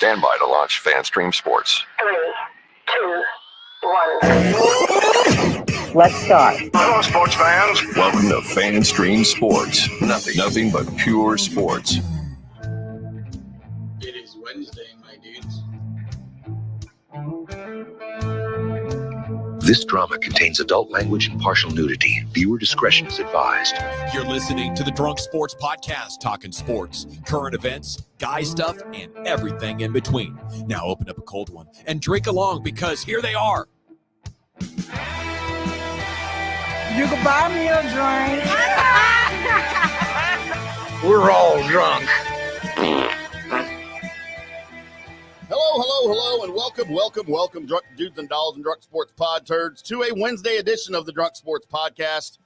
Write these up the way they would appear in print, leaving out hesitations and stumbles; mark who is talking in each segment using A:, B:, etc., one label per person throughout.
A: Stand by to launch FanStream Sports.
B: 3, 2, 1. Let's start.
A: Hello, sports fans. Welcome to FanStream Sports. Nothing but pure sports.
C: It is Wednesday, my dudes.
D: This drama contains adult language and partial nudity. Viewer discretion is advised.
E: You're listening to the Drunk Sports Podcast, talking sports, current events, guy stuff, and everything in between. Now open up a cold one and drink along because here they are.
F: You can buy me a drink.
C: We're all drunk.
G: Hello, and welcome, drunk dudes and dolls and drunk sports pod turds to a Wednesday edition of the Drunk Sports Podcast,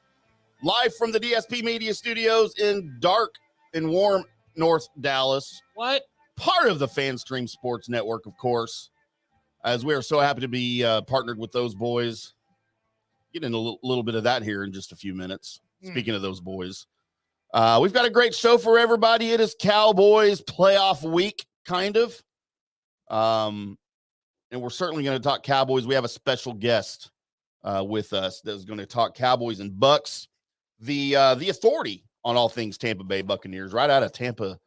G: live from the DSP Media Studios in dark and warm North Dallas.
F: What?
G: Part of the FanStream Sports Network, of course, as we are so happy to be partnered with those boys. Get into a little bit of that here in just a few minutes. Speaking of those boys, we've got a great show for everybody. It is Cowboys playoff week, kind of. And we're certainly going to talk Cowboys. We have a special guest with us that is going to talk Cowboys and Bucks, the authority on all things Tampa Bay Buccaneers, right out of Tampa,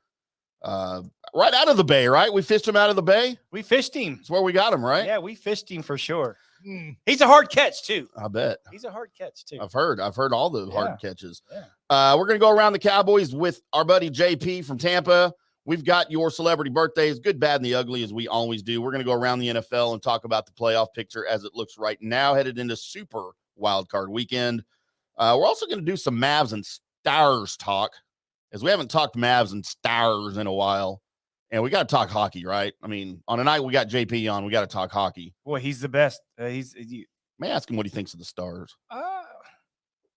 G: right out of the Bay, right? We fished him out of the Bay.
F: We fished him.
G: That's where we got him, right?
F: Yeah, we fished him for sure. He's a hard catch too.
G: I bet.
F: He's a hard catch too.
G: I've heard all the hard catches.
F: Yeah.
G: We're going to go around the Cowboys with our buddy JP from Tampa. We've got your celebrity birthdays, good, bad, and the ugly, as we always do. We're going to go around the NFL and talk about the playoff picture as it looks right now, headed into super wild card weekend. We're also going to do some Mavs and Stars talk, as we haven't talked Mavs and Stars in a while. And we got to talk hockey, right? I mean, on a night we got JP on, we got to talk hockey.
F: Boy, he's the best.
G: May I ask him what he thinks of the Stars?
F: I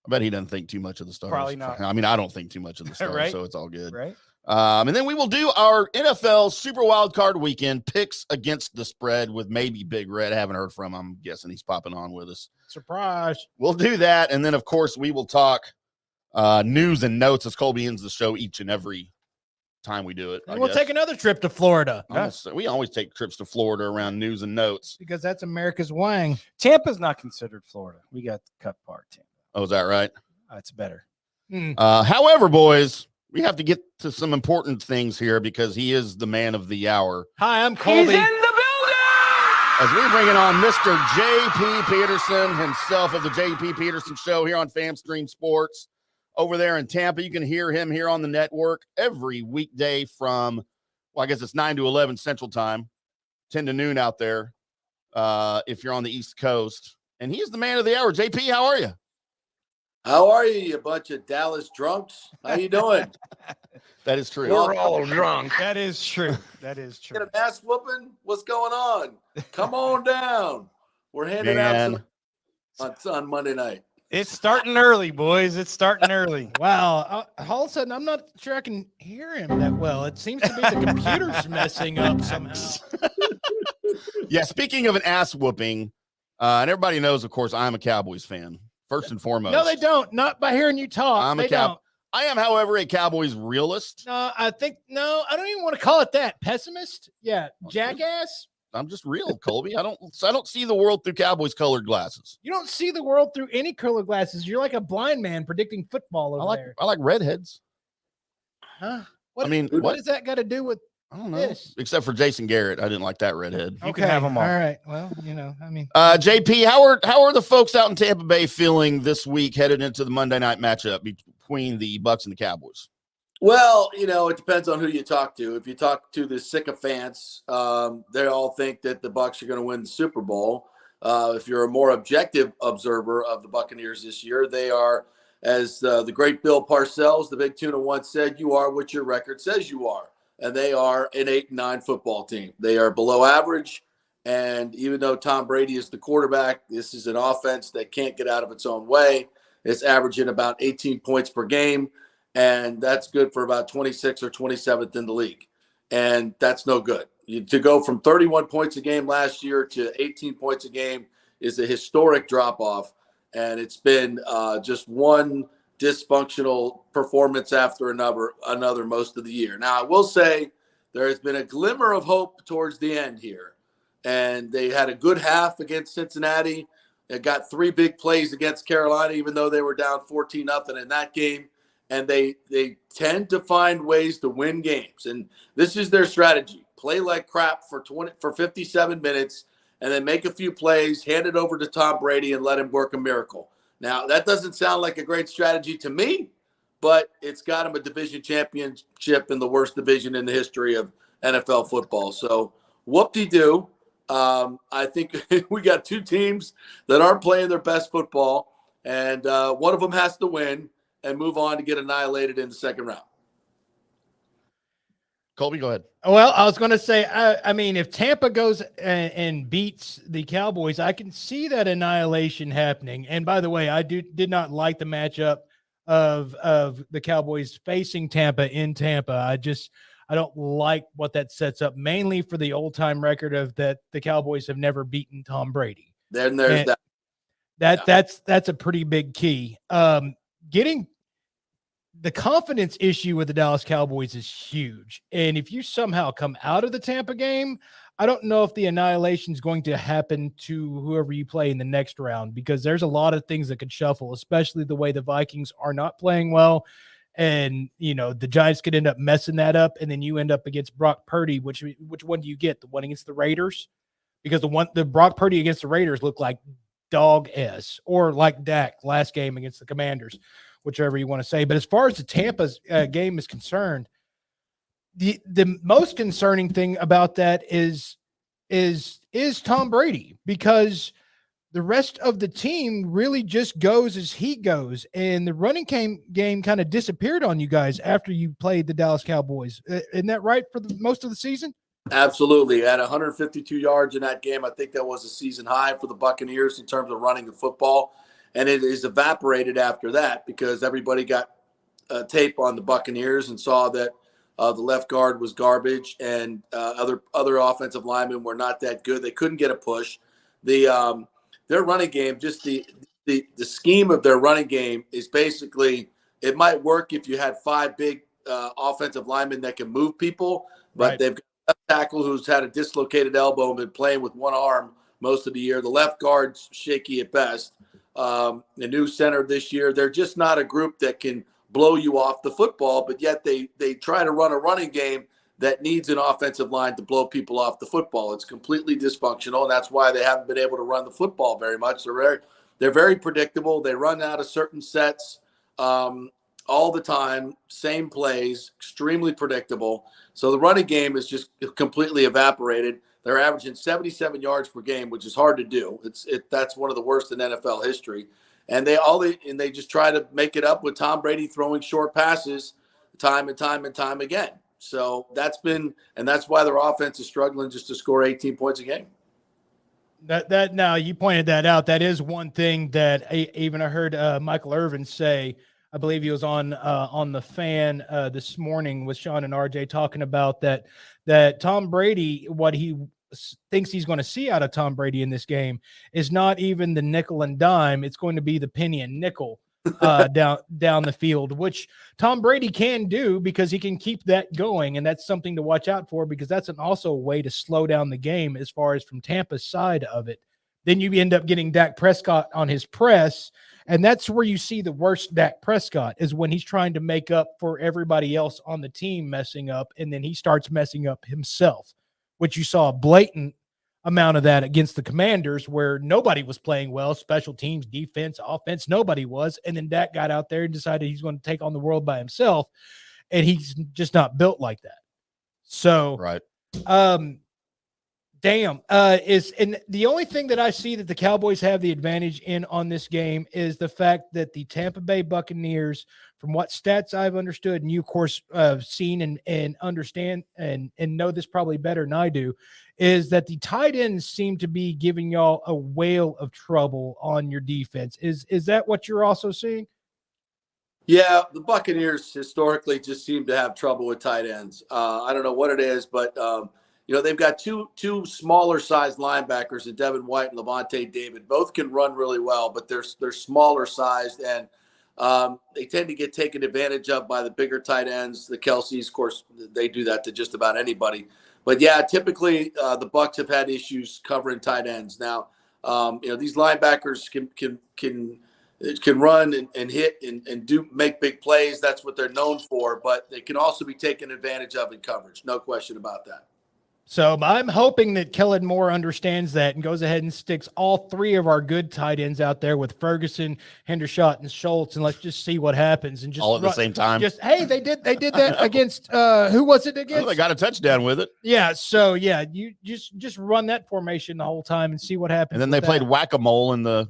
G: bet he doesn't think too much of the Stars.
F: Probably not.
G: I mean, I don't think too much of the Stars,
F: Right?
G: So it's all good.
F: Right.
G: And then we will do our NFL Super Wild Card Weekend picks against the spread with maybe Big Red. I haven't heard from him. I'm guessing he's popping on with us.
F: Surprise.
G: We'll do that. And then, of course, we will talk news and notes as Colby ends the show each and every time we do it.
H: And we'll take another trip to Florida.
G: We always take trips to Florida around news and notes.
H: Because that's America's wang.
F: Tampa's not considered Florida. We got the cut part, Tampa.
G: Oh, is that right?
F: It's better.
G: However, boys, we have to get to some important things here because he is the man of the hour.
H: Hi, I'm Colby.
F: He's in the building!
G: As we bring it on Mr. J.P. Peterson himself of the J.P. Peterson Show here on FanStream Sports. Over there in Tampa, you can hear him here on the network every weekday from, well, I guess it's 9 to 11 Central Time, 10 to noon out there if you're on the East Coast. And he is the man of the hour. JP, how are you?
I: How are you, you bunch of Dallas drunks? How you doing?
G: That is true.
C: We're all drunk.
F: That is true. That is true.
I: Get an ass whooping? What's going on? Come on down. We're handing out some on Monday night.
F: It's starting early, boys. It's starting early.
H: Wow. All of a sudden, I'm not sure I can hear him that well. It seems to be the computer's messing up somehow.
G: Yeah, speaking of an ass whooping, and everybody knows, of course, I'm a Cowboys fan, first and foremost.
H: No, they don't. Not by hearing you talk.
G: I am, however, a Cowboys realist.
H: No, I don't even want to call it that. Pessimist? Yeah. Jackass?
G: I'm just real, Colby. I don't see the world through Cowboys colored glasses.
H: You don't see the world through any color glasses. You're like a blind man predicting football over there.
G: I like redheads.
H: Huh?
G: What
H: has that got to do with
G: I don't know.
H: this?
G: Except for Jason Garrett. I didn't like that redhead.
F: You can have them all.
H: All right. Well,
G: JP, how are the folks out in Tampa Bay feeling this week headed into the Monday night matchup between the Bucks and the Cowboys?
I: Well, it depends on who you talk to. If you talk to the sycophants, they all think that the Bucs are going to win the Super Bowl. If you're a more objective observer of the Buccaneers this year, they are, as the great Bill Parcells, the Big Tuna once said, you are what your record says you are. And they are an 8-9 football team. They are below average. And even though Tom Brady is the quarterback, this is an offense that can't get out of its own way. It's averaging about 18 points per game. And that's good for about 26th or 27th in the league. And that's no good. To go from 31 points a game last year to 18 points a game is a historic drop-off. And it's been just one dysfunctional performance after another most of the year. Now, I will say there has been a glimmer of hope towards the end here. And they had a good half against Cincinnati. They got 3 big plays against Carolina, even though they were down 14-0 in that game. And they tend to find ways to win games. And this is their strategy. Play like crap for 57 minutes, and then make a few plays, hand it over to Tom Brady, and let him work a miracle. Now, that doesn't sound like a great strategy to me, but it's got him a division championship in the worst division in the history of NFL football. So whoop-de-doo. I think we got 2 teams that aren't playing their best football, and one of them has to win and move on to get annihilated in the second round.
G: Colby, go ahead.
H: Well, I was going to say, I mean, if Tampa goes and beats the Cowboys, I can see that annihilation happening. And by the way, I did not like the matchup of the Cowboys facing Tampa in Tampa. I don't like what that sets up, mainly for the old-time record of that the Cowboys have never beaten Tom Brady.
I: Then there's
H: That's a pretty big key. Getting the confidence issue with the Dallas Cowboys is huge. And if you somehow come out of the Tampa game, I don't know if the annihilation is going to happen to whoever you play in the next round, because there's a lot of things that could shuffle, especially the way the Vikings are not playing well. And, the Giants could end up messing that up. And then you end up against Brock Purdy, which one do you get? The one against the Raiders? Because the Brock Purdy against the Raiders looked like dog S, or like Dak last game against the Commanders, whichever you want to say. But as far as the Tampa's game is concerned, the most concerning thing about that is Tom Brady, because the rest of the team really just goes as he goes, and the running game kind of disappeared on you guys after you played the Dallas Cowboys. Isn't that right for most of the season?
I: Absolutely. At 152 yards in that game, I think that was a season high for the Buccaneers in terms of running the football. And it is evaporated after that because everybody got tape on the Buccaneers and saw that the left guard was garbage, and other offensive linemen were not that good. They couldn't get a push. Their running game, just the scheme of their running game is basically, it might work if you had 5 big offensive linemen that can move people, but
H: Right.
I: they've got a tackle who's had a dislocated elbow and been playing with one arm most of the year. The left guard's shaky at best. The new center this year, they're just not a group that can blow you off the football, but yet they try to run a running game that needs an offensive line to blow people off the football. It's completely dysfunctional, and that's why they haven't been able to run the football very much. They're very predictable. They run out of certain sets all the time, same plays, extremely predictable. So the running game is just completely evaporated. They're averaging 77 yards per game, which is hard to do. That's one of the worst in NFL history. And they just try to make it up with Tom Brady throwing short passes time and time and time again. So that's why their offense is struggling just to score 18 points a game.
H: That now you pointed that out. That is one thing that I heard Michael Irvin say. I believe he was on the Fan this morning with Sean and RJ talking about that Tom Brady, what he thinks he's going to see out of Tom Brady in this game is not even the nickel and dime. It's going to be the penny and nickel down the field, which Tom Brady can do because he can keep that going. And that's something to watch out for, because that's also a way to slow down the game as far as from Tampa's side of it. Then you end up getting Dak Prescott on his press. And that's where you see the worst Dak Prescott, is when he's trying to make up for everybody else on the team messing up. And then he starts messing up himself, which you saw a blatant amount of that against the Commanders, where nobody was playing well, special teams, defense, offense, nobody was. And then Dak got out there and decided he's going to take on the world by himself. And he's just not built like that. So,
G: Right.
H: And the only thing that I see that the Cowboys have the advantage in on this game is the fact that the Tampa Bay Buccaneers, from what stats I've understood, and you of course seen and understand and know this probably better than I do, is that the tight ends seem to be giving y'all a whale of trouble on your defense. Is that what you're also seeing?
I: Yeah, the Buccaneers historically just seem to have trouble with tight ends. I don't know what it is, but they've got two smaller sized linebackers in Devin White and Levante David. Both can run really well, but they're smaller sized, and They tend to get taken advantage of by the bigger tight ends, the Kelseys. Of course, they do that to just about anybody. But yeah, typically the Bucs have had issues covering tight ends. Now, these linebackers can run and hit and do make big plays. That's what they're known for. But they can also be taken advantage of in coverage. No question about that.
H: So I'm hoping that Kellen Moore understands that and goes ahead and sticks all three of our good tight ends out there with Ferguson, Hendershot, and Schultz, and let's just see what happens. And just
G: all at the same time.
H: Just hey, they did that against who was it against?
G: Well, they got a touchdown with it.
H: Yeah. So yeah, you just run that formation the whole time and see what happens.
G: And then they played whack-a-mole in the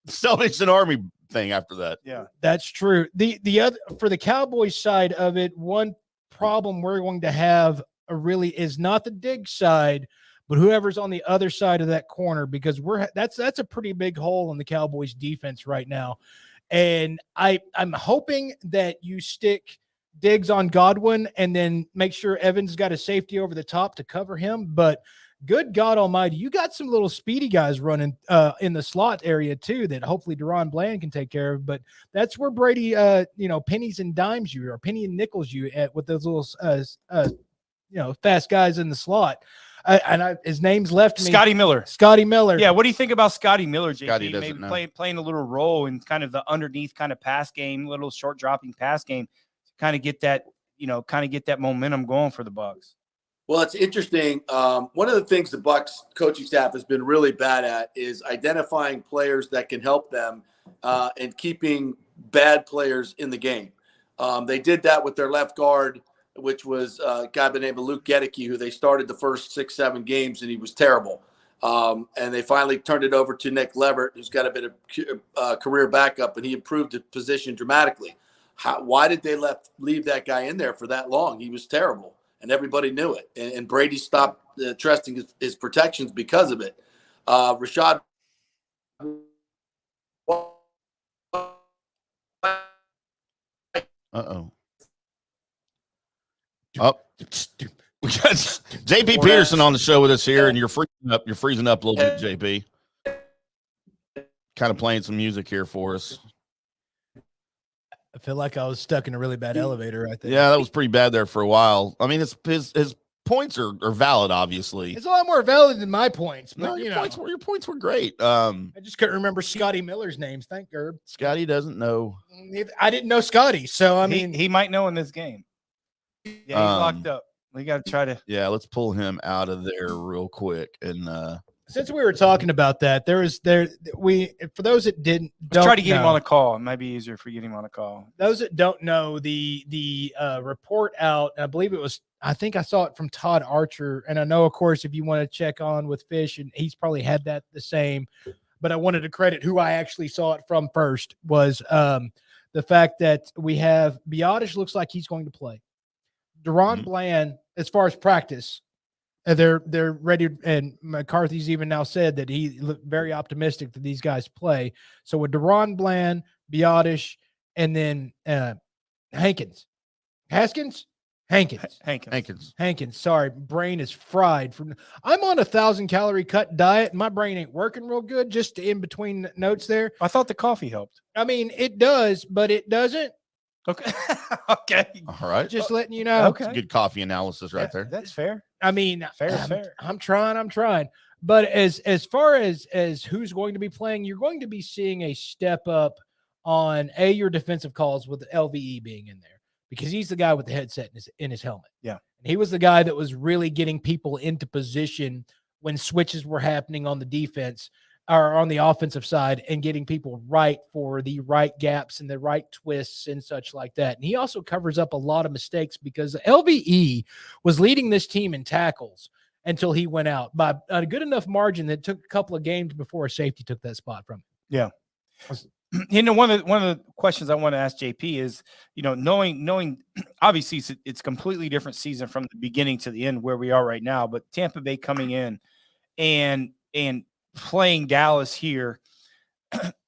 G: Salvation Army thing after that.
H: Yeah, that's true. The other for the Cowboys side of it, one problem we're going to have really is not the dig side, but whoever's on the other side of that corner, because that's a pretty big hole in the Cowboys defense right now. And I'm hoping that you stick Diggs on Godwin and then make sure Evans got a safety over the top to cover him. But good God almighty, you got some little speedy guys running in the slot area too that hopefully Deron Bland can take care of. But that's where Brady, pennies and dimes you, or penny and nickels you at with those little fast guys in the slot. His name's left me.
F: Scotty Miller.
H: Scotty Miller.
F: Yeah, what do you think about Scotty Miller, JP?
G: Scotty
F: Maybe playing a little role in kind of the underneath kind of pass game, little short dropping pass game, to kind of get that, momentum going for the Bucs.
I: Well, it's interesting. One of the things the Bucs coaching staff has been really bad at is identifying players that can help them and keeping bad players in the game. They did that with their left guard, which was a guy by the name of Luke Gedeke, who they started the first 6-7 games, and he was terrible. And they finally turned it over to Nick Levert, who's got a bit of career backup, and he improved the position dramatically. Why did they leave that guy in there for that long? He was terrible, and everybody knew it. And Brady stopped trusting his protections because of it. Rashad.
G: Uh-oh. Up. We got JP Peterson on the show with us here, and you're freezing up. You're freezing up a little bit, JP. Kind of playing some music here for us.
H: I feel like I was stuck in a really bad elevator right there.
G: Yeah, that was pretty bad there for a while. I mean, his points are valid, obviously.
H: It's a lot more valid than my points. But,
G: No, your points were great.
H: I just couldn't remember Scotty Miller's names. Thank Gerb.
G: Scotty doesn't know.
H: I didn't know Scotty, so I mean,
F: he might know in this game. Yeah, he's locked up. We got to try to.
G: Yeah, let's pull him out of there real quick. And
H: since we were talking about that, for those that don't
F: try to get him on a call. It might be easier for getting him on a call.
H: Those that don't know, the report out, I believe I think I saw it from Todd Archer, and I know, of course, if you want to check on with Fish, and he's probably had that the same, but I wanted to credit who I actually saw it from first, was the fact that we have Biotish looks like he's going to play. Deron Bland, as far as practice, they're ready, and McCarthy's even now said that he looked very optimistic that these guys play. So with Deron Bland, Biotish, and then Hankins. Sorry, brain is fried. I'm on a 1,000-calorie cut diet, and my brain ain't working real good. Just in between notes there.
F: I thought the coffee helped.
H: I mean, it does, but it doesn't.
F: Okay. Okay.
G: All right.
H: Just letting you know.
G: Okay. That's good coffee analysis right there.
F: That's fair.
H: I mean,
F: fair.
H: I'm trying. But as far as who's going to be playing, you're going to be seeing a step up on your defensive calls with the LVE being in there, because he's the guy with the headset in his helmet.
F: Yeah.
H: And he was the guy that was really getting people into position when switches were happening on the defense or on the offensive side, and getting people right for the right gaps and the right twists and such like that. And he also covers up a lot of mistakes, because LVE was leading this team in tackles until he went out by a good enough margin that it took a couple of games before a safety took that spot from him.
F: Yeah. One of the questions I want to ask JP is, knowing obviously it's a completely different season from the beginning to the end where we are right now, but Tampa Bay coming in and playing Dallas here,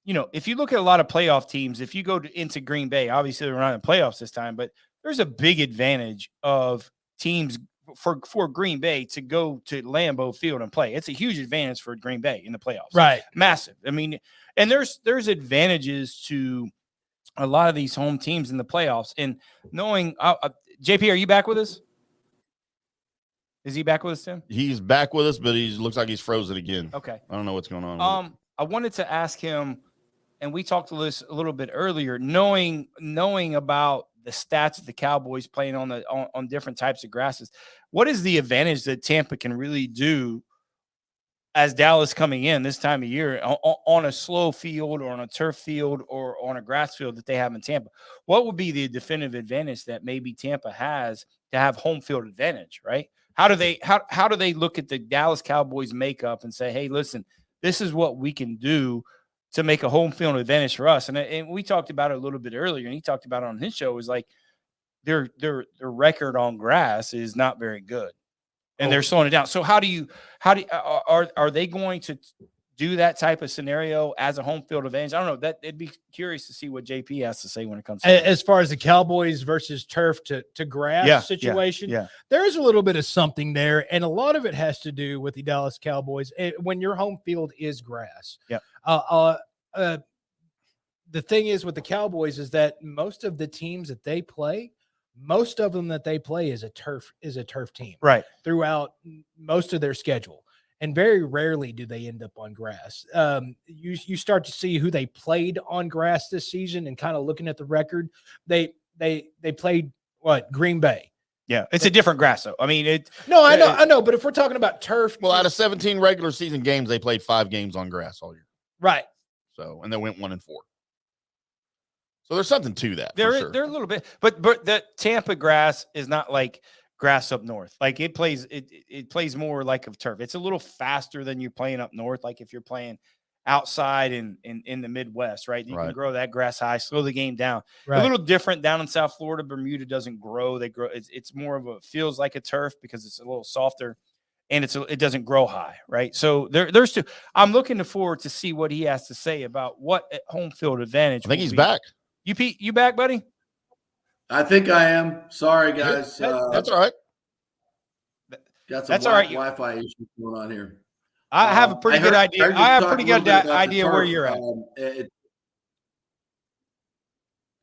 F: if you look at a lot of playoff teams, if you go into Green Bay, obviously they're not in playoffs this time, but there's a big advantage of teams for Green Bay to go to Lambeau Field and play. It's a huge advantage for Green Bay in the playoffs.
H: Right.
F: Massive. I mean, and there's advantages to a lot of these home teams in the playoffs. And knowing JP, are you back with us? Is he back with us, Tim?
G: He's back with us, but he looks like he's frozen again.
F: Okay.
G: I don't know what's going on.
F: I wanted to ask him, and we talked to this a little bit earlier, knowing about the stats of the Cowboys playing on different types of grasses. What is the advantage that Tampa can really do as Dallas coming in this time of year on a slow field or on a turf field or on a grass field that they have in Tampa? What would be the definitive advantage that maybe Tampa has to have home field advantage, right? How do they look at the Dallas Cowboys makeup and say, hey, listen, this is what we can do to make a home field advantage for us? And we talked about it a little bit earlier, and he talked about it on his show, is like their record on grass is not very good. And they're slowing it down. So are they going to do that type of scenario as a home field advantage? I don't know. That it'd be curious to see what JP has to say when it comes to
H: as far as the Cowboys versus turf to grass situation.
F: Yeah.
H: There is a little bit of something there, and a lot of it has to do with the Dallas Cowboys when your home field is grass.
F: Yeah.
H: The thing is with the Cowboys is that most of the teams that they play, most of them that they play is a turf team,
F: right,
H: throughout most of their schedule, and very rarely do they end up on grass. You start to see who they played on grass this season, and kind of looking at the record, they played Green Bay.
F: Yeah, it's a different grass though. I mean,
H: I know, but if we're talking about turf,
G: well, out of 17 regular season games, they played 5 games on grass all year,
H: right?
G: So, and they went 1-4. So there's something to that.
F: They're
G: sure.
F: a little bit, but the Tampa grass is not like grass up north. Like it plays plays more like a turf. It's a little faster than you're playing up north. Like if you're playing outside in the Midwest, right? You can grow that grass high, slow the game down.
H: Right.
F: A little different down in South Florida. Bermuda doesn't grow. They grow. It's more of feels like a turf because it's a little softer, and it doesn't grow high, right? So there's two. I'm looking forward to see what he has to say about what home field advantage.
G: I think he's back.
F: You back, buddy?
I: I think I am. Sorry, guys.
G: That's all right.
I: Got some Wi-Fi issues going on here.
F: I have a pretty good idea. I have a pretty good idea where you're at.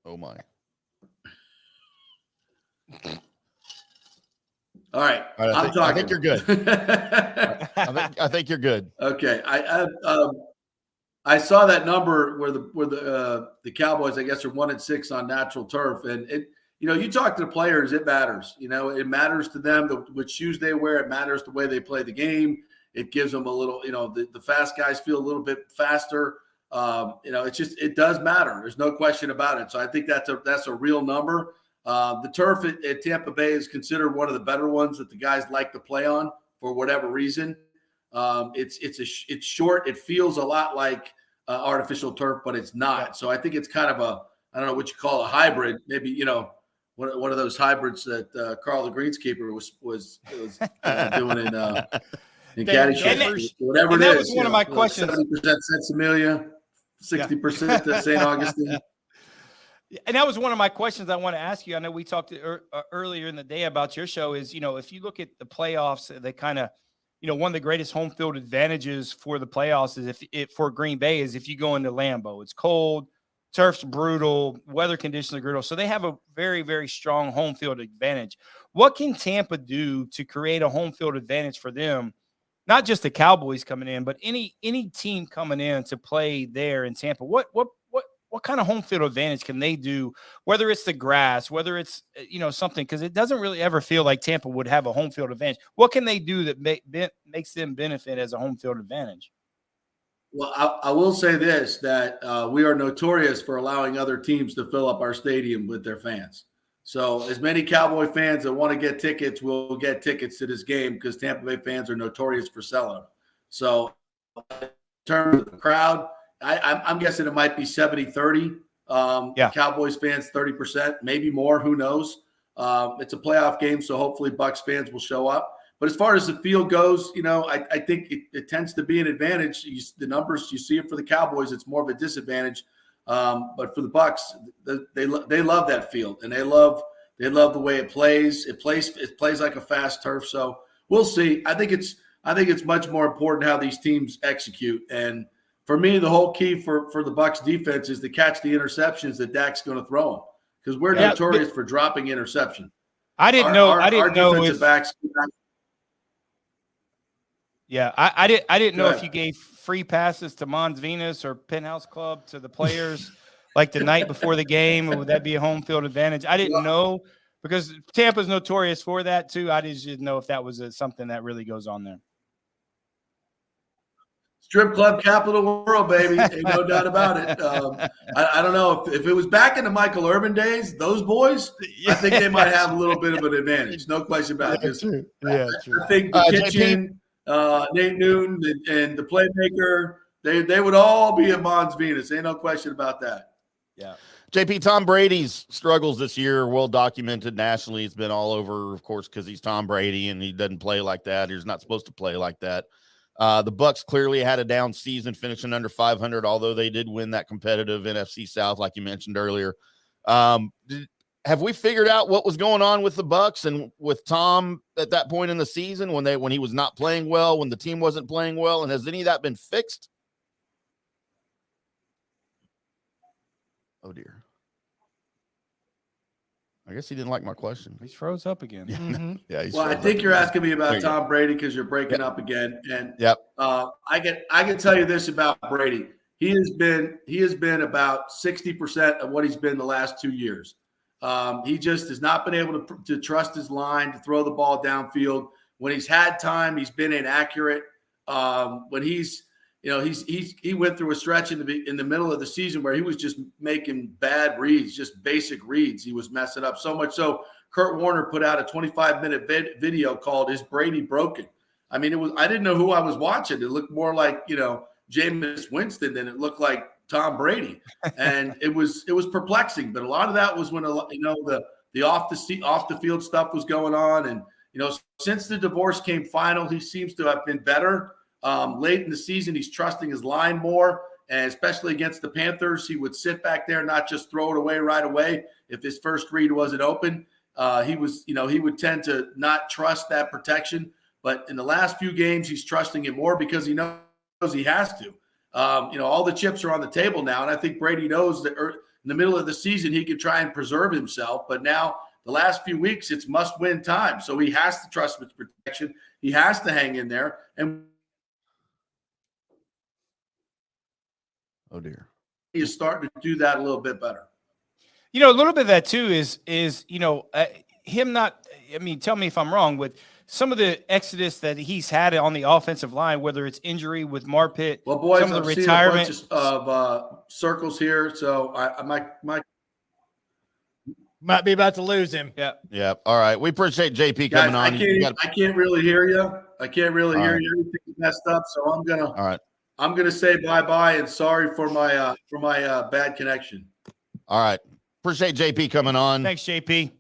G: Oh my!
I: All right, I'm talking.
G: I think you're good. I think you're good.
I: Okay, I saw that number where the Cowboys, I guess, are 1-6 on natural turf, and you talk to the players, it matters. It matters to them which shoes they wear. It matters the way they play the game. It gives them a little, the fast guys feel a little bit faster. It does matter. There's no question about it. So I think that's a real number. The turf at Tampa Bay is considered one of the better ones that the guys like to play on for whatever reason. It's short. It feels a lot like artificial turf, but it's not. So I think it's kind of I don't know what you call a hybrid. Maybe one of those hybrids that Carl the Greenskeeper was doing in Caddyshack, whatever it is.
F: That was one of my questions.
I: 70% Sensimilia, 60% St. Augustine.
F: And that was one of my questions I want to ask you. I know we talked earlier in the day about your show is, if you look at the playoffs, they kind of, one of the greatest home field advantages for the playoffs is for Green Bay is if you go into Lambeau. It's cold, turf's brutal, weather conditions are brutal. So they have a very, very strong home field advantage. What can Tampa do to create a home field advantage for them? Not just the Cowboys coming in, but any team coming in to play there in Tampa. What kind of home field advantage can they do, whether it's the grass, whether it's, something, because it doesn't really ever feel like Tampa would have a home field advantage. What can they do that makes them benefit as a home field advantage?
I: Well, I will say this, that we are notorious for allowing other teams to fill up our stadium with their fans. So as many Cowboy fans that want to get tickets will get tickets to this game because Tampa Bay fans are notorious for selling. So in terms of the crowd, I'm guessing it might be 70-30. Cowboys fans, 30%, maybe more. Who knows? It's a playoff game, so hopefully Bucs fans will show up. But as far as the field goes, I think it tends to be an advantage. The numbers, you see it for the Cowboys, it's more of a disadvantage. But for the Bucs, they love that field, and they love the way it plays. It plays like a fast turf. So we'll see. I think it's much more important how these teams execute. And for me, the whole key for the Bucs defense is to catch the interceptions that Dak's going to throw them, because we're notorious for dropping interception.
F: I didn't know
I: defensive
F: if
I: backs.
F: Yeah, I didn't know
I: Go
F: if
I: ahead.
F: you gave free passes to Mons Venus or Penthouse Club to the players like the night before the game, or would that be a home field advantage? I didn't know, because Tampa's notorious for that too. I just didn't know if that was something that really goes on there.
I: Strip club capital of the world, baby. Ain't no doubt about it. I don't know if it was back in the Michael Irvin days, those boys, I think they might have a little bit of an advantage. No question about it.
F: True.
I: I think the kitchen, Nate Newton, and the playmaker, they would all be at Mons Venus. Ain't no question about that.
F: Yeah.
G: JP, Tom Brady's struggles this year are well documented nationally. It's been all over, of course, because he's Tom Brady and he doesn't play like that. He's not supposed to play like that. The Bucs clearly had a down season, finishing under 500, although they did win that competitive NFC South, like you mentioned earlier. Have we figured out what was going on with the Bucs and with Tom at that point in the season when he was not playing well, when the team wasn't playing well, and has any of that been fixed? Oh dear. I guess he didn't like my question.
F: He froze up again.
G: Yeah.
H: Mm-hmm.
G: Yeah.
I: Well, I think you're asking me about Tom Brady because you're breaking up again. And I can tell you this about Brady. He has been about 60% of what he's been the last 2 years. He just has not been able to trust his line to throw the ball downfield. When he's had time, he's been inaccurate. When he went through a stretch in the middle of the season where he was just making bad reads, just basic reads. He was messing up so much so Kurt Warner put out a 25-minute video called "Is Brady Broken?" I mean, I didn't know who I was watching. It looked more like Jameis Winston than it looked like Tom Brady, and it was perplexing. But a lot of that was when the off the field stuff was going on, and since the divorce came final, he seems to have been better. Late in the season, he's trusting his line more, and especially against the Panthers, he would sit back there and not just throw it away right away if his first read wasn't open. He would tend to not trust that protection. But in the last few games, he's trusting it more because he knows he has to. All the chips are on the table now, and I think Brady knows that in the middle of the season he can try and preserve himself. But now the last few weeks, it's must-win time, so he has to trust his protection. He has to hang in there, and
G: oh dear,
I: he is starting to do that a little bit better.
F: A little bit of that too is him not. I mean, tell me if I'm wrong with some of the exodus that he's had on the offensive line, whether it's injury with Marpet,
I: well, boys,
F: some of
I: I'm
F: the
I: seeing
F: retirement
I: a bunch of circles here, so I
H: Might be about to lose him.
G: Yeah. All right. We appreciate JP coming on.
I: I can't really hear you. I can't really hear you. Everything's messed up, so I'm gonna say bye-bye and sorry for my bad connection.
G: All right. Appreciate JP coming on.
F: Thanks, JP.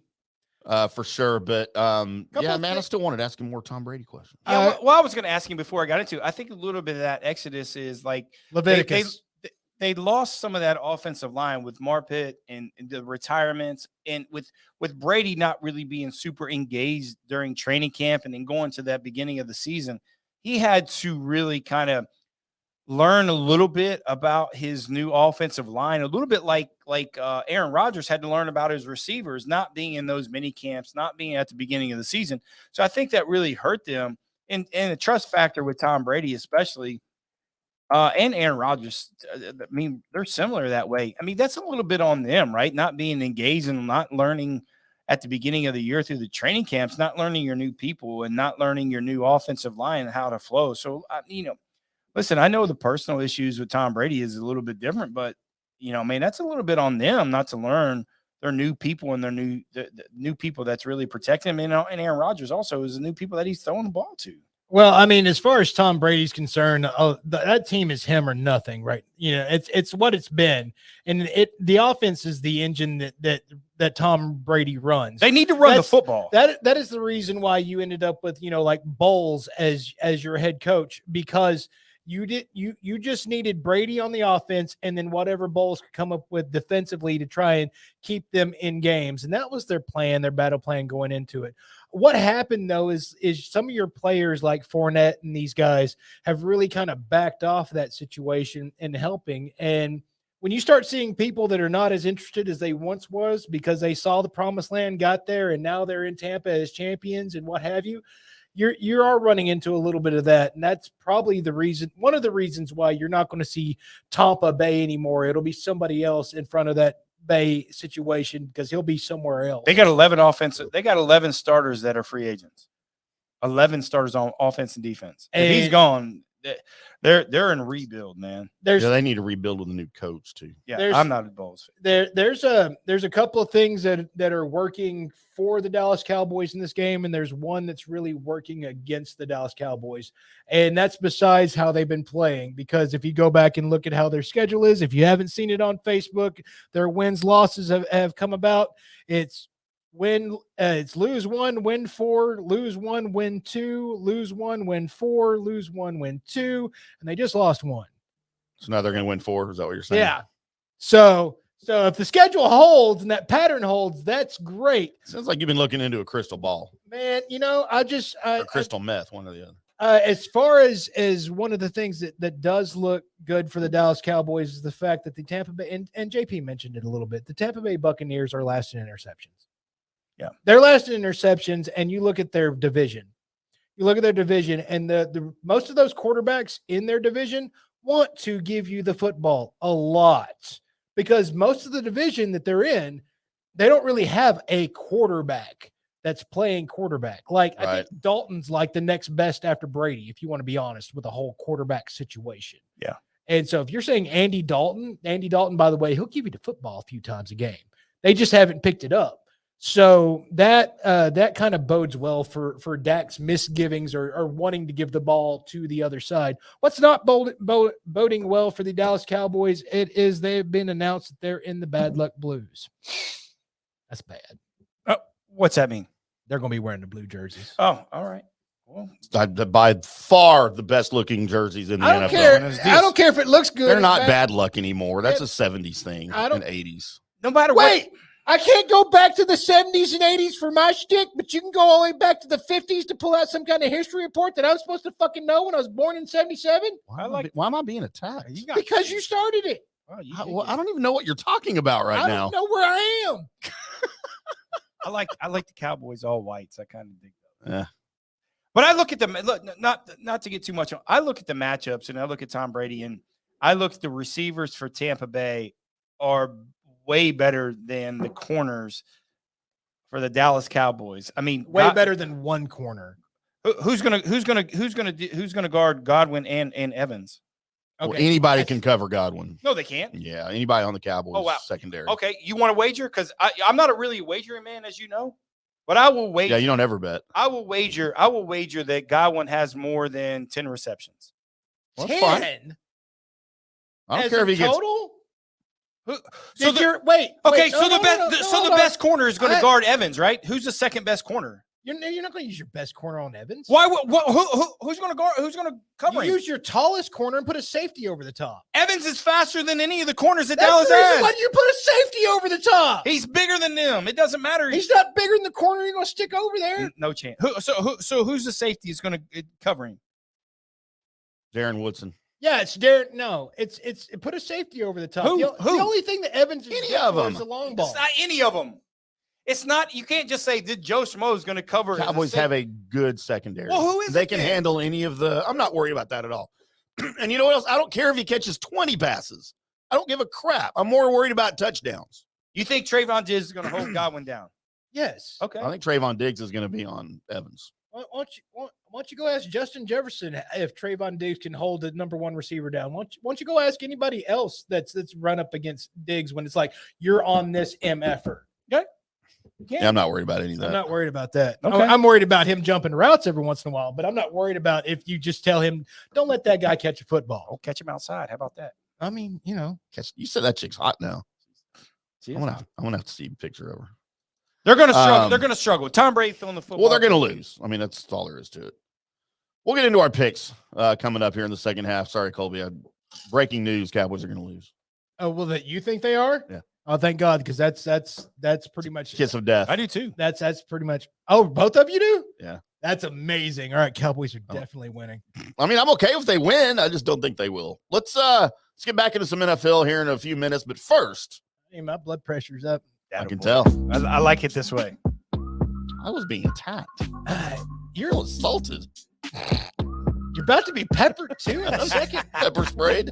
G: For sure. But I still wanted to ask him more Tom Brady questions.
F: Yeah, well, I was going to ask him before I got into it. I think a little bit of that exodus is like
H: Leviticus.
F: They lost some of that offensive line with Marpet and the retirements, and with Brady not really being super engaged during training camp and then going to that beginning of the season. He had to really kind of learn a little bit about his new offensive line, a little bit like Aaron Rodgers had to learn about his receivers, not being in those mini camps, not being at the beginning of the season. So I think that really hurt them, and the trust factor with Tom Brady, especially, and Aaron Rodgers. I mean, they're similar that way. I mean, that's a little bit on them, right? Not being engaged and not learning at the beginning of the year through the training camps, not learning your new people and not learning your new offensive line and how to flow. So, listen, I know the personal issues with Tom Brady is a little bit different, but that's a little bit on them not to learn their new people and the new people that's really protecting him. And Aaron Rodgers also is the new people that he's throwing the ball to.
H: Well, I mean, as far as Tom Brady's concerned, that team is him or nothing, right? It's what it's been, and the offense is the engine that Tom Brady runs.
F: They need to run the football.
H: That is the reason why you ended up with like Bowles as your head coach, because You just needed Brady on the offense, and then whatever Bowles could come up with defensively to try and keep them in games. And that was their plan, their battle plan going into it. What happened though is some of your players like Fournette and these guys have really kind of backed off that situation and helping. And when you start seeing people that are not as interested as they once was because they saw the promised land, got there, and now they're in Tampa as champions and what have you, you are running into a little bit of that. And that's probably the reason, one of the reasons why you're not going to see Tampa Bay anymore. It'll be somebody else in front of that Bay situation because he'll be somewhere else.
F: They got 11 starters that are free agents. 11 starters on offense and defense. If he's gone, they're in rebuild, man.
G: They need to rebuild with a new coach too.
F: Yeah, I'm not a Bulls
H: fan. There's a couple of things that are working for the Dallas Cowboys in this game, and there's one that's really working against the Dallas Cowboys, and that's besides how they've been playing. Because if you go back and look at how their schedule is, if you haven't seen it on Facebook, their wins losses have come about. It's lose 1, win 4, lose 1, win 2, lose 1, win 4, lose 1, win 2, and they just lost 1.
G: So now they're going to win 4. Is that what you're saying?
H: Yeah. So if the schedule holds and that pattern holds, that's great.
G: Sounds like you've been looking into a crystal ball.
H: Man,
G: or crystal meth, one or the other.
H: As far as one of the things that does look good for the Dallas Cowboys is the fact that the Tampa Bay, and JP mentioned it a little bit, the Tampa Bay Buccaneers are last in interceptions.
F: Yeah.
H: They're last in interceptions, and you look at their division. And the most of those quarterbacks in their division want to give you the football a lot because most of the division that they're in, they don't really have a quarterback that's playing quarterback. Like, right. I think Dalton's like the next best after Brady, if you want to be honest, with the whole quarterback situation.
F: Yeah.
H: And so if you're saying Andy Dalton, by the way, he'll give you the football a few times a game. They just haven't picked it up. So that kind of bodes well for Dak's misgivings or wanting to give the ball to the other side. What's not boding well for the Dallas Cowboys, it is they've been announced that they're in the bad luck blues. That's bad.
F: Oh, what's that mean?
H: They're going to be wearing the blue jerseys.
F: Oh, all right. Well,
G: by far the best looking jerseys in the NFL.
H: I don't care if it looks good.
G: They're not bad luck anymore. That's a 70s thing and 80s.
F: No matter
H: what. I can't go back to the 70s and 80s for my shtick, but you can go all the way back to the 50s to pull out some kind of history report that I was supposed to fucking know when I was born in 77.
G: Why am I being attacked?
H: Because you started it.
G: I don't even know what you're talking about now.
H: I don't know where I am.
F: I like the Cowboys all whites. I kind of dig that.
G: Yeah.
F: But I look at them. Look, not to get too much on. I look at the matchups and I look at Tom Brady and I look at the receivers for Tampa Bay are way better than the corners for the Dallas Cowboys. I mean,
H: way better than one corner.
F: Who's gonna guard Godwin and Evans?
G: Okay. Well, anybody can cover Godwin.
F: No, they can't.
G: Yeah, anybody on the Cowboys secondary.
F: Okay, you want to wager? Because I'm not a really wagering man, as you know. But I will wager.
G: Yeah, you don't ever bet.
F: I will wager that Godwin has more than 10 receptions.
G: Well, 10? Fine. I don't care if he gets
H: total.
F: So the best corner is going to guard Evans, right? Who's the second best corner?
H: You're not going to use your best corner on Evans.
F: Why? Who's going to guard? Who's going to cover him?
H: Use your tallest corner and put a safety over the top.
F: Evans is faster than any of the corners that Dallas has.
H: Why do you put a safety over the top?
F: He's bigger than them. It doesn't matter.
H: He's not bigger than the corner you're going to stick over there.
F: No chance. So who's the safety is going to cover him?
G: Darren Woodson.
H: Yeah, it's Darren. No, it's put a safety over the top.
F: Who?
H: The only thing that Evans is
G: any of them
H: is a long ball.
F: It's not any of them. It's not. You can't just say Joe Schmo is going to cover.
G: Cowboys have a good secondary.
F: Well, who is
G: they can handle any of the. I'm not worried about that at all. And you know what else? I don't care if he catches 20 passes. I don't give a crap. I'm more worried about touchdowns.
F: You think Trayvon Diggs is going to hold Godwin down?
H: Yes.
F: Okay.
G: I think Trayvon Diggs is going to be on Evans.
H: Why don't you go ask Justin Jefferson if Trayvon Diggs can hold the number one receiver down? Why don't you go ask anybody else that's run up against Diggs when it's like you're on this MFer? Okay.
G: Yeah, I'm not worried about any of that.
H: I'm not worried about that.
F: Okay.
H: I'm worried about him jumping routes every once in a while, but I'm not worried about if you just tell him, don't let that guy catch a football.
F: Oh, catch him outside. How about that?
H: I mean,
G: you said that chick's hot now. I'm gonna have to see a picture of her.
F: They're gonna struggle. They're gonna struggle. Tom Brady throwing the football.
G: Well, they're gonna lose. I mean, that's all there is to it. We'll get into our picks coming up here in the second half. Sorry, Colby. Breaking news: Cowboys are going to lose.
H: Oh, well, that you think they are?
G: Yeah.
H: Oh, thank God, because that's pretty much
G: Kiss of death.
F: I do too.
H: That's pretty much. Oh, both of you do?
G: Yeah.
H: That's amazing. All right, Cowboys are definitely winning.
G: I mean, I'm okay if they win. I just don't think they will. Let's get back into some NFL here in a few minutes. But first,
H: Hey, my blood pressure's up.
G: I can tell.
F: I like it this way.
G: I was being attacked.
H: You're
G: assaulted.
H: You're about to be peppered too in a second.
G: Pepper sprayed.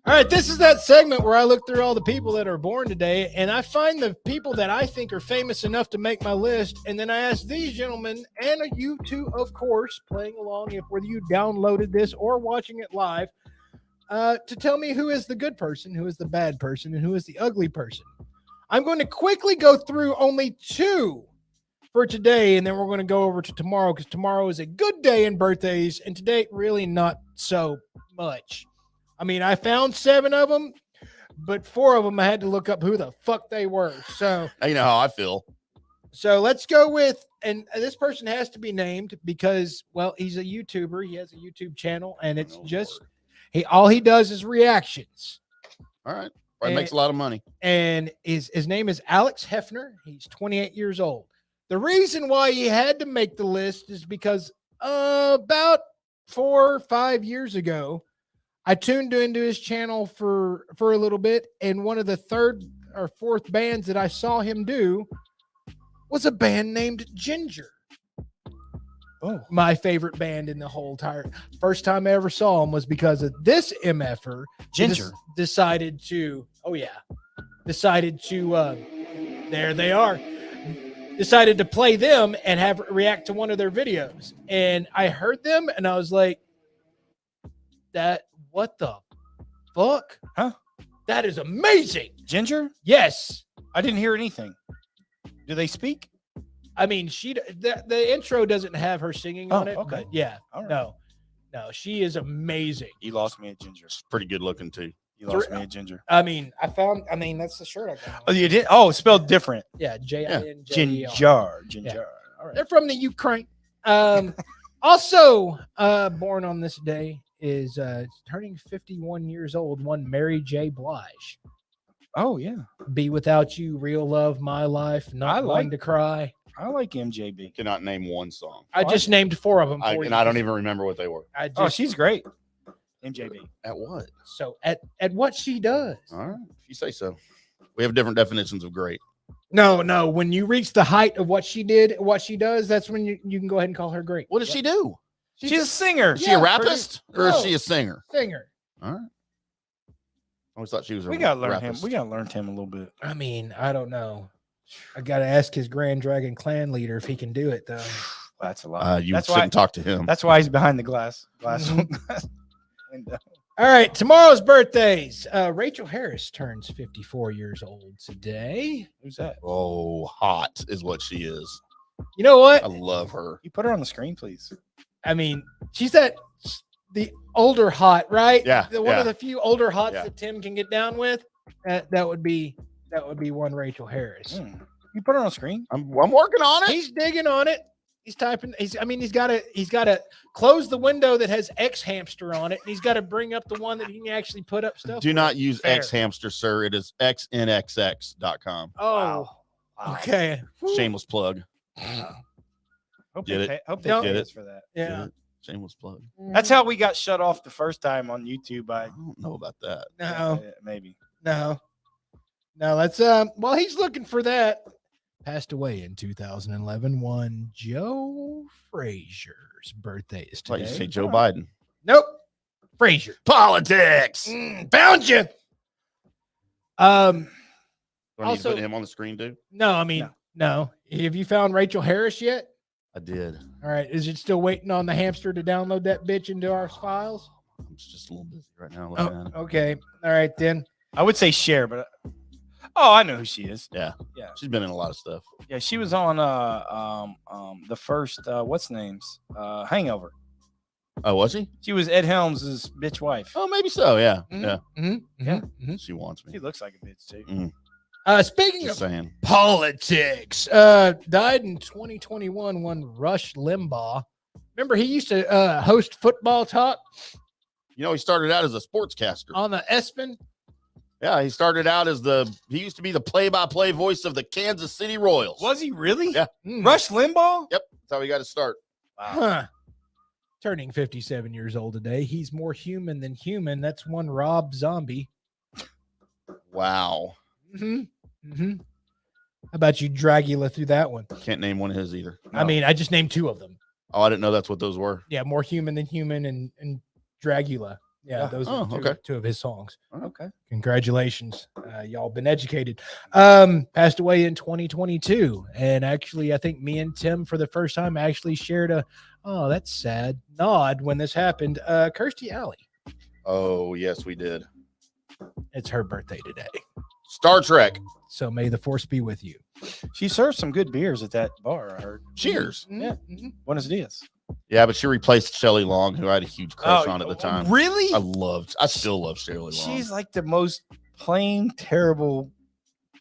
H: All right, this is that segment where I look through all the people that are born today, and I find the people that I think are famous enough to make my list, and then I ask these gentlemen, and you two, of course, playing along, if whether you downloaded this or watching it live, to tell me who is the good person, who is the bad person, and who is the ugly person. I'm going to quickly go through only two for today, and then we're going to go over to tomorrow, because tomorrow is a good day in birthdays, and today really not so much. I mean, I found 7 of them, but 4 of them I had to look up who the fuck they were. So
G: You know how I feel.
H: So let's go with, and this person has to be named because, well, he's a YouTuber. He has a YouTube channel, and it's all he does is reactions.
G: All right. Probably makes a lot of money.
H: And his name is Alex Hefner. He's 28 years old. The reason why he had to make the list is because about 4 or 5 years ago, I tuned into his channel for a little bit, and one of the 3rd or 4th bands that I saw him do was a band named Ginger. Oh, my favorite band in the whole entire. First time I ever saw him was because of this MFer.
F: Ginger
H: decided to. There they are. Decided to play them and have react to one of their videos, and I heard them, and I was like, what the fuck?
F: Huh?
H: That is amazing.
F: Ginger?
H: Yes.
F: I didn't hear anything. Do they speak?
H: I mean, the intro doesn't have her singing on it.
F: Okay.
H: But yeah.
F: Right.
H: No, she is amazing.
F: You lost me at Ginger.
G: Pretty good looking too.
F: You lost me at Ginger.
H: I mean, that's the shirt I got.
F: Oh, you did? Oh, spelled different.
H: Yeah, J-I-N-J-E-R.
F: Ginger.
H: Yeah. They're from the Ukraine. Also, born on this day is turning 51 years old, one Mary J. Blige.
F: Oh, yeah.
H: Be Without You, Real Love, My Life, Not Going to Cry.
F: I like MJB.
G: Cannot name one song.
H: I just named 4 of them for you.
G: And I don't even remember what they were.
F: She's great. MJB.
G: At what?
H: So at what she does.
G: All right. If you say so. We have different definitions of great.
H: No. When you reach the height of what she did, what she does, that's when you can go ahead and call her great.
G: What does she do?
F: She's a singer.
G: Is she a rapist or is she a singer?
H: Singer.
G: All right. I always thought she was a
F: We gotta learn
G: rapist.
F: him. We gotta learn him a little bit.
H: I mean, I don't know. I gotta ask his Grand Dragon clan leader if he can do it though.
F: That's a lot.
G: You shouldn't talk to him.
F: That's why he's behind the glass window.
H: All right, tomorrow's birthdays. Rachel Harris turns 54 years old today.
F: Who's that?
G: Oh, hot is what she is.
H: You know what?
G: I love her.
F: You put her on the screen, please.
H: I mean, she's the older hot, right?
G: Yeah.
H: One of the few older hots that Tim can get down with. That would be one Rachel Harris.
F: You put her on the screen.
G: I'm working on it.
H: He's digging on it. He's typing. He's got to close the window that has X Hamster on it, and he's got to bring up the one that he can actually put up stuff.
G: Do not use
H: Fair.
G: X Hamster, sir. It is xnxx.com.
H: Oh,
F: wow.
H: Okay.
G: Shameless plug.
F: Hope
G: Get
F: they
G: it.
F: hope they
G: Get
F: pay
G: it.
F: us for that.
H: Yeah.
G: Shameless plug.
F: That's how we got shut off the first time on YouTube.
G: I don't know about that.
H: No.
F: Maybe.
H: No. Let's while he's looking for that, passed away in 2011. One Joe Frazier's birthday is
G: Why
H: today.
G: you say Joe Biden?
H: Nope. Frazier.
G: Politics.
H: Found you.
G: Do I need
H: Also-
G: to put him on the screen too?
H: No, I mean, no. Have you found Rachel Harris yet?
G: I did.
H: All right. Is it still waiting on the hamster to download that bitch into our files?
G: I'm just a little busy right now.
H: Oh, okay. All right, then.
F: I would say share, but I know who she is.
G: Yeah.
F: Yeah.
G: She's been in a lot of stuff.
F: Yeah, she was on the first what's names Hangover.
G: Oh, was she?
F: She was Ed Helms' bitch wife.
G: Oh, maybe so. Yeah. Yeah.
F: Yeah.
G: She wants me.
F: She looks like a bitch too.
H: Speaking
G: Just
H: of
G: saying.
H: politics, died in 2021 one Rush Limbaugh. Remember, he used to host football talk
G: You know, he started out as a sportscaster.
H: on the ESPN.
G: Yeah, he started out as he used to be the play-by-play voice of the Kansas City Royals.
F: Was he really?
G: Yeah.
F: Rush Limbaugh?
G: Yep, that's how he got to start.
H: Huh. Turning 57 years old today. He's more human than human. That's one Rob Zombie.
G: Wow.
H: How about you, Dragula, through that one?
G: Can't name one of his either.
H: I mean, I just named two of them.
G: Oh, I didn't know that's what those were.
H: Yeah, more human than human and Dragula. Yeah, those are two of his songs.
F: Okay.
H: Congratulations. Y'all been educated. Passed away in 2022. And actually, I think me and Tim, for the first time, actually shared that's sad, nod when this happened. Kirstie Alley.
G: Oh, yes, we did.
H: It's her birthday today.
G: Star Trek.
H: So may the force be with you.
F: She served some good beers at that bar, I heard.
G: Cheers.
F: Yeah. Buenos dias.
G: Yeah, but she replaced Shelley Long, who I had a huge crush on at the time.
F: Really?
G: I still love Shelley Long.
F: She's like the most plain, terrible.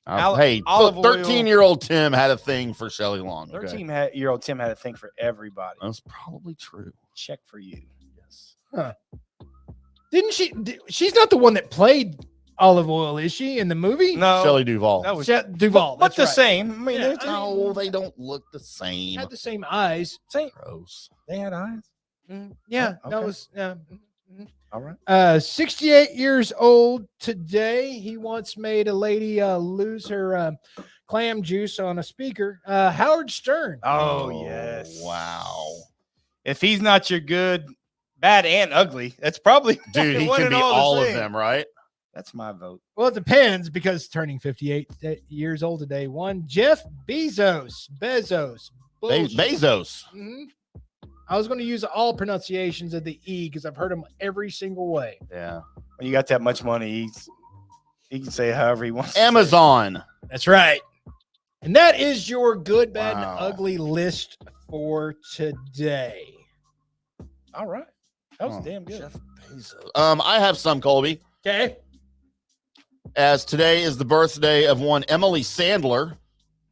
G: Hey,
F: olive
G: look, 13-year-old Tim had a thing for Shelley Long.
F: 13-year-old Tim had a thing for everybody.
G: That's probably true.
F: Check for you. Yes.
H: Huh. Didn't she? She's not the one that played Olive Oil, is she, in the movie?
F: No.
G: Shelley Duvall.
F: That was
H: Duvall.
F: But the
H: right.
F: same. I mean,
H: Yeah,
G: No, they don't look the same.
H: Had the same eyes.
F: same.
G: Gross.
F: They had eyes.
H: Yeah,
F: Oh,
H: that
F: okay.
H: was.
F: All right.
H: 68 years old today. He once made a lady lose her clam juice on a speaker. Howard Stern.
F: Oh, yes.
G: Wow.
F: If he's not your good, bad, and ugly, that's probably
G: Dude, he
F: one
G: can
F: and
G: be all of
F: same.
G: them, right?
F: That's my vote.
H: Well, it depends because turning 58 years old today. One, Jeff Bezos. Bullshit.
G: Bezos.
H: Mhm. I was going to use all pronunciations of the E because I've heard them every single way.
G: Yeah.
F: When you got that much money, he can say however he wants.
G: Amazon.
H: That's right. And that is your good, bad,
G: Wow.
H: and ugly list for today.
F: All right. That was
G: Oh,
F: damn good.
G: Jeff Bezos. I have some, Colby.
H: Okay.
G: As today is the birthday of one Emily Sandler,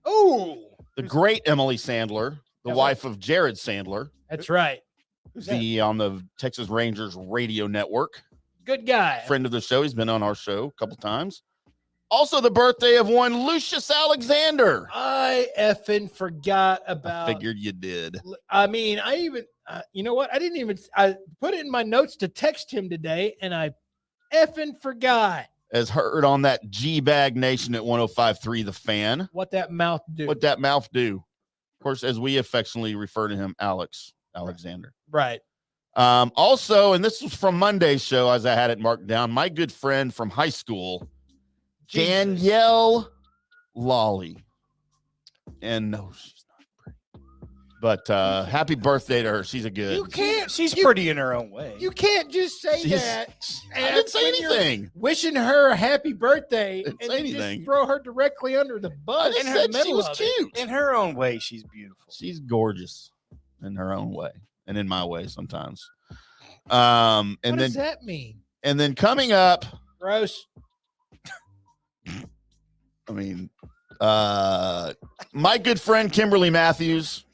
H: Oh,
G: the great Emily Sandler, the wife of Jared Sandler,
H: that's right.
G: on the Texas Rangers radio network.
H: Good guy.
G: Friend of the show. He's been on our show a couple times. Also, the birthday of one Lucius Alexander.
H: I effing forgot about.
G: I figured you did.
H: I mean, I even, you know what? I put it in my notes to text him today, and I effing forgot.
G: As heard on that G-Bag Nation at 105.3 The Fan.
H: What that mouth do?
G: What that mouth do? Of course, as we affectionately refer to him, Alexander.
H: Right.
G: Also, and this was from Monday's show, as I had it marked down, my good friend from high school,
H: Jesus.
G: Danielle Lawley. And no, she's not pretty. But happy birthday to her. She's a good.
H: You can't.
F: She's pretty in her own way.
H: You can't just say
G: She's-
H: that.
G: I didn't say
H: when you're
G: anything.
H: Wishing her a happy birthday
G: Didn't
H: and
G: say
H: then just
G: anything.
H: throw her directly under the
G: I
H: bus.
G: just
H: in the
G: said she
H: middle
G: was
H: of it.
G: cute.
F: In her own way, she's beautiful.
G: She's gorgeous in her own way and in my way sometimes. And
H: What does
G: then
H: that mean?
G: and then coming up,
H: Gross.
G: I mean, my good friend Kimberly Matthews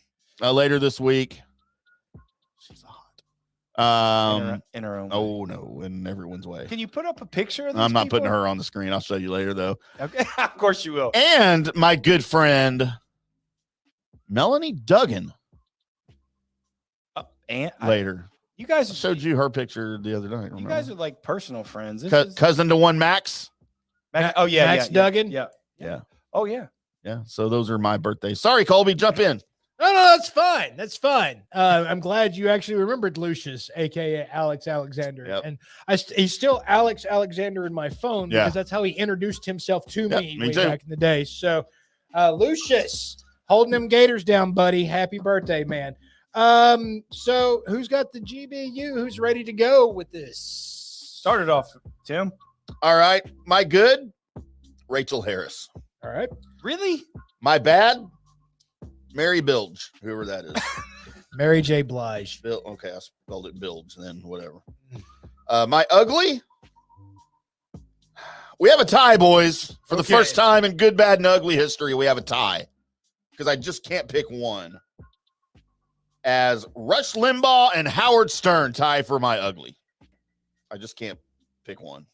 G: later this week. She's hot.
F: In her own way.
G: Oh no, in everyone's way.
F: Can you put up a picture of these
G: I'm not putting
F: people?
G: her on the screen. I'll show you later though.
F: Okay. Of course you will.
G: And my good friend Melanie Duggan
F: And
G: later.
F: you
G: I
F: guys
G: showed you her picture the other night.
F: You
G: remember?
F: guys are like personal friends. This is-
G: Cousin to one Max.
F: Oh yeah,
H: Max
F: yeah,
H: Duggan?
F: Yeah.
G: Yeah.
F: Oh yeah.
G: Yeah. So those are my birthdays. Sorry, Colby, jump in.
H: No, that's fine. That's fine. I'm glad you actually remembered Lucius, aka Alex Alexander,
G: Yep.
H: and he's still Alex Alexander in my phone
G: Yeah.
H: because that's how he introduced himself to
G: Yep,
H: me
G: me
H: way
G: too.
H: back in the day. So, Lucius, holding them Gators down, buddy. Happy birthday, man. So who's got the GBU? Who's ready to go with this?
F: Start it off, Tim.
G: All right. My good, Rachel Harris.
H: All right.
F: Really?
G: My bad, Mary Bilge, whoever that is.
H: Mary J. Blige.
G: Okay, I spelled it Bilge, then whatever. My ugly, we have a tie, boys. For the
H: Okay.
G: first time in good, bad, and ugly history, we have a tie. Because I just can't pick one. as Rush Limbaugh and Howard Stern tie for my ugly. I just can't pick one.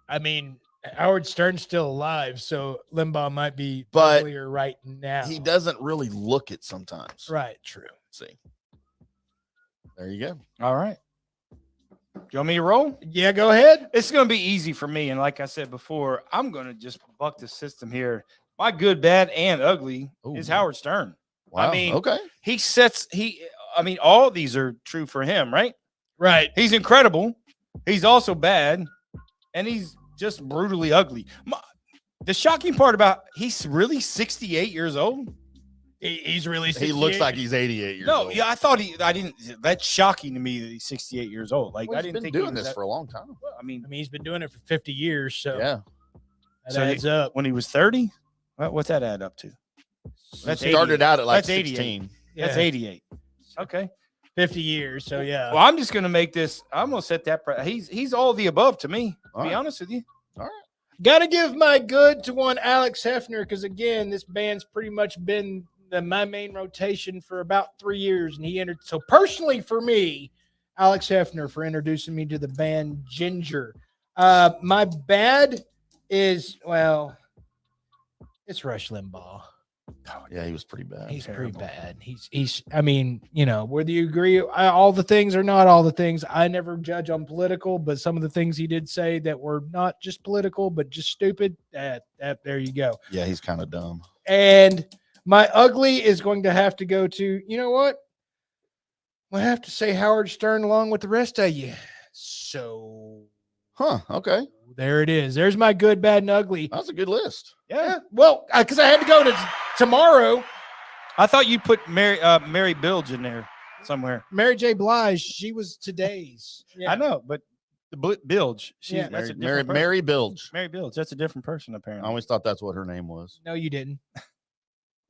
H: I mean, Howard Stern's still alive, so Limbaugh might be
G: But
H: uglier right now.
G: He doesn't really look it sometimes.
H: Right, true.
G: Let's see. There you go.
F: All right. Do you want me to roll?
H: Yeah, go ahead.
F: It's going to be easy for me. And like I said before, I'm going to just buck the system here. My good, bad, and ugly is Howard Stern.
G: Wow.
F: I mean,
G: okay.
F: All of these are true for him, right?
H: Right.
F: He's incredible. He's also bad. And he's just brutally ugly. The shocking part about he's really 68 years old.
H: He's really 68.
G: He looks like he's 88 years old.
F: No, yeah, I didn't. That's shocking to me that he's 68 years old. Like,
G: Well,
F: I didn't think
G: doing
F: he was
G: this for a long time.
F: Well, I mean,
H: he's been doing it for 50 years, so
G: yeah,
H: that adds up.
F: When he was 30, what's that add up to?
G: That started out at like 16.
F: Yeah. That's 88. Okay,
H: 50 years. So yeah.
F: Well, I'm just gonna make this. I'm gonna set that. He's all the above to me. To be honest with you.
G: All right.
H: Got to give my good to one Alex Hefner because again, this band's pretty much been my main rotation for about 3 years, and he entered. So personally, for me, Alex Hefner for introducing me to the band Ginger. My bad is it's Rush Limbaugh.
G: Yeah, he was pretty bad.
H: He's pretty bad. He's. I mean, whether you agree all the things or not all the things, I never judge on political, but some of the things he did say that were not just political, but just stupid. That there you go.
G: Yeah, he's kind of dumb.
H: And my ugly is going to have to go to, you know what? We'll have to say Howard Stern along with the rest of you. So.
G: Okay.
H: There it is. There's my good, bad, and ugly.
G: That's a good list.
H: Yeah. Well, because I had to go to tomorrow.
F: I thought you put Mary Bilge in there somewhere.
H: Mary J. Blige. She was today's.
F: Yeah. I know, but the Bilge. That's a different person.
G: Mary Bilge.
F: Mary Bilge. That's a different person, apparently.
G: I always thought that's what her name was.
H: No, you didn't.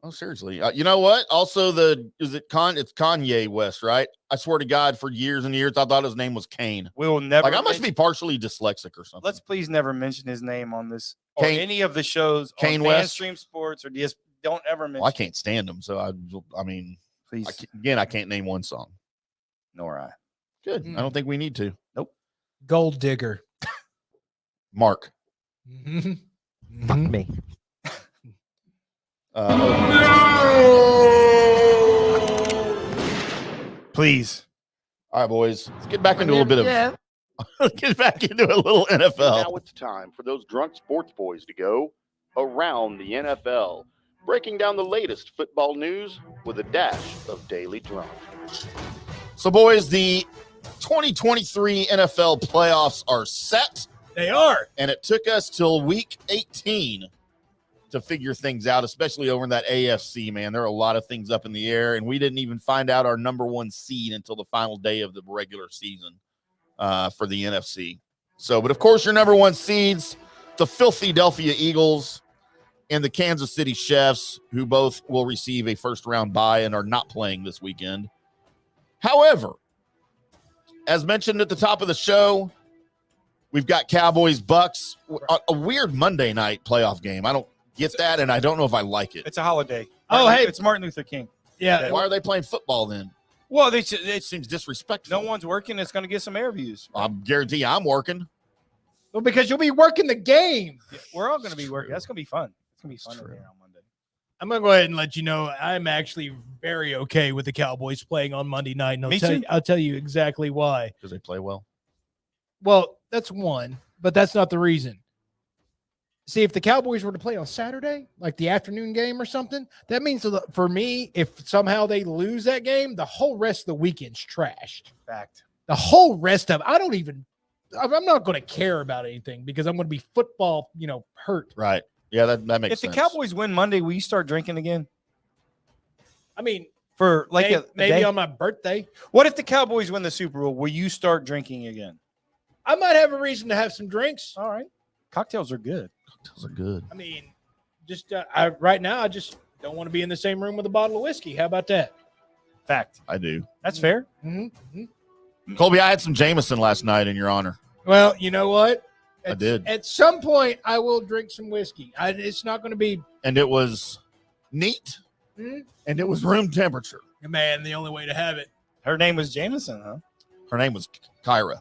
G: Oh, seriously. You know what? Also, it's Kanye West, right? I swear to God, for years and years, I thought his name was Kane.
F: We'll never.
G: I must be partially dyslexic or something.
F: Let's please never mention his name on this or
G: Kane,
F: any of the shows.
G: Kane
F: on
G: West,
F: Stream Sports or DS. Don't ever mention.
G: Well, I can't stand him, so I mean,
F: please.
G: I can't name one song.
F: Nor I.
G: Good. I don't think we need to.
F: Nope.
H: Gold Digger.
G: Mark.
J: Fuck me.
F: Please.
G: All right, boys. Let's get back into a little bit of. Let's get back into a little NFL.
K: Now it's time for those drunk sports boys to go around the NFL, breaking down the latest football news with a dash of daily drunk.
G: So, boys, the 2023 NFL playoffs are set.
H: They are.
G: And it took us till week 18 to figure things out, especially over in that AFC, man. There are a lot of things up in the air, and we didn't even find out our number one seed until the final day of the regular season for the NFC. So, but of course, your number one seeds, the Philadelphia Eagles and the Kansas City Chiefs, who both will receive a first-round bye and are not playing this weekend. However, as mentioned at the top of the show, we've got Cowboys Bucks, a weird Monday night playoff game. I don't get that, and I don't know if I like it.
F: It's a holiday. It's Martin Luther King.
H: Yeah.
G: Why are they playing football then?
F: Well, it
G: seems disrespectful.
F: No one's working. It's going to get some air views.
G: I guarantee I'm working.
H: Well, because you'll be working the game.
F: Yeah, we're all going to be working. That's going to be fun. It's going to be fun in here on Monday.
H: I'm going to go ahead and let you know I'm actually very okay with the Cowboys playing on Monday night. And I'll tell you exactly why.
G: Because they play well.
H: Well, that's one, but that's not the reason. See, if the Cowboys were to play on Saturday, like the afternoon game or something, that means for me, if somehow they lose that game, the whole rest of the weekend's trashed.
F: Fact.
H: The whole rest of I'm not going to care about anything because I'm going to be football, hurt.
G: Right. Yeah, that makes sense.
F: If the Cowboys win Monday, will you start drinking again?
H: I mean,
F: for like
H: maybe on my birthday.
F: What if the Cowboys win the Super Bowl? Will you start drinking again?
H: I might have a reason to have some drinks.
F: All right. Cocktails are good.
G: Cocktails are good.
H: I mean, just right now, I just don't want to be in the same room with a bottle of whiskey. How about that?
F: Fact.
G: I do.
F: That's fair.
H: Mm-hmm.
G: Colby, I had some Jameson last night in your honor.
H: Well, you know what?
G: I did.
H: At some point, I will drink some whiskey. It's not going to be.
G: And it was neat and it was room temperature.
H: Man, the only way to have it.
F: Her name was Jameson, huh?
G: Her name was Kyra.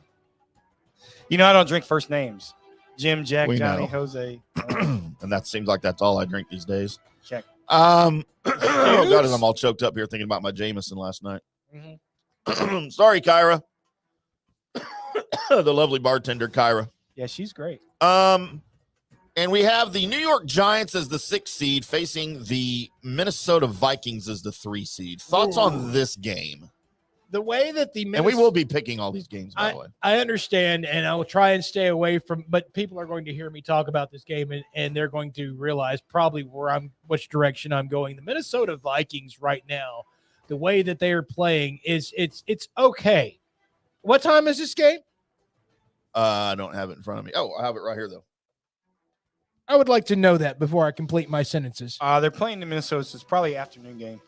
F: You know, I don't drink first names. Jim, Jack,
G: We
F: Johnny,
G: know.
F: Jose.
G: And that seems like that's all I drink these days.
F: Check.
G: Oh God, I'm all choked up here thinking about my Jameson last night. Sorry, Kyra. The lovely bartender, Kyra.
F: Yeah, she's great.
G: And we have the New York Giants as the 6th seed facing the Minnesota Vikings as the 3 seed. Thoughts on this game?
H: The way that the
G: And we will be picking all these games, by the way.
H: I understand, and I will try and stay away from, but people are going to hear me talk about this game, and they're going to realize probably which direction I'm going. The Minnesota Vikings right now, the way that they are playing it's okay. What time is this game?
G: I don't have it in front of me. Oh, I have it right here, though.
H: I would like to know that before I complete my sentences.
F: They're playing the Minnesota, so it's probably afternoon game.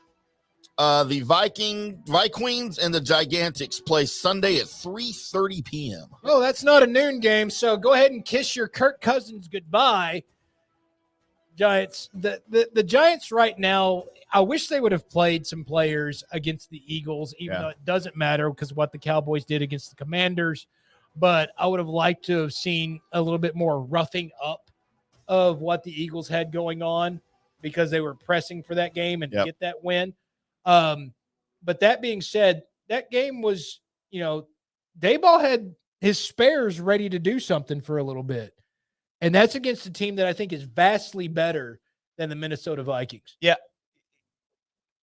G: The Vikings and the Gigantics play Sunday at 3:30 p.m.
H: Oh, that's not a noon game, so go ahead and kiss your Kirk Cousins goodbye. Giants. The Giants right now, I wish they would have played some players against the Eagles, even though it doesn't matter because of what the Cowboys did against the Commanders. But I would have liked to have seen a little bit more roughing up of what the Eagles had going on because they were pressing for that game and to get that win. But that being said, that game was, Dayball had his spares ready to do something for a little bit. And that's against a team that I think is vastly better than the Minnesota Vikings.
F: Yeah.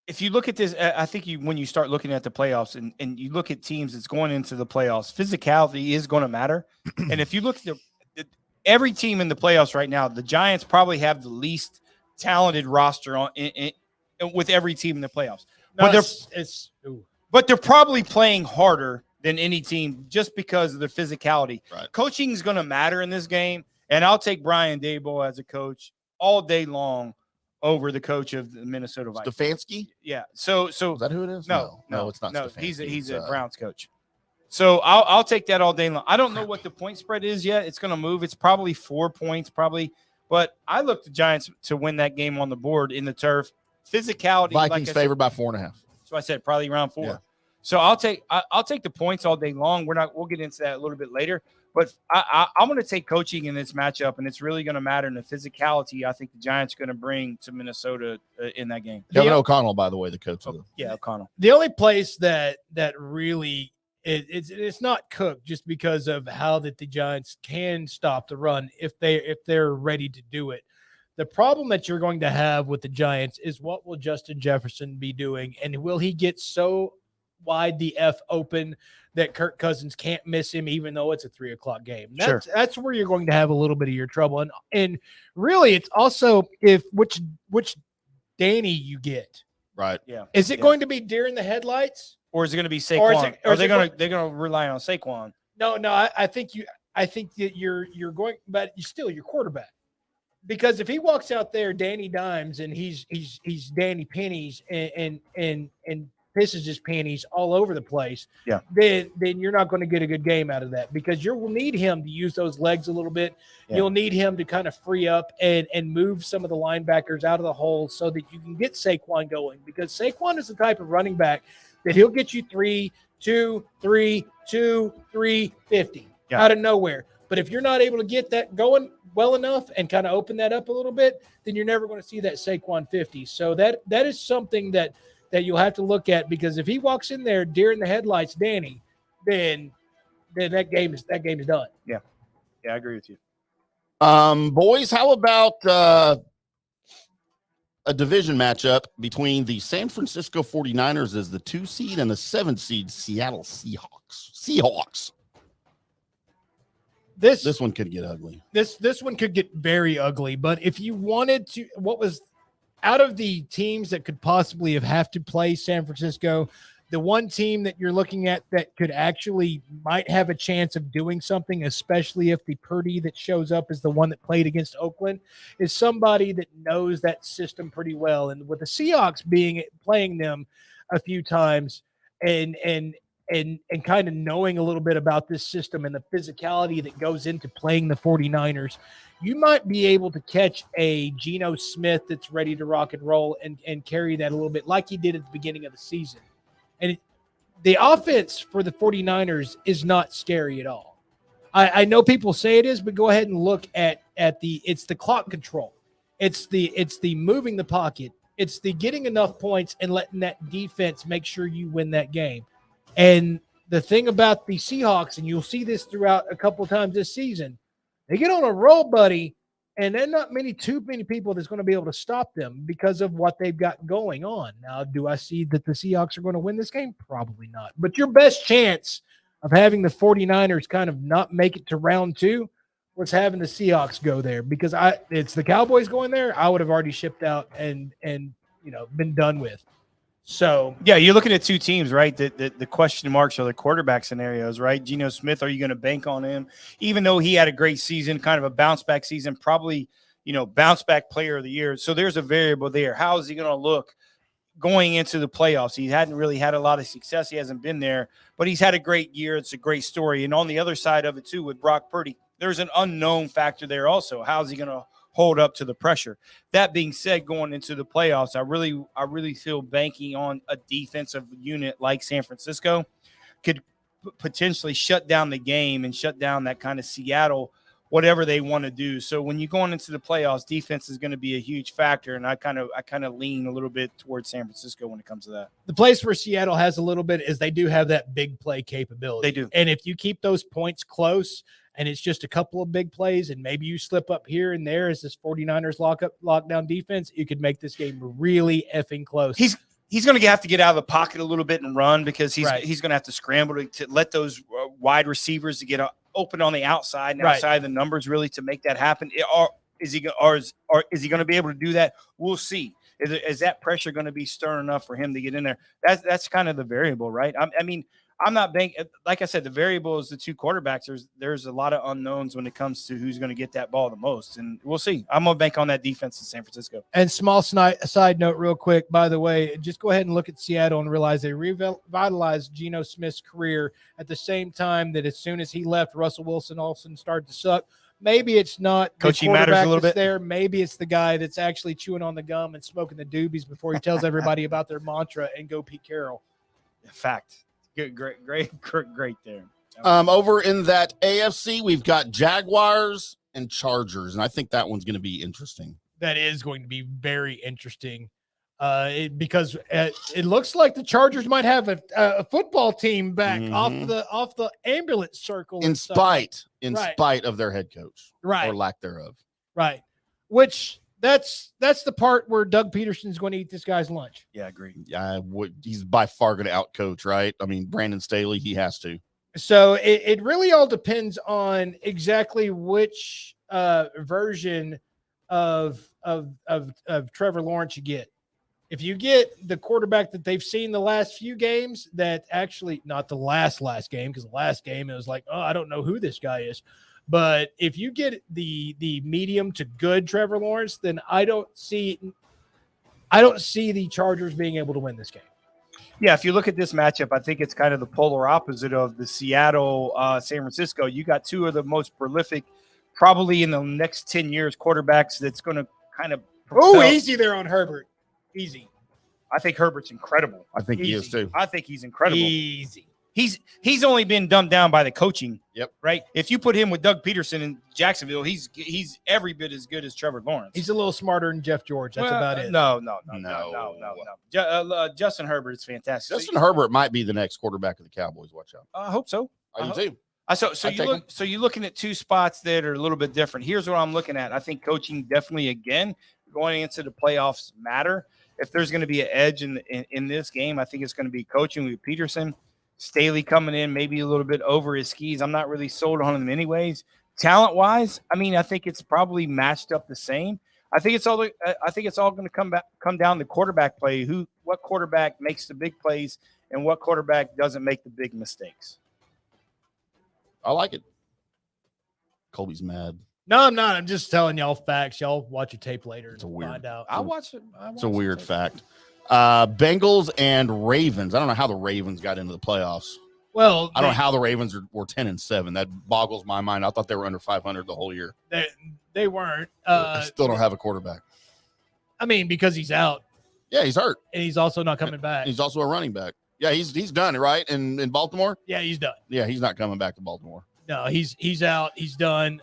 F: If you look at this, I think when you start looking at the playoffs and you look at teams that's going into the playoffs, physicality is going to matter. And if you look at every team in the playoffs right now, the Giants probably have the least talented roster with every team in the playoffs. But they're probably playing harder than any team just because of their physicality.
G: Right.
F: Coaching is going to matter in this game, and I'll take Brian Daboll as a coach all day long over the coach of the Minnesota Vikings.
G: Stefanski?
F: Yeah. So
G: Is that who it is?
F: No,
G: it's not.
F: No,
G: Stefanski.
F: he's a Browns coach. So I'll take that all day long. I don't know what the point spread is yet. It's going to move. It's probably 4 points, but I look the Giants to win that game on the board in the turf. Physicality.
G: Vikings favored by 4.5.
F: So I said probably around 4.
G: Yeah.
F: So I'll take the points all day long. We'll get into that a little bit later. But I'm going to take coaching in this matchup, and it's really going to matter in the physicality I think the Giants are going to bring to Minnesota in that game.
G: Kevin O'Connell, by the way, the coach.
F: O'Connell.
H: The only place that really it's not cooked just because of how that the Giants can stop the run if they're ready to do it. The problem that you're going to have with the Giants is what will Justin Jefferson be doing, and will he get so wide the F open that Kirk Cousins can't miss him, even though it's a 3:00 game. That's where you're going to have a little bit of your trouble. And really, it's also which Danny you get.
G: Right.
F: Yeah.
H: Is it going to be deer in the headlights?
F: Or is it going to be Saquon? Or they're going to rely on Saquon?
H: No, I think that you're going, but you're your quarterback. Because if he walks out there, Danny Dimes, and he's Danny Pennies and pisses his panties all over the place, then you're not going to get a good game out of that because you will need him to use those legs a little bit. Yeah. You'll need him to kind of free up and move some of the linebackers out of the hole so that you can get Saquon going, because Saquon is the type of running back that he'll get you 3-2-3-2-3-50 out of nowhere. But if you're not able to get that going well enough and kind of open that up a little bit, then you're never going to see that Saquon 50. So that is something that you'll have to look at, because if he walks in there deer in the headlights, Danny, then that game is done.
F: Yeah, I agree with you.
G: Boys, how about a division matchup between the San Francisco 49ers as the 2 seed and the 7 seed Seattle Seahawks? This one could get ugly.
H: This one could get very ugly. But if you wanted to, what was out of the teams that could possibly have to play San Francisco, the one team that you're looking at that could actually might have a chance of doing something, especially if the Purdy that shows up is the one that played against Oakland, is somebody that knows that system pretty well. And with the Seahawks playing them a few times and and kind of knowing a little bit about this system and the physicality that goes into playing the 49ers, you might be able to catch a Geno Smith that's ready to rock and roll and carry that a little bit like he did at the beginning of the season. And the offense for the 49ers is not scary at all. I know people say it is, but go ahead and look at it's the clock control. It's the moving the pocket. It's the getting enough points and letting that defense make sure you win that game. And the thing about the Seahawks, and you'll see this throughout a couple of times this season, they get on a roll, buddy, and there's not too many people that's going to be able to stop them because of what they've got going on. Now, do I see that the Seahawks are going to win this game? Probably not. But your best chance of having the 49ers kind of not make it to round 2 was having the Seahawks go there, because it's the Cowboys going there. I would have already shipped out and been done with. So
F: yeah, you're looking at two teams, right? The question marks are the quarterback scenarios, right? Geno Smith, are you going to bank on him? Even though he had a great season, kind of a bounce back season, probably, bounce back player of the year. So there's a variable there. How is he going to look going into the playoffs? He hadn't really had a lot of success. He hasn't been there, but he's had a great year. It's a great story. And on the other side of it too, with Brock Purdy, there's an unknown factor there also. How's he going to hold up to the pressure? That being said, going into the playoffs, I really feel banking on a defensive unit like San Francisco could potentially shut down the game and shut down that kind of Seattle, whatever they want to do. So when you're going into the playoffs, defense is going to be a huge factor, and I kind of lean a little bit towards San Francisco when it comes to that.
H: The place where Seattle has a little bit is they do have that big play capability.
F: They do.
H: And if you keep those points close and it's just a couple of big plays and maybe you slip up here and there as this 49ers lockdown defense, you could make this game really effing close.
F: He's going to have to get out of the pocket a little bit and run, because he's going to have to scramble to let those wide receivers to get open on the outside and outside the numbers really to make that happen. Is he going to be able to do that? We'll see. Is that pressure going to be stern enough for him to get in there? That's kind of the variable, right? I mean, I'm not banking. Like I said, the variable is the two quarterbacks. There's a lot of unknowns when it comes to who's going to get that ball the most, and we'll see. I'm going to bank on that defense in San Francisco.
H: And small side note real quick, by the way, just go ahead and look at Seattle and realize they revitalized Geno Smith's career at the same time that as soon as he left, Russell Wilson all of a sudden started to suck. Maybe it's not
F: coaching matters a little bit
H: there. Maybe it's the guy that's actually chewing on the gum and smoking the doobies before he tells everybody about their mantra and go Pete Carroll.
F: Fact. Good, great there.
G: Over in that AFC, we've got Jaguars and Chargers, and I think that one's going to be interesting.
H: That is going to be very interesting, because it looks like the Chargers might have a football team back off the ambulance circle,
G: in spite of their head coach, or lack thereof,
H: right? Which that's the part where Doug Peterson's going to eat this guy's lunch.
F: Yeah, I agree.
G: Yeah, he's by far going to outcoach, right? I mean, Brandon Staley, he has to.
H: So it really all depends on exactly which version of Trevor Lawrence you get. If you get the quarterback that they've seen the last few games, that actually not the last game, because the last game it was like, oh, I don't know who this guy is. But if you get the medium to good Trevor Lawrence, then I don't see the Chargers being able to win this game.
F: Yeah, if you look at this matchup, I think it's kind of the polar opposite of the Seattle, San Francisco. You got two of the most prolific, probably in the next 10 years, quarterbacks that's going to kind of
H: propel. Easy there on Herbert. Easy.
F: I think Herbert's incredible.
G: I think he is too.
F: I think he's incredible.
H: Easy.
F: He's only been dumbed down by the coaching.
G: Yep.
F: Right. If you put him with Doug Peterson in Jacksonville, he's every bit as good as Trevor Lawrence.
H: He's a little smarter than Jeff George. That's about it.
F: No. Justin Herbert is fantastic.
G: Justin Herbert might be the next quarterback of the Cowboys. Watch out.
F: I hope so.
G: I do too.
F: So you're looking at two spots that are a little bit different. Here's what I'm looking at. I think coaching definitely, again, going into the playoffs matter. If there's going to be an edge in this game, I think it's going to be coaching with Peterson. Staley coming in maybe a little bit over his skis. I'm not really sold on him anyways. Talent-wise, I mean, I think it's probably matched up the same. I think it's all going to come down to quarterback play. What quarterback makes the big plays and what quarterback doesn't make the big mistakes.
G: I like it. Colby's mad.
H: No, I'm not. I'm just telling y'all facts. Y'all watch a tape later and find out.
F: I'll watch it.
G: It's a weird fact. Bengals and Ravens. I don't know how the Ravens got into the playoffs.
H: Well,
G: I don't know how the Ravens were 10-7. That boggles my mind. I thought they were under 500 the whole year.
H: They weren't.
G: I still don't have a quarterback.
H: I mean, because he's out.
G: Yeah, he's hurt.
H: And he's also not coming back.
G: He's also a running back. Yeah, he's done, right? In Baltimore?
H: Yeah, he's done.
G: Yeah, he's not coming back to Baltimore.
H: No, he's out. He's done.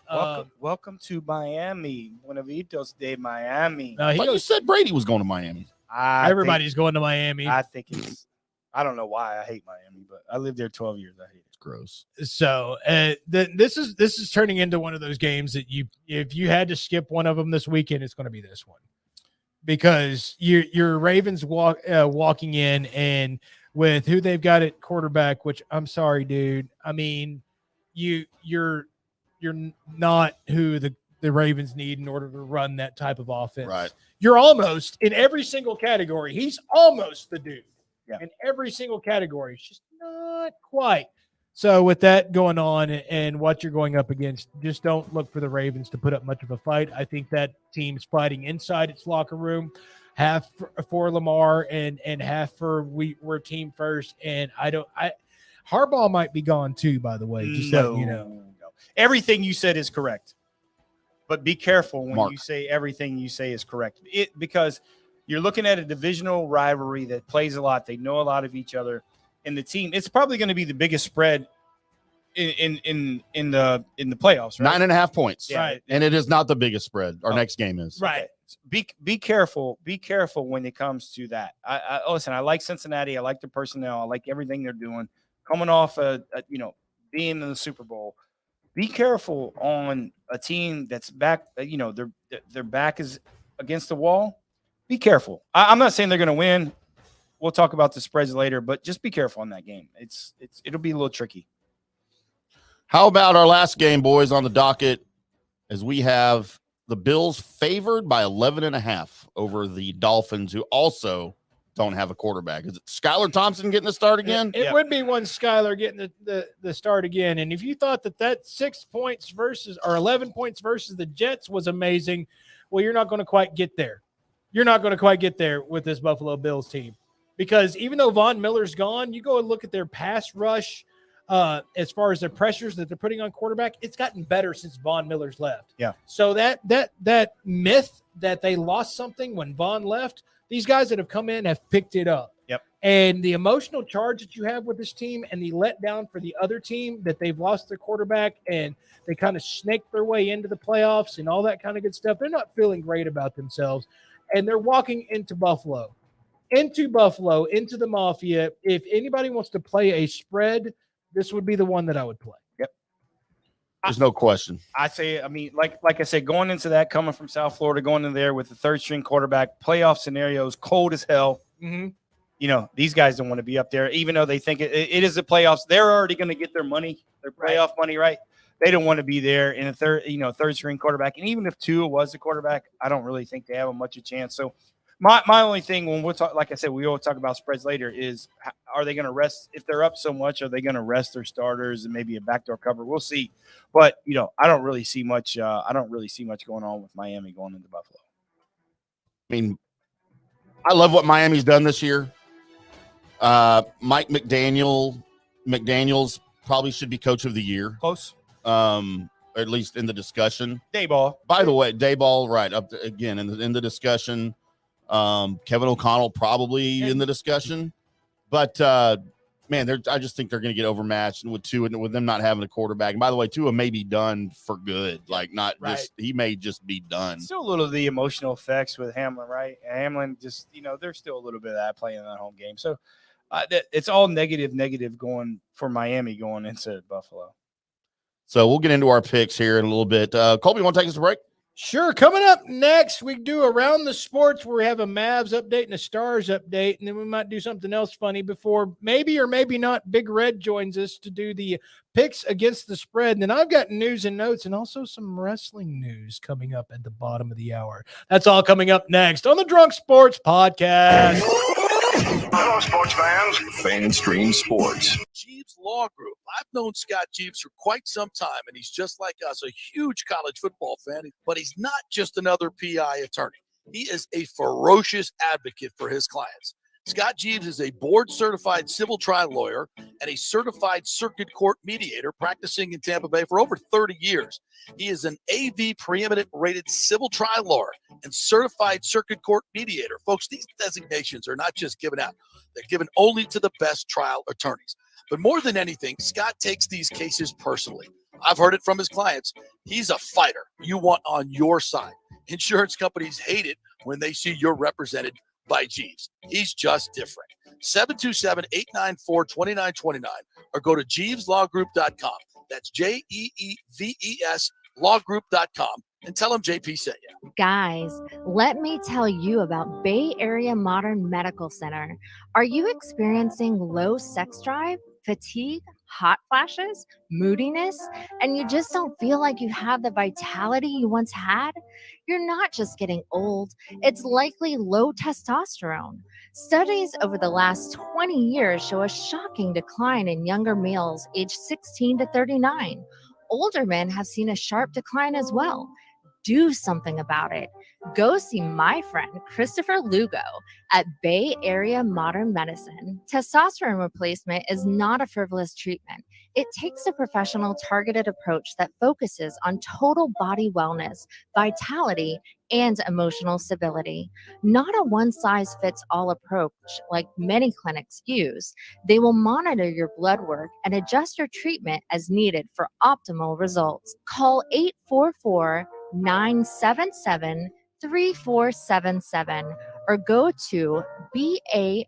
F: Welcome to Miami. Buenavitos de Miami.
H: No,
G: But you said Brady was going to Miami.
H: Everybody's going to Miami.
F: I think it's. I don't know why I hate Miami, but I lived there 12 years. I hate it.
G: It's gross.
H: So this is turning into one of those games that if you had to skip one of them this weekend, it's going to be this one, because your Ravens walking in and with who they've got at quarterback, which I'm sorry, dude. I mean, you're not who the Ravens need in order to run that type of offense.
G: Right.
H: You're almost in every single category. He's almost the dude.
F: Yeah.
H: In every single category. It's just not quite. So with that going on and what you're going up against, just don't look for the Ravens to put up much of a fight. I think that team's fighting inside its locker room, half for Lamar and half for we're team first. And Harbaugh might be gone too, by the way. Just letting you know.
F: No. Everything you said is correct. But be careful when you say everything you say is correct. Because you're looking at a divisional rivalry that plays a lot. They know a lot of each other, and the team. It's probably going to be the biggest spread in the playoffs. Right?
G: 9.5 points.
F: Yeah.
H: Right.
G: And it is not the biggest spread. Our next game is.
H: Right.
F: Be careful. Be careful when it comes to that. Listen. I like Cincinnati. I like the personnel. I like everything they're doing. Coming off being in the Super Bowl. Be careful on a team that's back. Their back is against the wall. Be careful. I'm not saying they're going to win. We'll talk about the spreads later, but just be careful on that game. It'll be a little tricky.
G: How about our last game, boys, on the docket, as we have the Bills favored by 11.5 over the Dolphins, who also don't have a quarterback. Is it Skylar Thompson getting the start again?
H: It would be one Skylar getting the start again. And if you thought that 6 points or 11 points versus the Jets was amazing, well, you're not going to quite get there. You're not going to quite get there with this Buffalo Bills team, because even though Von Miller's gone, you go and look at their pass rush as far as the pressures that they're putting on quarterback, it's gotten better since Von Miller's left.
F: Yeah.
H: So that myth that they lost something when Von left, these guys that have come in have picked it up.
F: Yep.
H: And the emotional charge that you have with this team and the letdown for the other team that they've lost their quarterback and they kind of snaked their way into the playoffs and all that kind of good stuff, they're not feeling great about themselves. And they're walking into Buffalo, into the Mafia. If anybody wants to play a spread, this would be the one that I would play.
F: Yep.
G: There's no question.
F: Like I said, going into that, coming from South Florida, going in there with the third string quarterback, playoff scenarios, cold as hell.
H: Mm-hmm.
F: These guys don't want to be up there, even though they think it is the playoffs. They're already going to get their money, their playoff money, right? They don't want to be there in a third string quarterback. And even if Tua was the quarterback, I don't really think they have much of a chance. So my only thing when we'll talk, like I said, we will talk about spreads later, is are they going to rest? If they're up so much, are they going to rest their starters and maybe a backdoor cover? We'll see. But, I don't really see much. I don't really see much going on with Miami going into Buffalo.
G: I mean, I love what Miami's done this year. Mike McDaniels probably should be coach of the year.
F: Close.
G: At least in the discussion.
F: Dayball.
G: By the way, Dayball, right, up to, again in the discussion. Kevin O'Connell probably in the discussion. But, man, I just think they're going to get overmatched with Tua and with them not having a quarterback. And by the way, Tua may be done for good. Like, not just – he may just be done.
F: Still a little of the emotional effects with Hamlin, right? Hamlin just – there's still a little bit of that playing in that home game. So, it's all negative going for Miami going into Buffalo.
G: So we'll get into our picks here in a little bit. Colby, you want to take us a break?
H: Sure. Coming up next, we do Around the Sports, where we have a Mavs update and a Stars update, and then we might do something else funny before maybe or maybe not Big Red joins us to do the picks against the spread. And then I've got news and notes and also some wrestling news coming up at the bottom of the hour. That's all coming up next on the Drunk Sports Podcast.
A: Hello, sports fans. FanStream Sports.
L: Jeeves Law Group. I've known Scott Jeeves for quite some time, and he's just like us, a huge college football fan, but he's not just another PI attorney. He is a ferocious advocate for his clients. Scott Jeeves is a board-certified civil trial lawyer and a certified circuit court mediator practicing in Tampa Bay for over 30 years. He is an AV preeminent rated civil trial lawyer and certified circuit court mediator. Folks, these designations are not just given out. They're given only to the best trial attorneys. But more than anything, Scott takes these cases personally. I've heard it from his clients. He's a fighter you want on your side. Insurance companies hate it when they see you're represented by Jeeves. He's just different. 727-894-2929 or go to JeevesLawGroup.com. That's JEEVES lawgroup.com and tell him JP sent you.
M: Guys, let me tell you about Bay Area Modern Medical Center. Are you experiencing low sex drive, fatigue, hot flashes, moodiness, and you just don't feel like you have the vitality you once had? You're not just getting old, it's likely low testosterone. Studies over the last 20 years show a shocking decline in younger males aged 16 to 39. Older men have seen a sharp decline as well. Do something about it. Go see my friend Christopher Lugo at Bay Area Modern Medicine. Testosterone replacement is not a frivolous treatment. It takes a professional, targeted approach that focuses on total body wellness, vitality, and emotional stability. Not a one-size-fits-all approach like many clinics use. They will monitor your blood work and adjust your treatment as needed for optimal results. Call 844-977-3477 or go to BAMMC.com.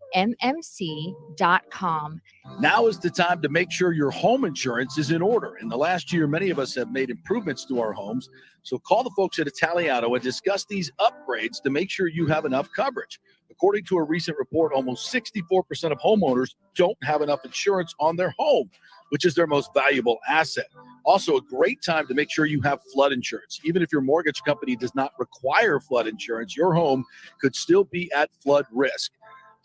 L: Now is the time to make sure your home insurance is in order. In the last year, many of us have made improvements to our homes. So call the folks at Italiano and discuss these upgrades to make sure you have enough coverage. According to a recent report, almost 64% of homeowners don't have enough insurance on their home, which is their most valuable asset. Also, a great time to make sure you have flood insurance. Even if your mortgage company does not require flood insurance, your home could still be at flood risk.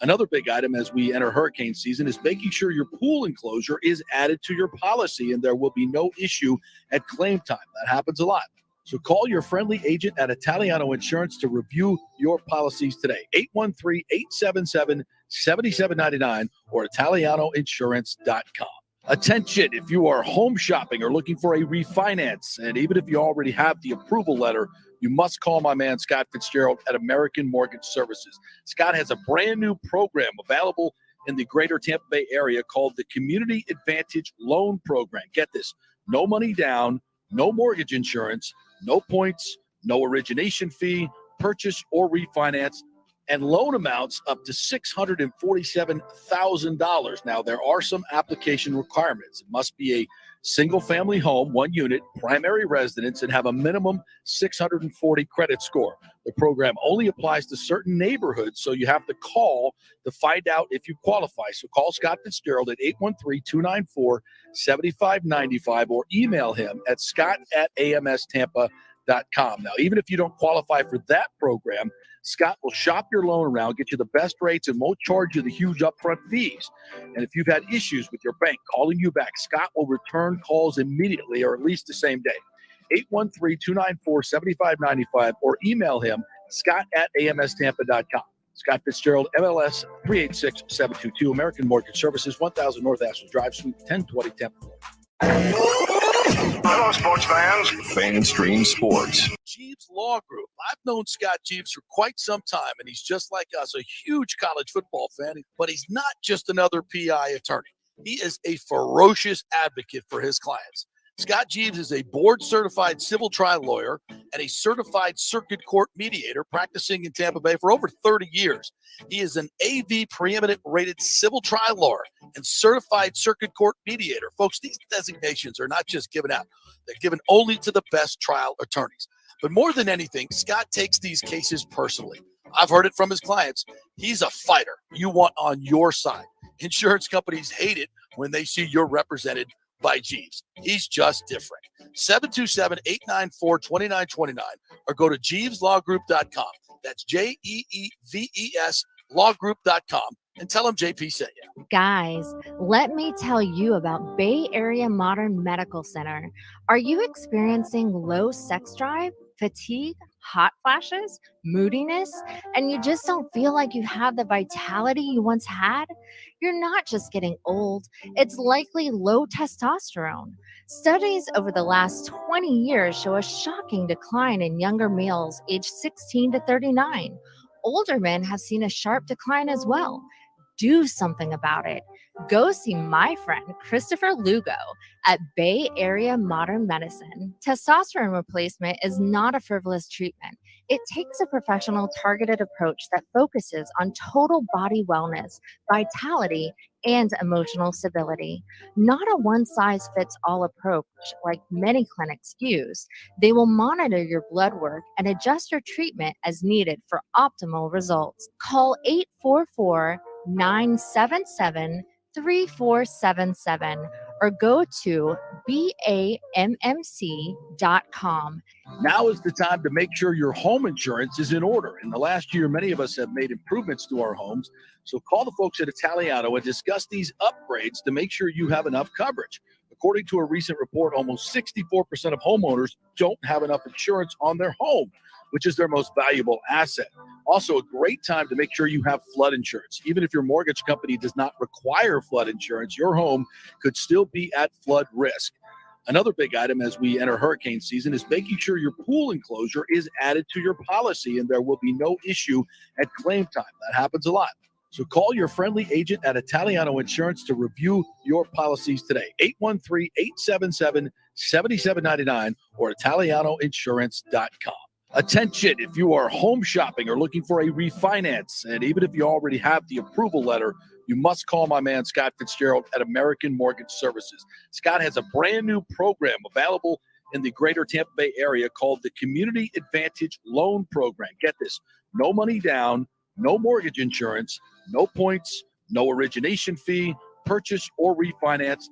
L: Another big item as we enter hurricane season is making sure your pool enclosure is added to your policy and there will be no issue at claim time. That happens a lot. So call your friendly agent at Italiano Insurance to review your policies today. 813-877-7799 or ItalianoInsurance.com. Attention, if you are home shopping or looking for a refinance, and even if you already have the approval letter, you must call my man Scott Fitzgerald at American Mortgage Services. Scott has a brand new program available in the greater Tampa Bay area called the Community Advantage Loan Program. Get this, no money down, no mortgage insurance, no points, no origination fee, purchase or refinance, and loan amounts up to $647,000. Now, there are some application requirements. It must be a single-family home, one unit, primary residence, and have a minimum 640 credit score. The program only applies to certain neighborhoods, so you have to call to find out if you qualify. So call Scott Fitzgerald at 813-294-7595 or email him at scott@amstampa.com. Now, even if you don't qualify for that program, Scott will shop your loan around, get you the best rates, and won't charge you the huge upfront fees. And if you've had issues with your bank calling you back, Scott will return calls immediately or at least the same day. 813-294-7595 or email him, scott@amstampa.com. Scott Fitzgerald, MLS 386722, American Mortgage Services, 1000 North Ashland Drive, Suite 1020, Tampa.
A: Hello, sports fans. FanStream Sports.
L: Jeeves Law Group. I've known Scott Jeeves for quite some time, and he's just like us, a huge college football fan, but he's not just another PI attorney. He is a ferocious advocate for his clients. Scott Jeeves is a board-certified civil trial lawyer and a certified circuit court mediator practicing in Tampa Bay for over 30 years. He is an AV preeminent rated civil trial lawyer and certified circuit court mediator. Folks, these designations are not just given out. They're given only to the best trial attorneys. But more than anything, Scott takes these cases personally. I've heard it from his clients. He's a fighter you want on your side. Insurance companies hate it when they see you're represented by Jeeves. He's just different. 727-894-2929 or go to JeevesLawGroup.com. That's JEEVES lawgroup.com and tell him JP sent you.
M: Guys, let me tell you about Bay Area Modern Medical Center. Are you experiencing low sex drive, fatigue, hot flashes, moodiness, and you just don't feel like you have the vitality you once had? You're not just getting old, it's likely low testosterone. Studies over the last 20 years show a shocking decline in younger males aged 16 to 39. Older men have seen a sharp decline as well. Do something about it. Go see my friend Christopher Lugo at Bay Area Modern Medicine. Testosterone replacement is not a frivolous treatment. It takes a professional, targeted approach that focuses on total body wellness, vitality, and emotional stability. Not a one-size-fits-all approach like many clinics use. They will monitor your blood work and adjust your treatment as needed for optimal results. Call 844-977-3477 or go to BAMMC.com.
L: Now is the time to make sure your home insurance is in order. In the last year, many of us have made improvements to our homes. So call the folks at Italiano and discuss these upgrades to make sure you have enough coverage. According to a recent report, almost 64% of homeowners don't have enough insurance on their home, which is their most valuable asset. Also, a great time to make sure you have flood insurance. Even if your mortgage company does not require flood insurance, your home could still be at flood risk. Another big item as we enter hurricane season is making sure your pool enclosure is added to your policy and there will be no issue at claim time. That happens a lot. So call your friendly agent at Italiano Insurance to review your policies today. 813-877-7799 or ItalianoInsurance.com. Attention, if you are home shopping or looking for a refinance, and even if you already have the approval letter, you must call my man Scott Fitzgerald at American Mortgage Services. Scott has a brand new program available in the greater Tampa Bay area called the Community Advantage Loan Program. Get this, no money down, no mortgage insurance, no points, no origination fee, purchase or refinance,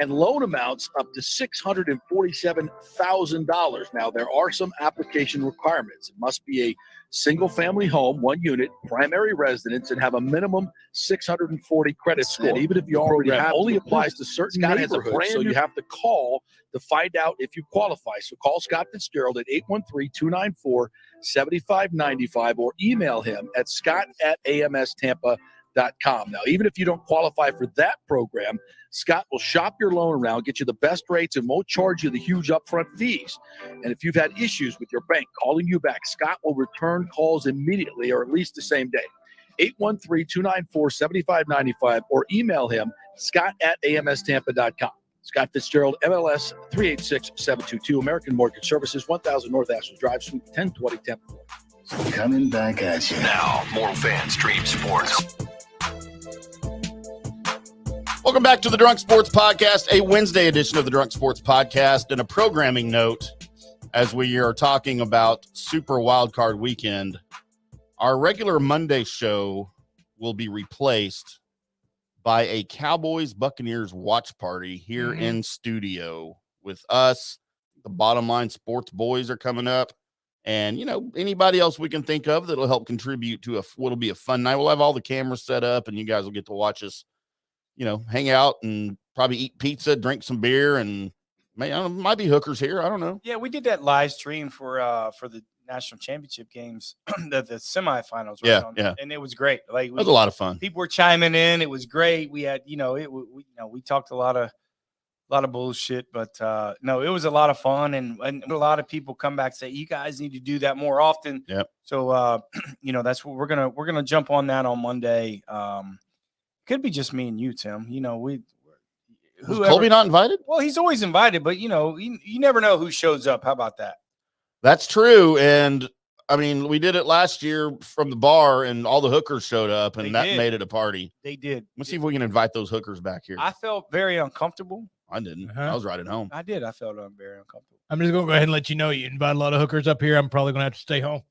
L: and loan amounts up to $647,000. Now, there are some application requirements. It must be a single-family home, 1 unit, primary residence, and have a minimum 640 credit score. And even if you already have, only applies to certain neighborhoods, so you have to call to find out if you qualify. So call Scott Fitzgerald at 813-294-7595 or email him at scott@amstampa.com. Now, even if you don't qualify for that program, Scott will shop your loan around, get you the best rates, and won't charge you the huge upfront fees. And if you've had issues with your bank calling you back, Scott will return calls immediately or at least the same day. 813-294-7595 or email him, scott@amstampa.com. Scott Fitzgerald, MLS 386722, American Mortgage Services, 1000 North Ashland Drive, Suite 1020, Tampa.
A: Coming back at you. Now, more Fan Stream Sports.
G: Welcome back to the Drunk Sports Podcast, a Wednesday edition of the Drunk Sports Podcast. And a programming note, as we are talking about Super Wildcard Weekend, our regular Monday show will be replaced by a Cowboys-Buccaneers watch party here in studio with us. The Bottom Line Sports boys are coming up. And, you know, anybody else we can think of that'll help contribute to what'll be a fun night. We'll have all the cameras set up, and you guys will get to watch us, you know, hang out and probably eat pizza, drink some beer, and might be hookers here. I don't know.
F: Yeah, we did that live stream for the national championship games, the semifinals. Right?
G: Yeah.
F: And it was great. Like,
G: it was a lot of fun.
F: People were chiming in. It was great. We had, we talked a lot of bullshit, but no, it was a lot of fun, and a lot of people come back and say, you guys need to do that more often.
G: Yep.
F: So that's what we're gonna jump on that on Monday. Could be just me and you, Tim. Was
G: Colby not invited?
F: Well, he's always invited, but you never know who shows up. How about that?
G: That's true. And I mean, we did it last year from the bar, and all the hookers showed up, and that made it a party.
F: They did.
G: Let's see if we can invite those hookers back here.
F: I felt very uncomfortable.
G: I didn't. I was right at home.
F: I did. I felt very uncomfortable.
H: I'm just going to go ahead and let you know you invite a lot of hookers up here. I'm probably going to have to stay home.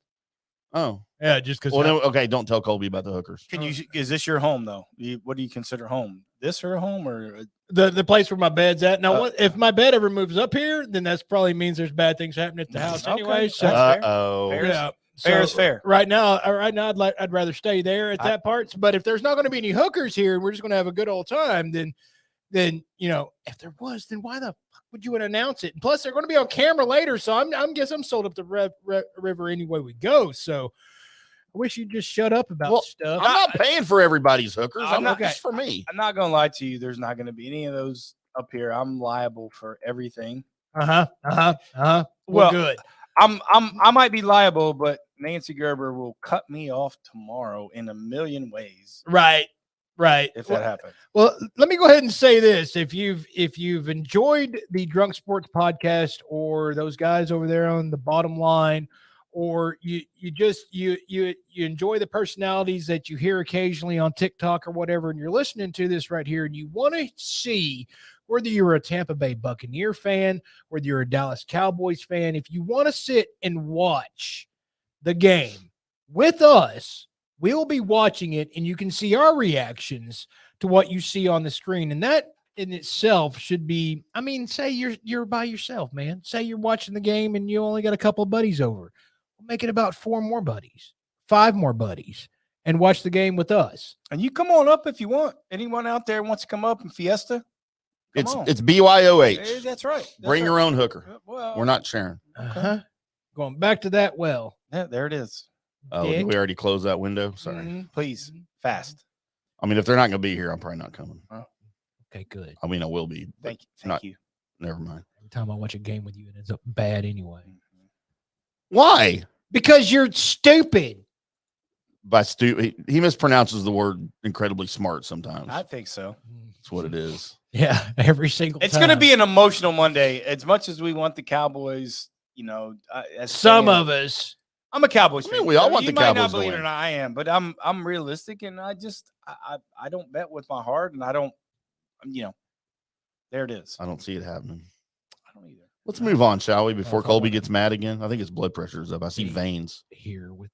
G: Oh.
H: Yeah, just because.
G: Well, okay, don't tell Colby about the hookers.
F: Is this your home, though? What do you consider home? This her home or
H: the place where my bed's at? Now, if my bed ever moves up here, then that probably means there's bad things happening at the house anyway. So,
G: yeah.
F: Fair is fair.
H: Right now, I'd rather stay there at that part. But if there's not going to be any hookers here and we're just going to have a good old time, then then, if there was, then why the fuck would you announce it? And plus, they're going to be on camera later, so I'm guess I'm sold up the river anyway we go. So I wish you'd just shut up about stuff.
G: I'm not paying for everybody's hookers.
F: I'm not
G: just for me.
F: I'm not gonna lie to you. There's not gonna be any of those up here. I'm liable for everything.
H: Well,
F: Well,
H: good.
F: I might be liable, but Nancy Gerber will cut me off tomorrow in a million ways.
H: Right.
F: If that happens.
H: Well, let me go ahead and say this. If you've enjoyed the Drunk Sports podcast, or those guys over there on the bottom line, or you enjoy the personalities that you hear occasionally on TikTok or whatever, and you're listening to this right here, and you want to see whether you're a Tampa Bay Buccaneer fan, whether you're a Dallas Cowboys fan, if you want to sit and watch the game with us, we'll be watching it, and you can see our reactions to what you see on the screen. And that in itself should be, say you're by yourself, man. Say you're watching the game and you only got a couple of buddies over. We'll make it about 4 more buddies, 5 more buddies, and watch the game with us.
F: And you come on up if you want. Anyone out there wants to come up and fiesta?
G: It's BYOH.
F: That's right.
G: Bring your own hooker.
F: Well,
G: we're not sharing.
H: Going back to that well.
F: Yeah, there it is.
G: Oh, did we already close that window? Sorry.
F: Please, fast.
G: If they're not going to be here, I'm probably not coming.
H: Okay, good.
G: I will be.
F: Thank you.
G: Never mind.
H: Every time I watch a game with you, it ends up bad anyway.
G: Why?
H: Because you're stupid.
G: By stupid, he mispronounces the word incredibly smart sometimes.
F: I think so.
G: That's what it is.
H: Yeah, every single
F: It's
H: time.
F: going to be an emotional Monday. As much as we want the Cowboys, as
H: some
F: fans,
H: of us.
F: I'm a Cowboys fan.
G: We all want the
F: You might
G: Cowboys
F: not
G: to
F: believe it
G: win.
F: or not, I am, but I'm realistic, and I don't bet with my heart, and I don't, there it is.
G: I don't see it happening.
F: I don't either.
G: Let's move on, shall we? Before Colby gets mad again. I think his blood pressure is up. I see veins
H: here with.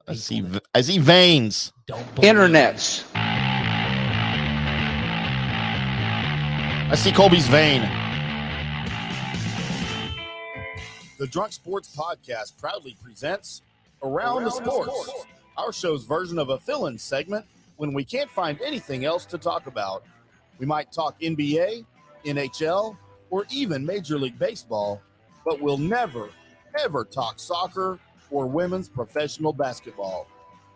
G: I see veins.
J: Internets.
G: I see Colby's vein.
N: The Drunk Sports Podcast proudly presents Around the Sports, our show's version of a fill-in segment when we can't find anything else to talk about. We might talk NBA, NHL, or even Major League Baseball, but we'll never, ever talk soccer or women's professional basketball.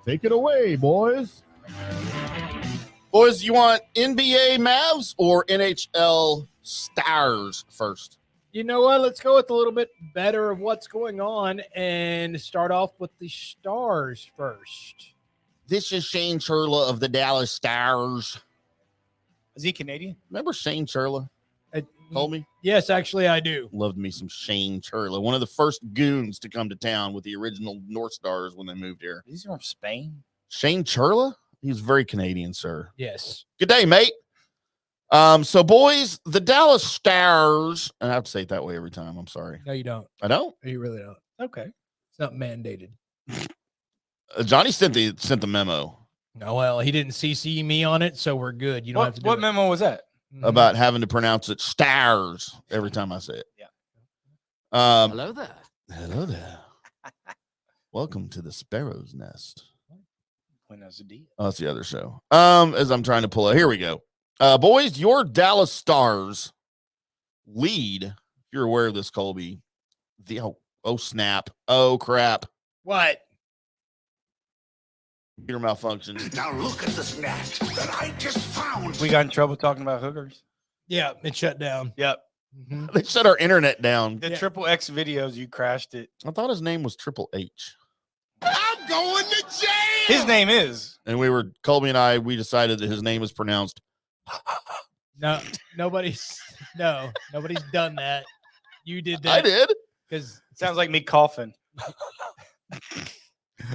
N: Take it away, boys.
G: Boys, you want NBA Mavs or NHL Stars first?
H: You know what? Let's go with a little bit better of what's going on and start off with the Stars first.
G: This is Shane Churla of the Dallas Stars.
F: Is he Canadian?
G: Remember Shane Churla? Told me?
H: Yes, actually, I do.
G: Loved me some Shane Churla. One of the first goons to come to town with the original North Stars when they moved here.
F: He's from Spain.
G: Shane Churla? He's very Canadian, sir.
H: Yes.
G: Good day, mate. So, boys, the Dallas Stars, and I have to say it that way every time. I'm sorry.
H: No, you don't.
G: I don't?
H: You really don't.
F: Okay.
H: It's not mandated.
G: Johnny sent the memo.
H: No, well, he didn't CC me on it, so we're good. You don't have to do
F: What
H: it.
F: memo was that?
G: About having to pronounce it Stars every time I say it.
F: Yeah.
J: Hello there.
G: Hello there. Welcome to the Sparrow's Nest.
F: Buenos dias.
G: Oh, that's the other show. As I'm trying to pull it. Here we go. Boys, your Dallas Stars lead. If you're aware of this, Colby. Oh snap. Oh crap.
H: What?
G: Computer malfunction.
O: Now look at this net that I just found.
F: We got in trouble talking about hookers.
H: Yeah, it shut down.
F: Yep.
G: They shut our internet down.
F: The Triple X videos, you crashed it.
G: I thought his name was Triple H.
O: I'm going to jail.
F: His name is.
G: And Colby and we decided that his name is pronounced.
H: No, nobody's done that. You did that.
G: I did.
H: Because
F: sounds like me coughing.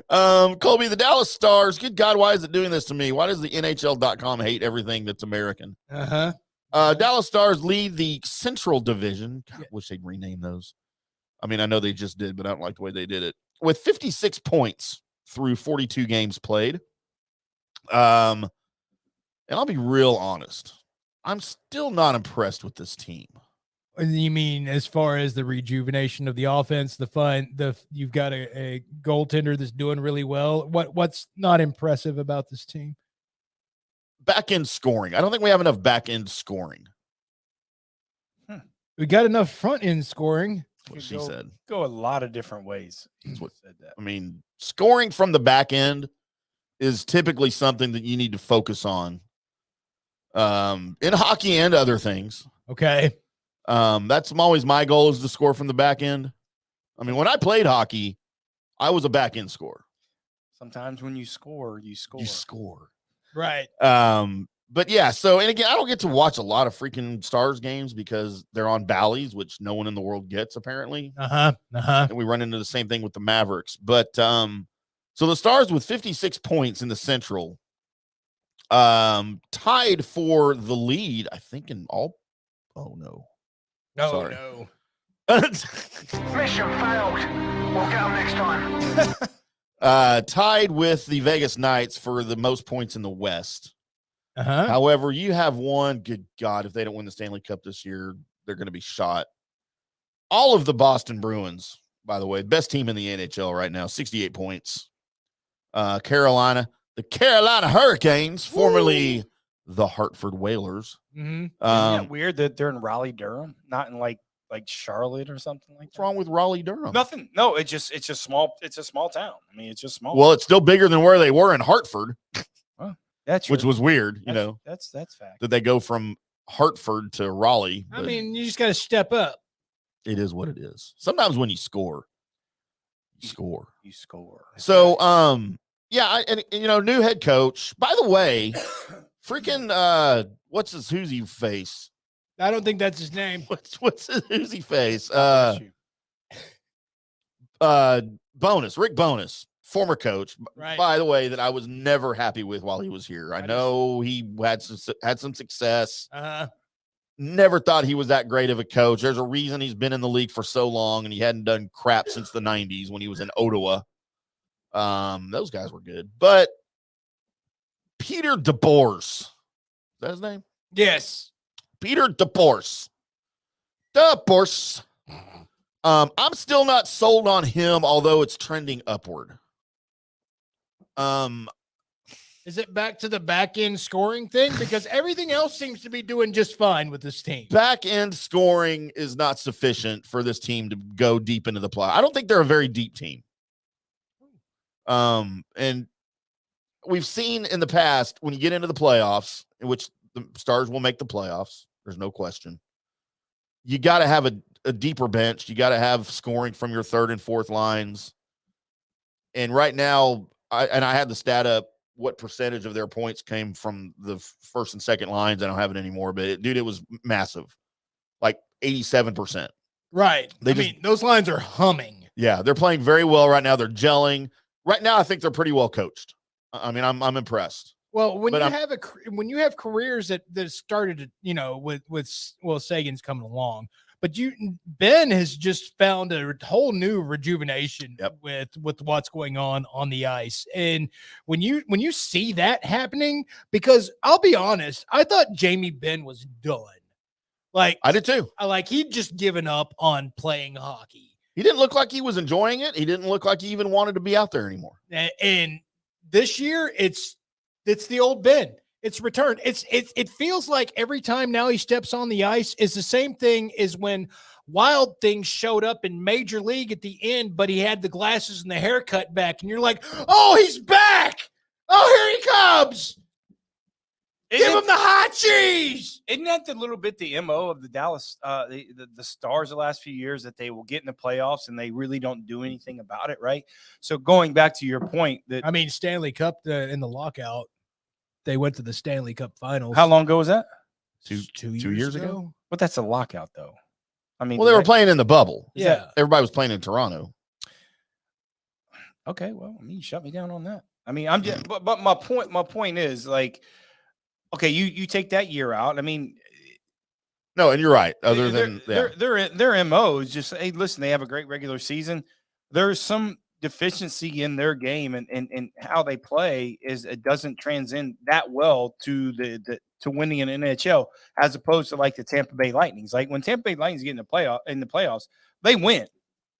G: Colby, the Dallas Stars. Good God, why is it doing this to me? Why does the NHL.com hate everything that's American? Dallas Stars lead the Central Division. God, I wish they'd rename those. I mean, I know they just did, but I don't like the way they did it. With 56 points through 42 games played. And I'll be real honest. I'm still not impressed with this team.
H: You mean as far as the rejuvenation of the offense, you've got a goaltender that's doing really well. What's not impressive about this team?
G: back end scoring. I don't think we have enough back end scoring.
H: We got enough front end scoring.
G: What she said.
F: Go a lot of different ways.
G: That's what
F: said that.
G: I mean, scoring from the back end is typically something that you need to focus on. In hockey and other things.
H: Okay.
G: That's always my goal is to score from the back end. I mean, when I played hockey, I was a back end scorer.
F: Sometimes when you score, you score.
G: You score.
H: Right.
G: But yeah, so and again, I don't get to watch a lot of freaking Stars games because they're on Bally's, which no one in the world gets apparently. And we run into the same thing with the Mavericks. But so the Stars with 56 points in the Central, tied for the lead, I think in all. Oh no. Sorry.
H: No.
O: Mission failed. We'll get them next time.
G: Tied with the Vegas Knights for the most points in the West. However, you have one. Good God, if they don't win the Stanley Cup this year, they're going to be shot. All of the Boston Bruins, by the way, best team in the NHL right now, 68 points. Carolina, the Carolina Hurricanes, formerly the Hartford Whalers.
F: Isn't that weird that they're in Raleigh, Durham, not in like Charlotte or something like that?
G: What's wrong with Raleigh, Durham?
F: Nothing. No, it's a small town. I mean, it's just small.
G: Well, it's still bigger than where they were in Hartford.
F: That's
G: which was weird,
F: That's fact.
G: That they go from Hartford to Raleigh.
H: I mean, you just got to step up.
G: It is what it is. Sometimes when you score, you score.
F: You score.
G: So, yeah, and new head coach. By the way, freaking what's his Hoosie face?
H: I don't think that's his name.
G: What's his Hoosie face? Rick Bonus. Former coach,
H: right.
G: By the way, that I was never happy with while he was here. I know he had some success. Never thought he was that great of a coach. There's a reason he's been in the league for so long, and he hadn't done crap since the 90s when he was in Ottawa. Those guys were good. But Peter DeBoers, is that his name?
H: Yes.
G: Peter DeBoers. DeBoers. I'm still not sold on him, although it's trending upward.
H: Is it back to the back end scoring thing? Because everything else seems to be doing just fine with this team.
G: Back end scoring is not sufficient for this team to go deep into the play. I don't think they're a very deep team. And we've seen in the past when you get into the playoffs, in which the Stars will make the playoffs, there's no question. You got to have a deeper bench. You got to have scoring from your third and fourth lines. And right now, I had the stat up what percentage of their points came from the first and second lines. I don't have it anymore, but it was massive, like 87%.
H: Right. I mean, those lines are humming.
G: Yeah, they're playing very well right now. They're gelling. Right now, I think they're pretty well coached. I mean, I'm impressed.
H: Well, when you have careers that started, with Sagan's coming along, but Ben has just found a whole new rejuvenation with what's going on the ice. And when you see that happening, because I'll be honest, I thought Jamie Benn was done. Like
G: I did too.
H: He'd just given up on playing hockey.
G: He didn't look like he was enjoying it. He didn't look like he even wanted to be out there anymore.
H: And this year, it's the old Ben. It's returned. It feels like every time now he steps on the ice is the same thing as when Wild Things showed up in Major League at the end, but he had the glasses and the haircut back, and you're like, oh, he's back. Oh, here he comes. Give him the hot cheese.
F: Isn't that the little bit the MO of the Dallas, the Stars the last few years, that they will get in the playoffs and they really don't do anything about it, right? So going back to your point that
H: Stanley Cup in the lockout, they went to the Stanley Cup Finals.
F: How long ago was that?
G: Two years ago.
F: But that's a lockout, though. I mean,
G: well, they were playing in the bubble.
F: Yeah,
G: everybody was playing in Toronto.
F: Okay, well, you shut me down on that. I mean, I'm just, but my point is like, okay, you take that year out. I mean,
G: no, and you're right. Other
F: than their MO is just, hey, listen, they have a great regular season. There's some deficiency in their game and how they play is it doesn't transcend that well to to winning an NHL as opposed to like the Tampa Bay Lightnings. Like when Tampa Bay Lightnings get in the playoffs, they win.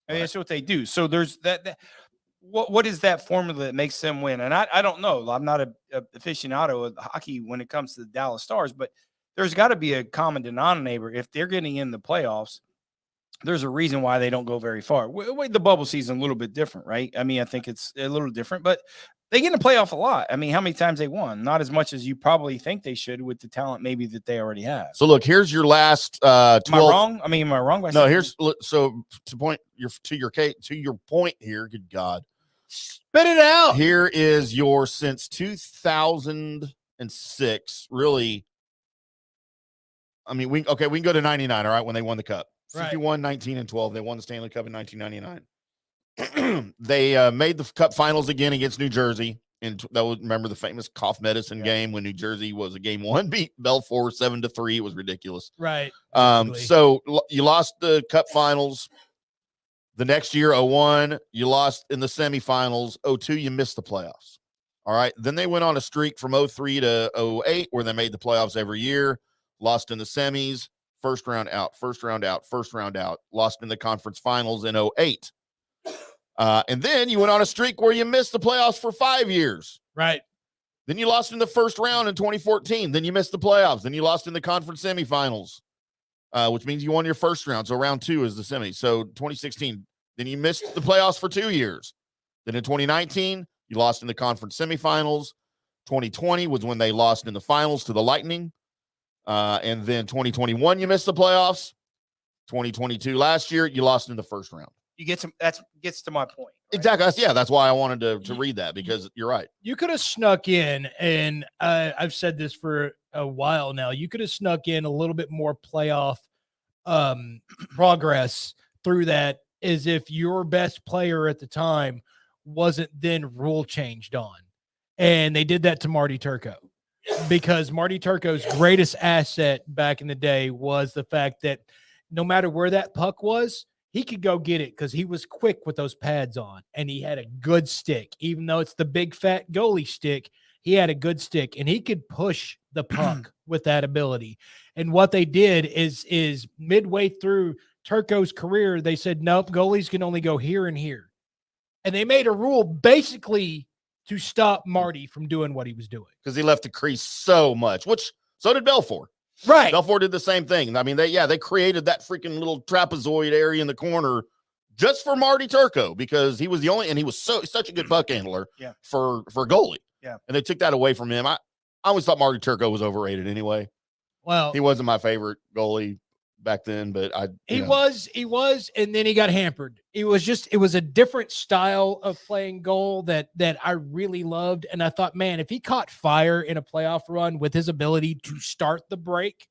F: I mean, that's what they do. So there's that what is that formula that makes them win? And I don't know. I'm not a aficionado of hockey when it comes to the Dallas Stars, but there's got to be a common denominator. If they're getting in the playoffs, there's a reason why they don't go very far. The bubble season a little bit different, right? I mean, I think it's a little different, but they get in the playoff a lot. I mean, how many times they won? Not as much as you probably think they should with the talent maybe that they already have.
G: So look, here's your last 12.
F: Am I wrong? I mean, am I wrong?
G: No, here's so to your point here. Good God,
H: spit it out.
G: Here is your since 2006. Really, I mean, we can go to 99. All right, when they won the cup, 51, 19, and 12. They won the Stanley Cup in 1999. They made the cup finals again against New Jersey. And that was, remember the famous cough medicine game when New Jersey was a game one, beat Belfort 7-3. It was ridiculous.
H: Right.
G: So you lost the cup finals. The next year, 01, you lost in the semifinals. 02, you missed the playoffs. All right. Then they went on a streak from 03 to 08 where they made the playoffs every year, lost in the semis, first round out, lost in the conference finals in 08. And then you went on a streak where you missed the playoffs for 5 years.
H: Right.
G: Then you lost in the first round in 2014. Then you missed the playoffs. Then you lost in the conference semifinals, which means you won your first round. So round 2 is the semi. So 2016, then you missed the playoffs for 2 years. Then in 2019, you lost in the conference semifinals. 2020 was when they lost in the finals to the Lightning. And then 2021, you missed the playoffs. 2022 last year, you lost in the first round.
F: You get some. That gets to my point. Right?
G: Exactly. That's why I wanted to read that, because you're right.
H: You could have snuck in, and I've said this for a while now. You could have snuck in a little bit more playoff progress through that, as if your best player at the time wasn't then rule changed on, and they did that to Marty Turco, because Marty Turco's greatest asset back in the day was the fact that no matter where that puck was, he could go get it because he was quick with those pads on, and he had a good stick. Even though it's the big fat goalie stick, he had a good stick, and he could push the puck with that ability. And what they did is midway through Turco's career, they said, nope, goalies can only go here and here. And they made a rule basically to stop Marty from doing what he was doing.
G: Because he left the crease so much, which so did Belfort.
H: Right.
G: Belfort did the same thing. I mean, they created that freaking little trapezoid area in the corner just for Marty Turco, because he was the only, and he was such a good puck handler for goalie.
F: Yeah.
G: And they took that away from him. I always thought Marty Turco was overrated anyway.
H: Well,
G: he wasn't my favorite goalie back then, but
H: he was, and then he got hampered. It was a different style of playing goal that I really loved. And I thought, man, if he caught fire in a playoff run with his ability to start the break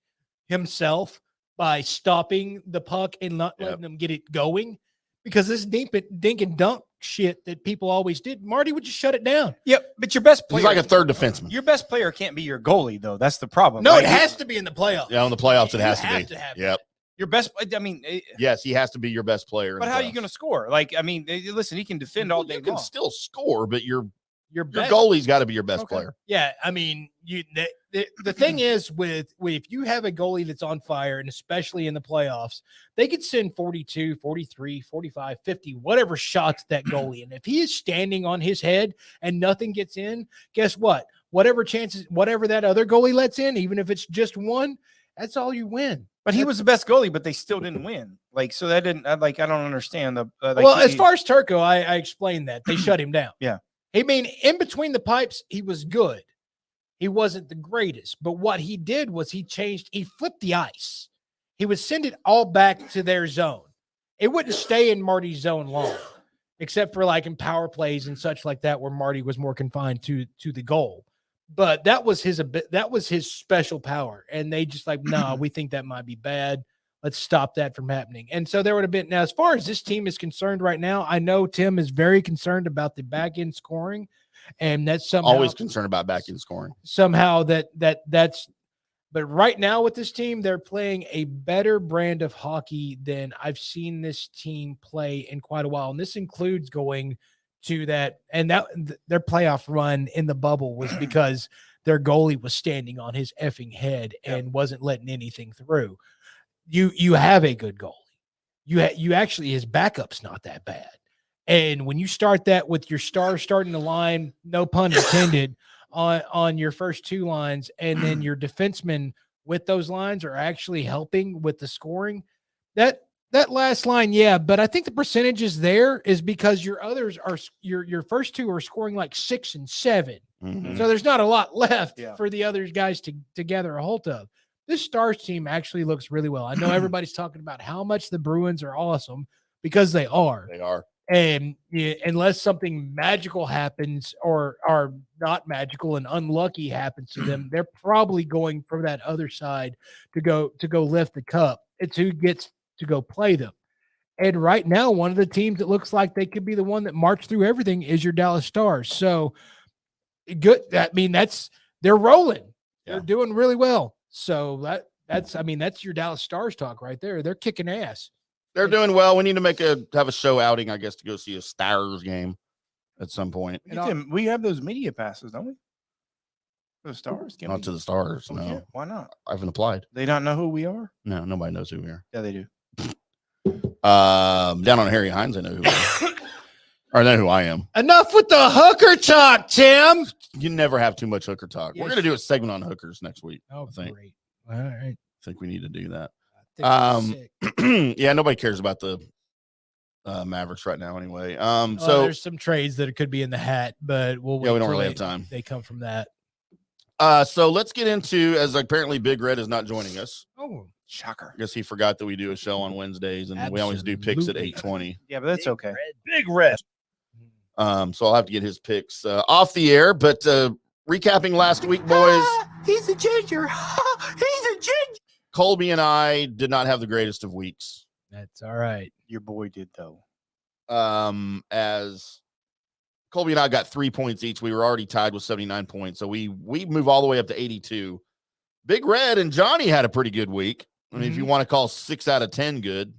H: himself by stopping the puck and not letting them get it going, because this dink and dunk shit that people always did, Marty would just shut it down.
F: Yep, but your best player,
G: he's like a third defenseman.
F: Your best player can't be your goalie, though. That's the problem.
H: No, it has to be in the playoffs.
G: Yeah, in the playoffs, it has to be. Yep.
F: Your best. I mean,
G: yes, he has to be your best player.
F: But how are you going to score? Like, I mean, listen, he can defend all day long.
G: You can still score, but your
H: best
G: goalie's got to be your best player.
H: Yeah, I mean, the thing is with if you have a goalie that's on fire, and especially in the playoffs, they could send 42, 43, 45, 50, whatever shots that goalie. And if he is standing on his head and nothing gets in, guess what? Whatever that other goalie lets in, even if it's just one, that's all you win.
F: But he was the best goalie, but they still didn't win. Like, so that didn't, I don't understand.
H: As far as Turco, I explained that. They shut him down.
F: Yeah.
H: I mean, in between the pipes, he was good. He wasn't the greatest. But what he did was he flipped the ice. He would send it all back to their zone. It wouldn't stay in Marty's zone long, except for like in power plays and such like that, where Marty was more confined to the goal. But that was his special power. And they just like, no, we think that might be bad. Let's stop that from happening. And so there would have been, now, as far as this team is concerned right now, I know Tim is very concerned about the back end scoring. And that's somehow
G: always concerned about back end scoring.
H: Somehow that's, but right now with this team, they're playing a better brand of hockey than I've seen this team play in quite a while. And this includes going to that, and that their playoff run in the bubble was because their goalie was standing on his effing head and wasn't letting anything through. You have a good goalie. You actually, his backup's not that bad. And when you start that with your stars starting to line, no pun intended, on your first two lines, and then your defensemen with those lines are actually helping with the scoring, that last line, yeah, but I think the percentages there is because your others are your first two are scoring like 6 and 7.
G: Mm-hmm.
H: So there's not a lot left for the other guys to gather a hold of. This Stars team actually looks really well. I know everybody's talking about how much the Bruins are awesome, because they are.
G: They are.
H: And unless something magical happens or are not magical and unlucky happens to them, they're probably going for that other side to go lift the cup. It's who gets to go play them. And right now, one of the teams that looks like they could be the one that marched through everything is your Dallas Stars. So good. They're rolling. They're doing really well. So that's your Dallas Stars talk right there. They're kicking ass.
G: They're doing well. We need to have a show outing, I guess, to go see a Stars game at some point.
F: We have those media passes, don't we? The Stars?
G: Not to the Stars, no.
F: Yeah, why not?
G: I haven't applied.
F: They don't know who we are?
G: No, nobody knows who we are.
F: Yeah, they do.
G: Down on Harry Hines, I know who we are. Or I know who I am.
H: Enough with the hooker talk, Tim.
G: You never have too much hooker talk.
H: Yes.
G: We're going to do a segment on hookers next week.
H: Oh,
G: I think.
H: great. All right.
G: I think we need to do that.
H: Sick.
G: Yeah, nobody cares about the Mavericks right now anyway. So
H: there's some trades that could be in the hat, but we'll wait.
G: we don't
H: till
G: really have time.
H: They come from that.
G: So let's get into, as apparently Big Red is not joining us.
H: Oh,
F: shocker.
G: I guess he forgot that we do a show on Wednesdays and we always do picks at 8:20.
F: Yeah, but that's okay.
H: Big Red.
G: So I'll have to get his picks off the air, but recapping last week, boys.
H: He's a ginger. He's a ginger.
G: Colby and I did not have the greatest of weeks.
H: That's all right.
F: Your boy did, though.
G: As Colby and I got 3 points each. We were already tied with 79 points. So we move all the way up to 82. Big Red and Johnny had a pretty good week. I mean, if you want to call 6 out of 10 good,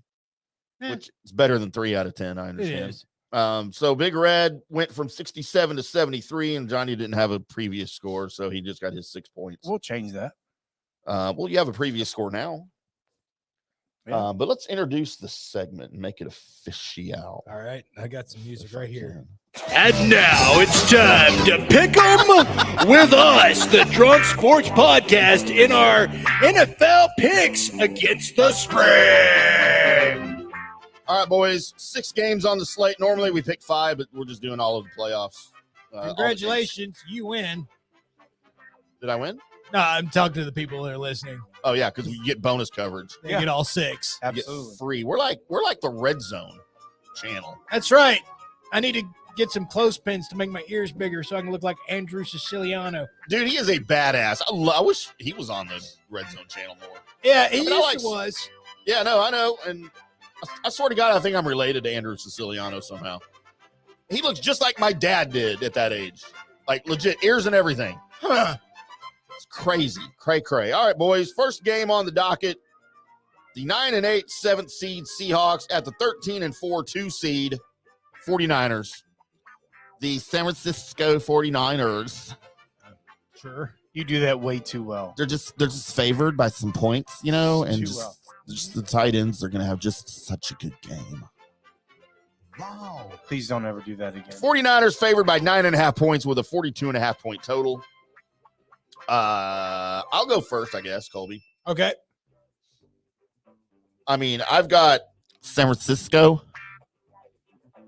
G: which is better than 3 out of 10, I understand.
H: It is.
G: So Big Red went from 67 to 73, and Johnny didn't have a previous score, so he just got his 6 points.
F: We'll change that.
G: Well, you have a previous score now.
F: Yeah.
G: But let's introduce the segment and make it official.
H: All right. I got some music right here.
P: And now it's time to pick 'em with us, the Drunk Sports Podcast, in our NFL picks against the spread.
G: All right, boys. 6 games on the slate. Normally we pick 5, but we're just doing all of the playoffs.
H: Congratulations. You win.
G: Did I win?
H: No, I'm talking to the people that are listening.
G: Oh yeah, because we get bonus coverage.
H: They get all 6.
G: We get free. We're like the Red Zone channel.
H: That's right. I need to get some clothespins to make my ears bigger so I can look like Andrew Siciliano.
G: Dude, he is a badass. I wish he was on the Red Zone channel more.
H: Yeah, he was.
G: Yeah, no, I know. And I swear to God, I think I'm related to Andrew Siciliano somehow. He looks just like my dad did at that age. Like legit ears and everything. Huh. It's crazy. Cray. All right, boys. First game on the docket. The 9-8 7th seed Seahawks at the 13-4 2 seed 49ers. The San Francisco 49ers.
H: Sure.
F: You do that way too well.
G: They're just favored by some points, you know, and
F: Too
G: just,
F: well.
G: just the tight ends are going to have just such a good game.
F: Wow. Please don't ever do that again.
G: 49ers favored by 9.5 points with a 42.5 point total. I'll go first, I guess, Colby.
H: Okay.
G: I mean, I've got San Francisco,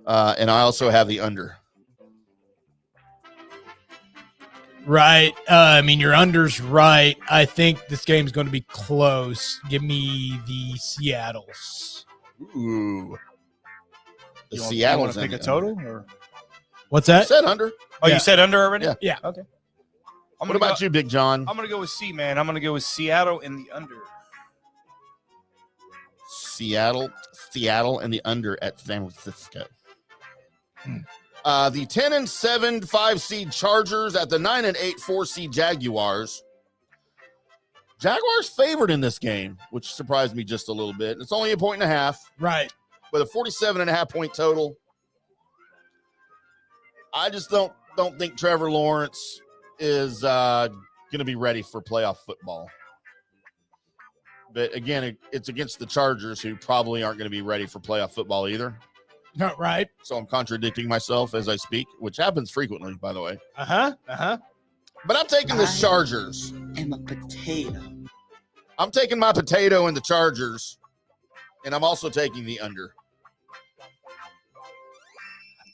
G: and I also have the under.
H: Right. I mean, your under's right. I think this game's going to be close. Give me the Seattles.
G: Ooh. The
F: You
G: Seattle's
F: want to pick a total? Or?
H: What's that?
G: You said under.
F: Oh, you said under already?
G: Yeah.
F: Okay.
G: What about you, Big John?
F: I'm going to go with C, man. I'm going to go with Seattle in the under.
G: Seattle and the under at San Francisco. The 10-7 5 seed Chargers at the 9-8 4 seed Jaguars. Jaguars favored in this game, which surprised me just a little bit. It's only 1.5 points.
H: Right.
G: With a 47.5 point total. I just don't think Trevor Lawrence is going to be ready for playoff football. But again, it's against the Chargers, who probably aren't going to be ready for playoff football either.
H: Right.
G: So I'm contradicting myself as I speak, which happens frequently, by the way. But I'm taking the Chargers.
Q: I'm a potato.
G: I'm taking my potato in the Chargers, and I'm also taking the under.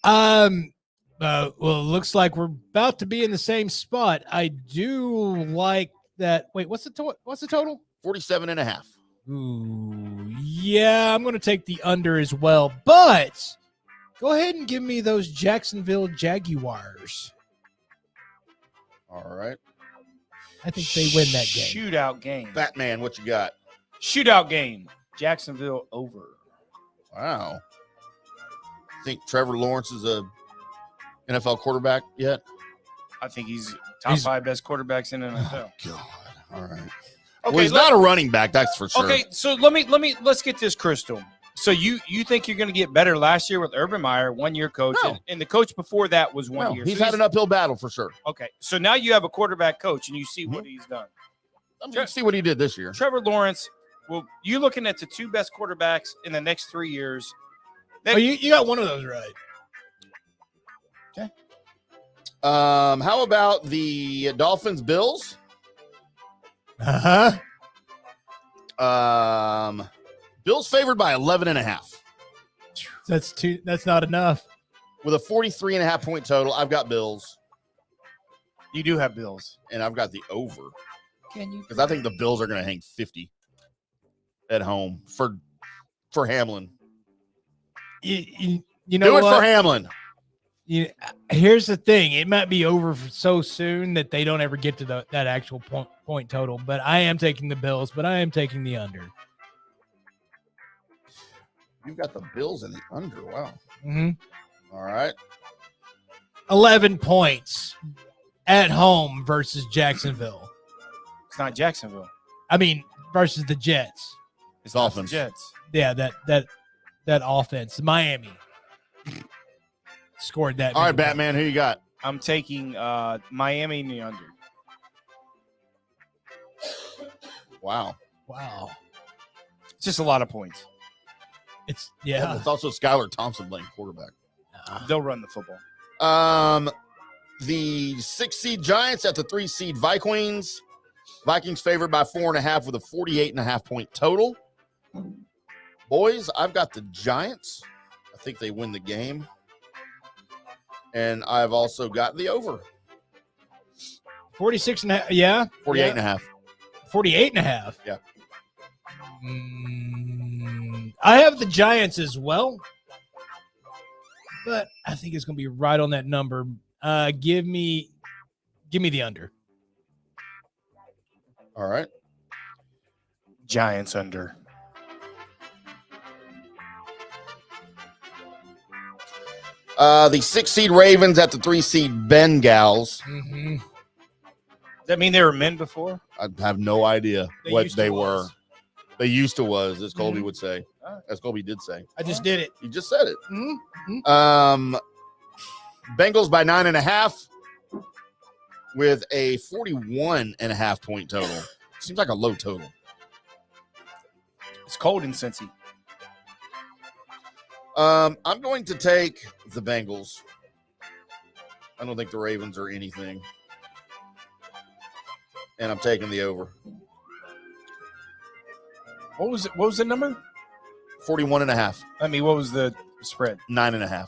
H: Well, it looks like we're about to be in the same spot. I do like that. Wait, what's the total?
G: 47.5.
H: Ooh, yeah, I'm going to take the under as well. But go ahead and give me those Jacksonville Jaguars.
G: All right.
H: I think they win that game.
F: Shootout game.
G: Batman, what you got?
F: Shootout game. Jacksonville over.
G: Wow. Think Trevor Lawrence is a NFL quarterback yet?
F: I think he's top 5 best quarterbacks in the NFL.
G: God. All right. Okay, well, he's not a running back, that's for sure.
F: Okay, so let's get this crystal. So you think you're going to get better last year with Urban Meyer, 1-year coach, and the coach before that was 1 year.
G: He's
F: so
G: had an uphill battle for sure.
F: Okay, so now you have a quarterback coach, and you see what he's done.
G: See what he did this year.
F: Trevor Lawrence. Well, you're looking at the 2 best quarterbacks in the next 3 years.
H: You got one of those right.
F: Okay.
G: How about the Dolphins Bills? Bills favored by
H: 11.5. That's not enough.
G: With a 43.5 point total, I've got Bills.
F: You do have Bills.
G: And I've got the over.
F: Can you?
G: Because I think the Bills are going to hang 50 at home for Hamlin.
H: You know
G: do it
H: what?
G: for Hamlin.
H: Here's the thing. It might be over so soon that they don't ever get to that actual point total. But I am taking the Bills, but I am taking the under.
G: You've got the Bills and the under. Wow.
H: Mm-hmm.
G: All right.
H: 11 points at home versus Jacksonville.
F: It's not Jacksonville.
H: I mean, versus the Jets.
F: It's
G: Dolphins.
F: Jets.
H: Yeah, that offense. Miami scored that.
G: All right, Batman, who you got?
F: I'm taking Miami in the under.
G: Wow.
F: It's just a lot of points.
H: It's
G: It's also Skylar Thompson playing quarterback.
F: They'll run the football.
G: The 6 seed Giants at the 3 seed Vikings. Vikings favored by 4.5 with a 48.5 point total. Boys, I've got the Giants. I think they win the game. And I've also got the over.
H: 46.5. Yeah.
G: 48.5.
H: 48.5.
G: Yeah.
H: I have the Giants as well, but I think it's going to be right on that number. Give me the under.
G: All right.
F: Giants under.
G: The 6 seed Ravens at the 3 seed Bengals.
H: Mm-hmm.
F: Does that mean they were men before?
G: I have no idea what they were. They used to was, as Colby would say. As Colby did say.
H: I just did it.
G: You just said it.
H: Mm-hmm.
G: Bengals by 9.5 with a 41.5 point total. Seems like a low total.
F: It's cold in Cincy.
G: I'm going to take the Bengals. I don't think the Ravens are anything. And I'm taking the over.
F: What was the number?
G: 41.5.
F: I mean, what was the spread?
G: 9.5.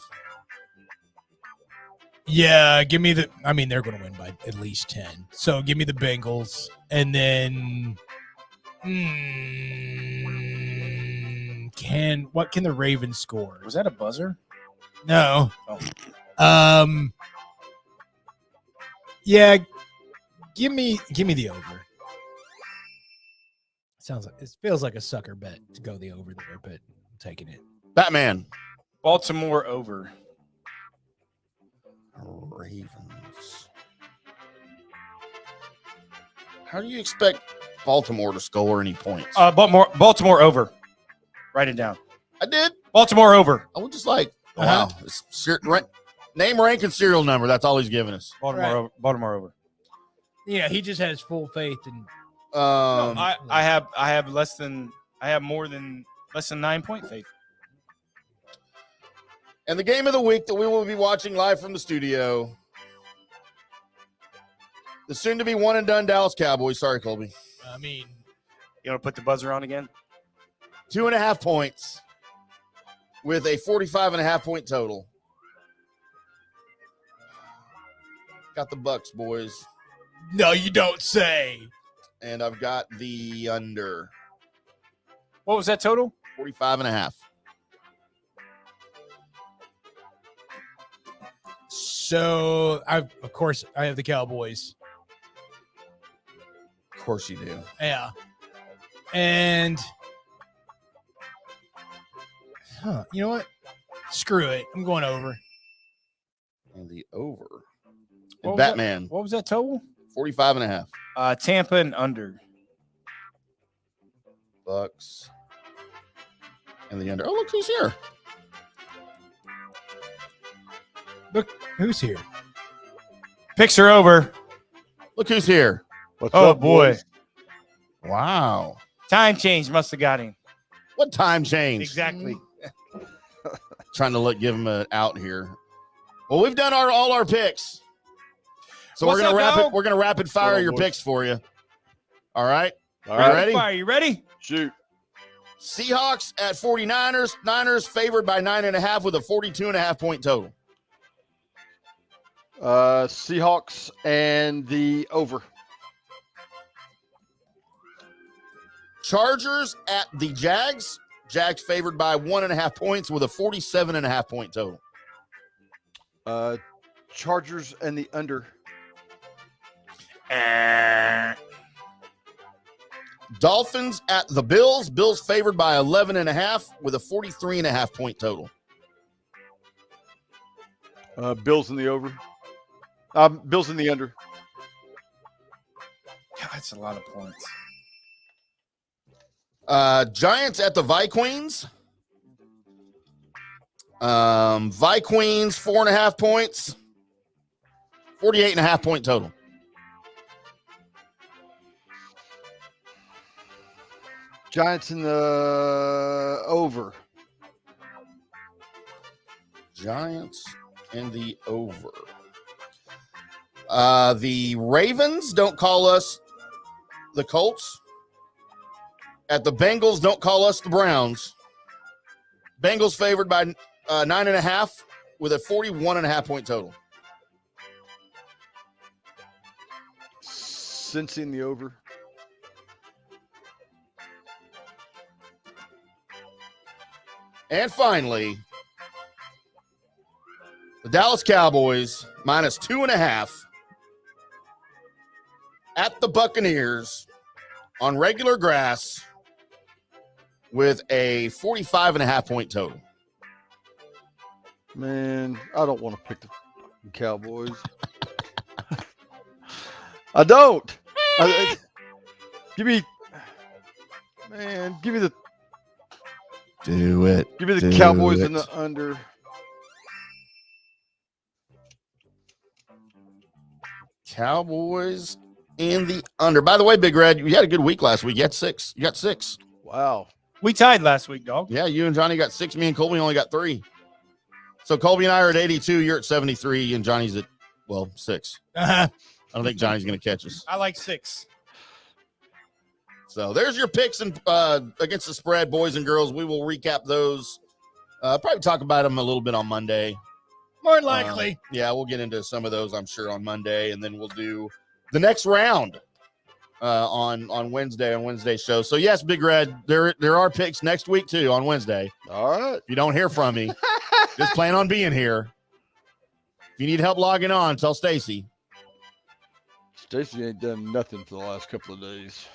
H: Yeah, give me they're going to win by at least 10. So give me the Bengals. And then what can the Ravens score?
F: Was that a buzzer?
H: No.
F: Oh.
H: Yeah, give me the over. It feels like a sucker bet to go the over there, but I'm taking it.
G: Batman.
F: Baltimore over.
G: Ravens. How do you expect Baltimore to score any points?
F: Baltimore over. Write it down.
G: I did.
F: Baltimore over.
G: I was just like, wow. Name, rank, and serial number. That's all he's giving us.
F: Baltimore over.
H: Yeah, he just has full faith in.
F: I have less than 9 point faith.
G: And the game of the week that we will be watching live from the studio, the soon-to-be one-and-done Dallas Cowboys. Sorry, Colby.
H: I mean,
F: you want to put the buzzer on again?
G: 2.5 points with a 45.5-point total. Got the Bucks, boys.
H: No, you don't say.
G: And I've got the under.
F: What was that total?
G: 45.5.
H: So, of course, I have the Cowboys.
G: Of course you do.
H: Yeah. And, you know what? Screw it. I'm going over.
G: And the over.
F: What
G: And
F: was
G: Batman.
F: that? What was that total?
G: 45.5.
F: Tampa and under.
G: Bucks. And the under. Oh, look who's here.
H: Look who's here.
F: Picks are over.
G: Look who's here.
Q: What's
F: Oh,
Q: up,
F: boy.
Q: boys?
G: Wow.
F: Time change must have got him.
G: What time change?
F: Exactly.
G: Trying to give him an out here. Well, we've done all our picks. So
F: What's
G: we're gonna
F: up, dog?
G: we're gonna rapid fire
Q: Hold on,
G: your
Q: boys.
G: picks for you. All right.
Q: All
G: Are you
Q: right.
G: ready?
F: Fire, you ready?
Q: Shoot.
G: Seahawks at 49ers. Niners favored by 9.5 with a 42.5-point total.
Q: Seahawks and the over.
G: Chargers at the Jags. Jags favored by 1.5 points with a 47.5-point total.
Q: Chargers and the under.
G: Dolphins at the Bills. Bills favored by 11.5 with a 43.5-point total.
Q: Bills in the over. Bills in the under.
F: God, that's a lot of points.
G: Giants at the Vikings. Vikings 4.5 points. 48.5-point total.
Q: Giants in the over.
G: Giants and the over. The Ravens, don't call us the Colts. At the Bengals, don't call us the Browns. Bengals favored by 9.5 with a 41.5-point total.
Q: Cincy in the over.
G: And finally, the Dallas Cowboys minus 2.5 at the Buccaneers on regular grass with a 45.5-point total.
Q: Man, I don't want to pick the Cowboys. I don't. Give me the.
G: Do it.
Q: Give me the Cowboys in the under.
G: Cowboys in the under. By the way, Big Red, you had a good week last week. You had 6. You got 6.
Q: Wow.
F: We tied last week, dog.
G: Yeah, you and Johnny got 6. Me and Colby only got 3. So Colby and I are at 82. You're at 73, and Johnny's at, 6. I don't think Johnny's going to catch us.
F: I like 6.
G: So there's your picks and against the spread, boys and girls. We will recap those. Probably talk about them a little bit on Monday.
H: More than likely.
G: Yeah, we'll get into some of those, I'm sure, on Monday, and then we'll do the next round on Wednesday, on Wednesday's show. So yes, Big Red, there are picks next week too on Wednesday.
Q: All right.
G: If you don't hear from me, just plan on being here. If you need help logging on, tell Stacy.
Q: Stacy ain't done nothing for the last couple of days.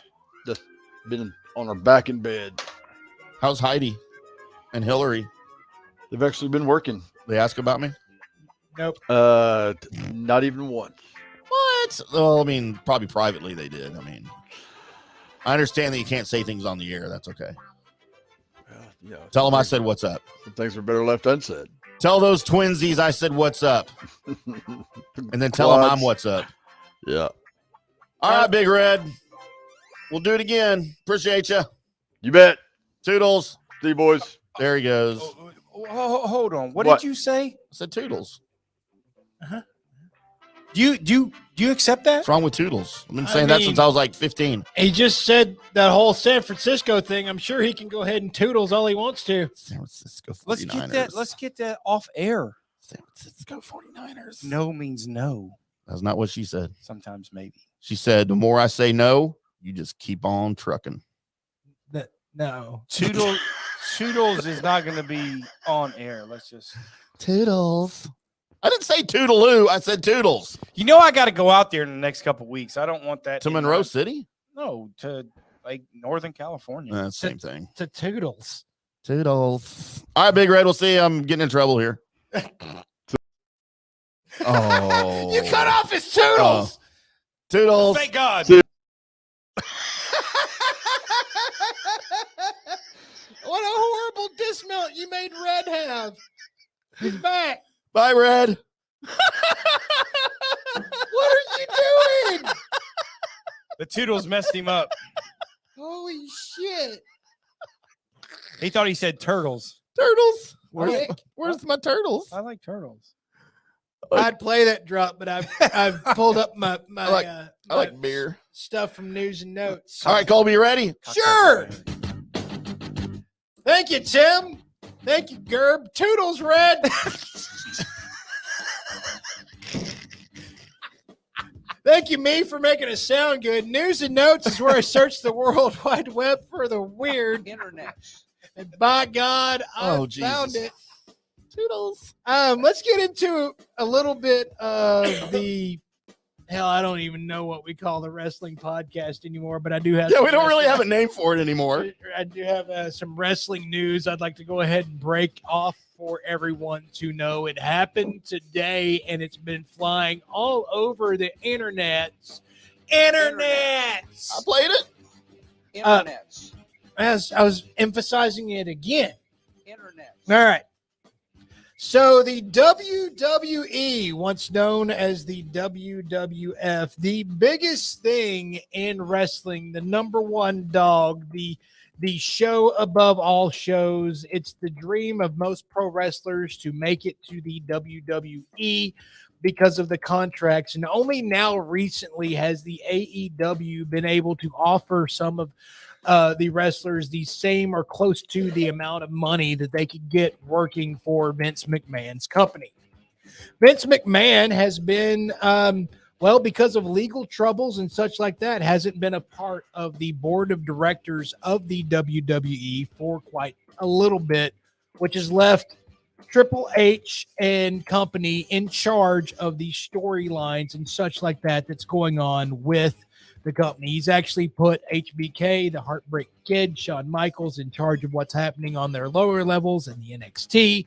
Q: Just been on her back in bed.
G: How's Heidi and Hillary?
Q: They've actually been working.
G: They ask about me?
H: Nope.
Q: Not even once.
G: What? Well, I mean, probably privately they did. I mean, I understand that you can't say things on the air. That's okay.
Q: Well,
G: Tell them I said what's up.
Q: Some things are better left unsaid.
G: Tell those twinsies I said what's up. And then tell them I'm what's up.
Q: Yeah.
G: All right, Big Red. We'll do it again. Appreciate you.
Q: You bet.
G: Toodles.
Q: See you, boys.
G: There he goes.
F: Hold on. What
G: What?
F: did you say?
G: I said Toodles.
F: Do you accept that?
G: What's wrong with Toodles? I've been saying that since I was like 15.
H: He just said that whole San Francisco thing. I'm sure he can go ahead and Toodles all he wants to.
G: San Francisco 49ers.
F: Let's get that off air.
G: San Francisco 49ers.
F: No means no.
G: That's not what she said.
F: Sometimes maybe.
G: She said, the more I say no, you just keep on trucking.
H: No.
F: Toodles is not going to be on air. Let's just.
G: Toodles. I didn't say Toodaloo. I said Toodles.
F: You know, I got to go out there in the next couple of weeks. I don't want that.
G: To Monroe City?
F: No, to like Northern California.
G: Same thing.
H: To Toodles.
G: Toodles. All right, Big Red. We'll see. I'm getting in trouble here. Oh.
H: You cut off his Toodles.
G: Toodles.
F: Thank God.
H: What a horrible dismount you made Red have. He's back.
G: Bye, Red.
H: What are you doing?
F: The Toodles messed him up.
H: Holy shit.
F: He thought he said turtles.
G: Turtles. Where's my turtles?
F: I like turtles.
H: I'd play that drop, but I've pulled up my
G: I like beer
H: stuff from News and Notes.
G: All right, Colby, you ready?
H: Sure. Thank you, Tim. Thank you, Gerb. Toodles, Red. Thank you, me, for making it sound good. News and Notes is where I search the World Wide Web for the weird.
J: Internet.
H: And by God, I found it. Toodles. Let's get into a little bit of the hell. I don't even know what we call the wrestling podcast anymore, but I do have.
G: Yeah, we don't really have a name for it anymore.
H: I do have some wrestling news. I'd like to go ahead and break off for everyone to know. It happened today, and it's been flying all over the internets. I
G: played it.
J: Internets.
H: As I was emphasizing it again.
J: Internet.
H: All right. So the WWE, once known as the WWF, the biggest thing in wrestling, the number one dog, the show above all shows. It's the dream of most pro wrestlers to make it to the WWE because of the contracts. And only now recently has the AEW been able to offer some of the wrestlers the same or close to the amount of money that they could get working for Vince McMahon's company. Vince McMahon has been, because of legal troubles and such like that, hasn't been a part of the board of directors of the WWE for quite a little bit, which has left Triple H and company in charge of the storylines and such like that that's going on with the company. He's actually put HBK, the Heartbreak Kid, Shawn Michaels in charge of what's happening on their lower levels in the NXT.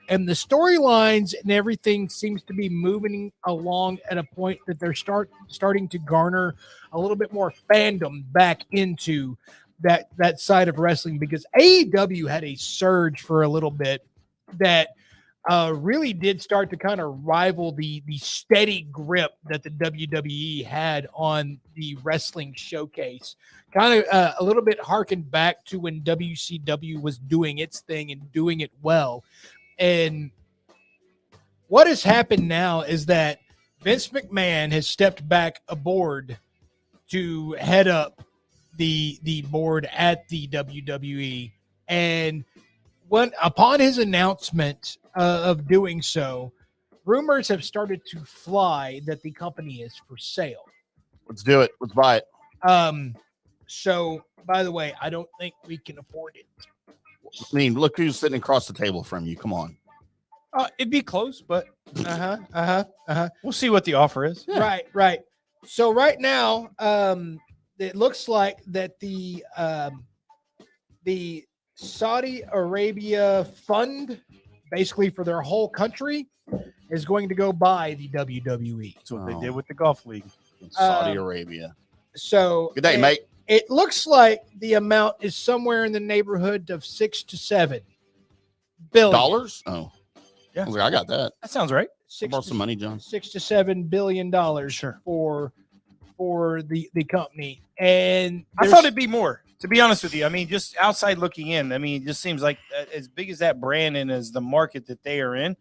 H: And the storylines and everything seems to be moving along at a point that they're starting to garner a little bit more fandom back into that side of wrestling, because AEW had a surge for a little bit that really did start to kind of rival the steady grip that the WWE had on the wrestling showcase. Kind of a little bit harkened back to when WCW was doing its thing and doing it well. And what has happened now is that Vince McMahon has stepped back aboard to head up the board at the WWE. And upon his announcement of doing so, rumors have started to fly that the company is for sale.
G: Let's do it. Let's buy it.
H: So, by the way, I don't think we can afford it.
G: I mean, look who's sitting across the table from you. Come on.
F: It'd be close, but we'll see what the offer is.
H: Yeah. Right. So right now, it looks like that the Saudi Arabia fund, basically for their whole country, is going to go buy the WWE.
F: That's what they did with the golf league.
G: Saudi Arabia.
H: So
G: good day, mate.
H: It looks like the amount is somewhere in the neighborhood of $6 to $7 billion.
G: Dollars? Oh,
F: yeah.
G: I was like, I got that.
F: That sounds right.
G: Borrow some money, John.
H: $6 to $7 billion. Sure. For the company. And
F: I thought it'd be more. To be honest with you, I mean, just outside looking in, I mean, it just seems like as big as that brand and as the market that they are in,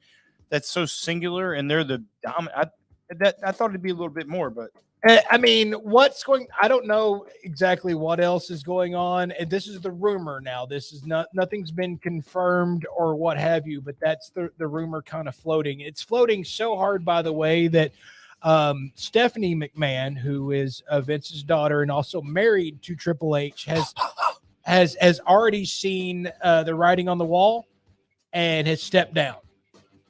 F: that's so singular, and they're the dominant. I thought it'd be a little bit more, but
H: I mean, I don't know exactly what else is going on. And this is the rumor now. This is nothing's been confirmed or what have you, but that's the rumor kind of floating. It's floating so hard, by the way, that Stephanie McMahon, who is Vince's daughter and also married to Triple H, has already seen the writing on the wall and has stepped down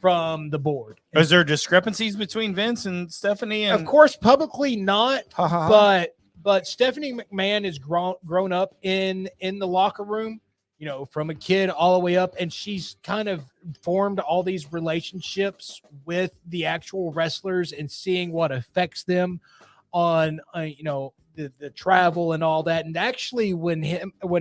H: from the board.
F: Is there discrepancies between Vince and Stephanie? And
H: of course, publicly not, but Stephanie McMahon has grown up in the locker room, you know, from a kid all the way up, and she's kind of formed all these relationships with the actual wrestlers and seeing what affects them on, you know, the travel and all that. And actually, when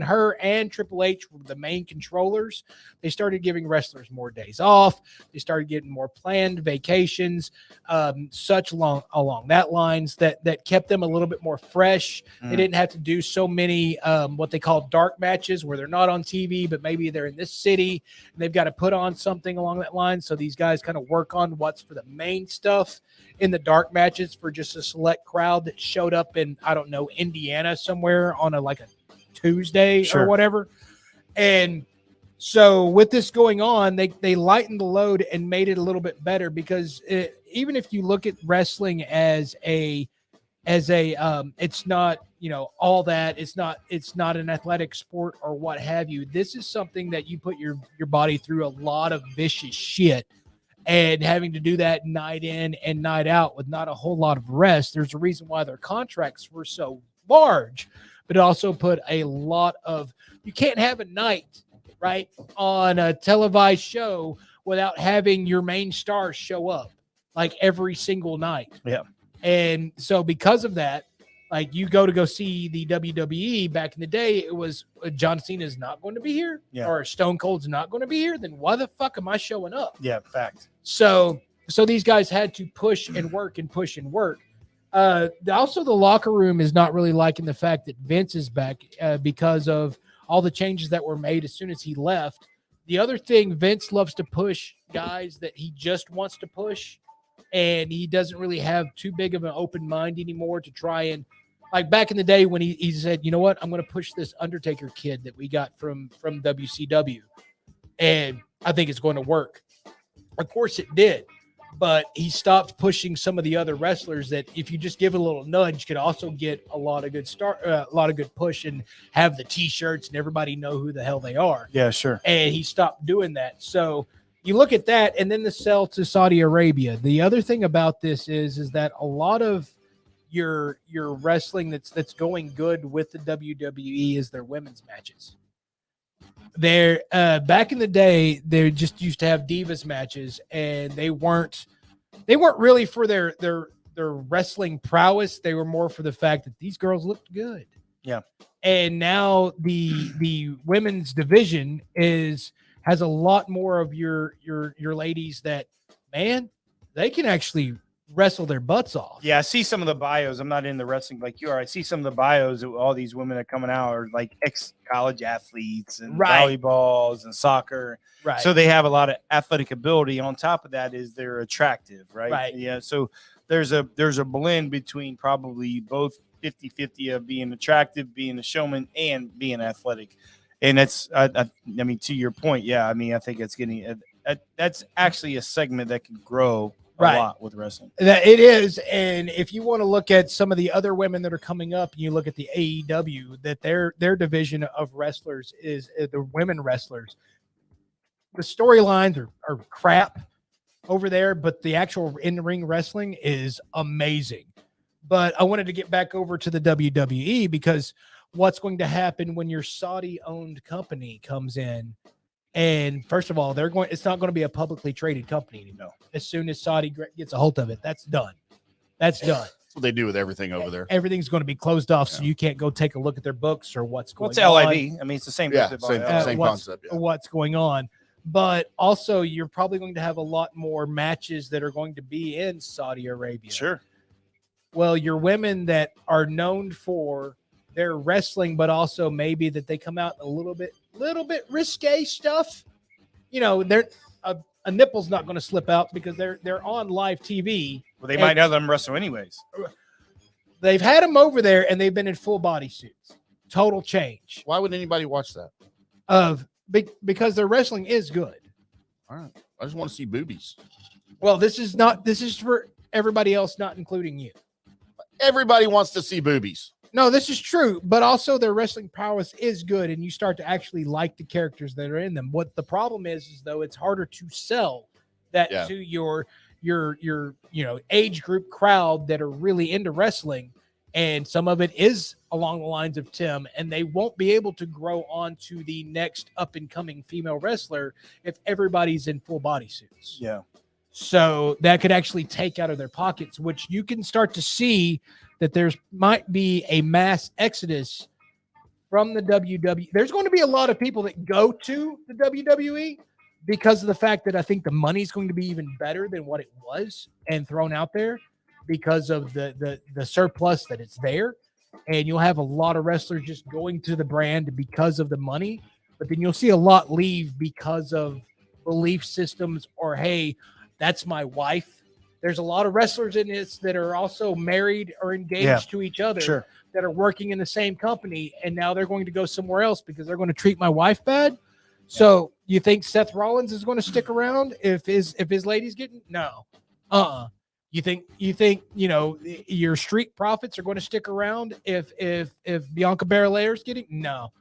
H: her and Triple H were the main controllers, they started giving wrestlers more days off. They started getting more planned vacations, such along that lines that kept them a little bit more fresh. They didn't have to do so many what they call dark matches where they're not on TV, but maybe they're in this city and they've got to put on something along that line. So these guys kind of work on what's for the main stuff in the dark matches for just a select crowd that showed up in, I don't know, Indiana somewhere on a Tuesday or whatever. And so with this going on, they lightened the load and made it a little bit better, because even if you look at wrestling as a it's not, you know, all that, it's not an athletic sport or what have you. This is something that you put your body through a lot of vicious shit, and having to do that night in and night out with not a whole lot of rest. There's a reason why their contracts were so large, but it also put a lot of, you can't have a night, right, on a televised show without having your main stars show up like every single night.
F: Yeah.
H: And so because of that, like you go see the WWE back in the day, it was John Cena's not going to be here, or Stone Cold's not going to be here. Then why the fuck am I showing up?
F: Yeah, fact.
H: So these guys had to push and work and push and work. Also, the locker room is not really liking the fact that Vince is back because of all the changes that were made as soon as he left. The other thing, Vince loves to push guys that he just wants to push, and he doesn't really have too big of an open mind anymore to try and, like back in the day when he said, you know what, I'm going to push this Undertaker kid that we got from WCW, and I think it's going to work. Of course it did, but he stopped pushing some of the other wrestlers that if you just give a little nudge could also get a lot of good push and have the T-shirts and everybody know who the hell they are.
F: Yeah, sure.
H: And he stopped doing that. So you look at that, and then the sell to Saudi Arabia. The other thing about this is that a lot of your wrestling that's going good with the WWE is their women's matches. They're back in the day, they just used to have divas matches, and they weren't really for their wrestling prowess. They were more for the fact that these girls looked good.
F: Yeah.
H: And now the women's division has a lot more of your ladies that, man, they can actually wrestle their butts off.
F: Yeah, I see some of the bios. I'm not in the wrestling like you are. I see some of the bios of all these women that are coming out are like ex-college athletes and volleyballs and soccer.
H: Right.
F: So they have a lot of athletic ability. On top of that is they're attractive, right?
H: Right.
F: Yeah. So there's a blend between probably both 50-50 of being attractive, being a showman, and being athletic. And that's, I mean, to your point, yeah. I mean, I think it's getting that's actually a segment that can grow a lot with wrestling.
H: That it is. And if you want to look at some of the other women that are coming up, and you look at the AEW, that their division of wrestlers is the women wrestlers. The storylines are crap over there, but the actual in-ring wrestling is amazing. But I wanted to get back over to the WWE, because what's going to happen when your Saudi-owned company comes in? And first of all, it's not going to be a publicly traded company anymore. As soon as Saudi gets a hold of it, that's done. That's done.
G: That's what they do with everything over there.
H: Everything's going to be closed off, so you can't go take a look at their books or what's going on.
F: What's LIV? I mean, it's the same.
G: Yeah, same concept. Yeah.
H: What's going on. But also, you're probably going to have a lot more matches that are going to be in Saudi Arabia.
F: Sure.
H: Well, your women that are known for their wrestling, but also maybe that they come out a little bit risque stuff. You know, they're a nipple's not going to slip out because they're on live TV.
F: Well, they might not let them wrestle anyways.
H: They've had them over there, and they've been in full body suits. Total change.
G: Why would anybody watch that?
H: Because their wrestling is good.
G: All right. I just want to see boobies.
H: Well, this is for everybody else, not including you.
G: Everybody wants to see boobies.
H: No, this is true, but also their wrestling prowess is good, and you start to actually like the characters that are in them. What the problem is though, it's harder to sell that to your age group crowd that are really into wrestling, and some of it is along the lines of Tim, and they won't be able to grow on to the next up and coming female wrestler if everybody's in full body suits.
F: Yeah.
H: So that could actually take out of their pockets, which you can start to see that there's might be a mass exodus from the WWE. There's going to be a lot of people that go to the WWE because of the fact that I think the money's going to be even better than what it was and thrown out there because of the surplus that it's there. And you'll have a lot of wrestlers just going to the brand because of the money, but then you'll see a lot leave because of belief systems or, hey, that's my wife. There's a lot of wrestlers in this that are also married or engaged to each other that are working in the same company, and now they're going to go somewhere else because they're going to treat my wife bad. So you think Seth Rollins is going to stick around if his lady's getting no? You think your Street Profits are going to stick around if Bianca Belair is getting no.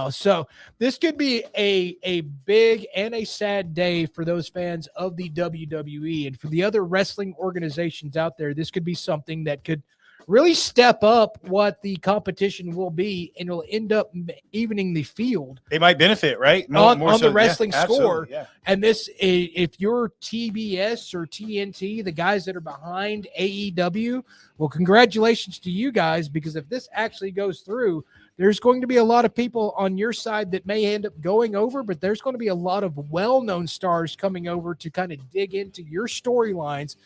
H: So this could be a big and a sad day for those fans of the WWE and for the other wrestling organizations out there. This could be something that could really step up what the competition will be, and it'll end up evening the field.
F: They might benefit, right?
H: On the wrestling score.
F: Yeah.
H: And this, if you're TBS or TNT, the guys that are behind AEW, well, congratulations to you guys, because if this actually goes through, there's going to be a lot of people on your side that may end up going over, but there's going to be a lot of well-known stars coming over to kind of dig into your storylines,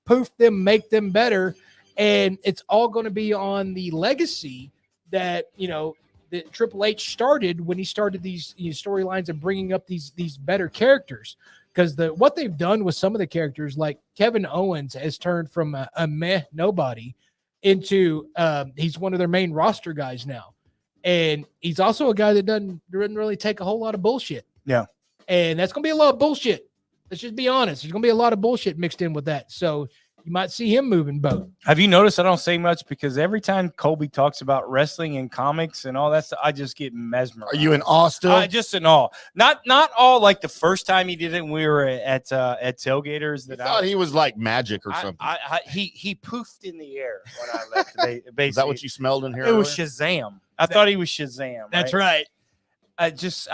H: poof them, make them better. And it's all going to be on the legacy that, that Triple H started when he started these storylines and bringing up these better characters. Because what they've done with some of the characters, like Kevin Owens has turned from a meh nobody into he's one of their main roster guys now. And he's also a guy that doesn't really take a whole lot of bullshit.
F: Yeah.
H: And that's going to be a lot of bullshit. Let's just be honest. There's going to be a lot of bullshit mixed in with that. So you might see him moving boat.
F: Have you noticed I don't say much because every time Colby talks about wrestling and comics and all that stuff, I just get mesmerized.
G: Are you in awe still?
F: Just in awe. Not all like the first time he did it when we were at Tailgaters.
G: I thought he was like magic or something.
F: He poofed in the air when I left. Basically,
G: is that what you smelled in here?
F: It was Shazam. I thought he was Shazam.
H: That's right.
F: I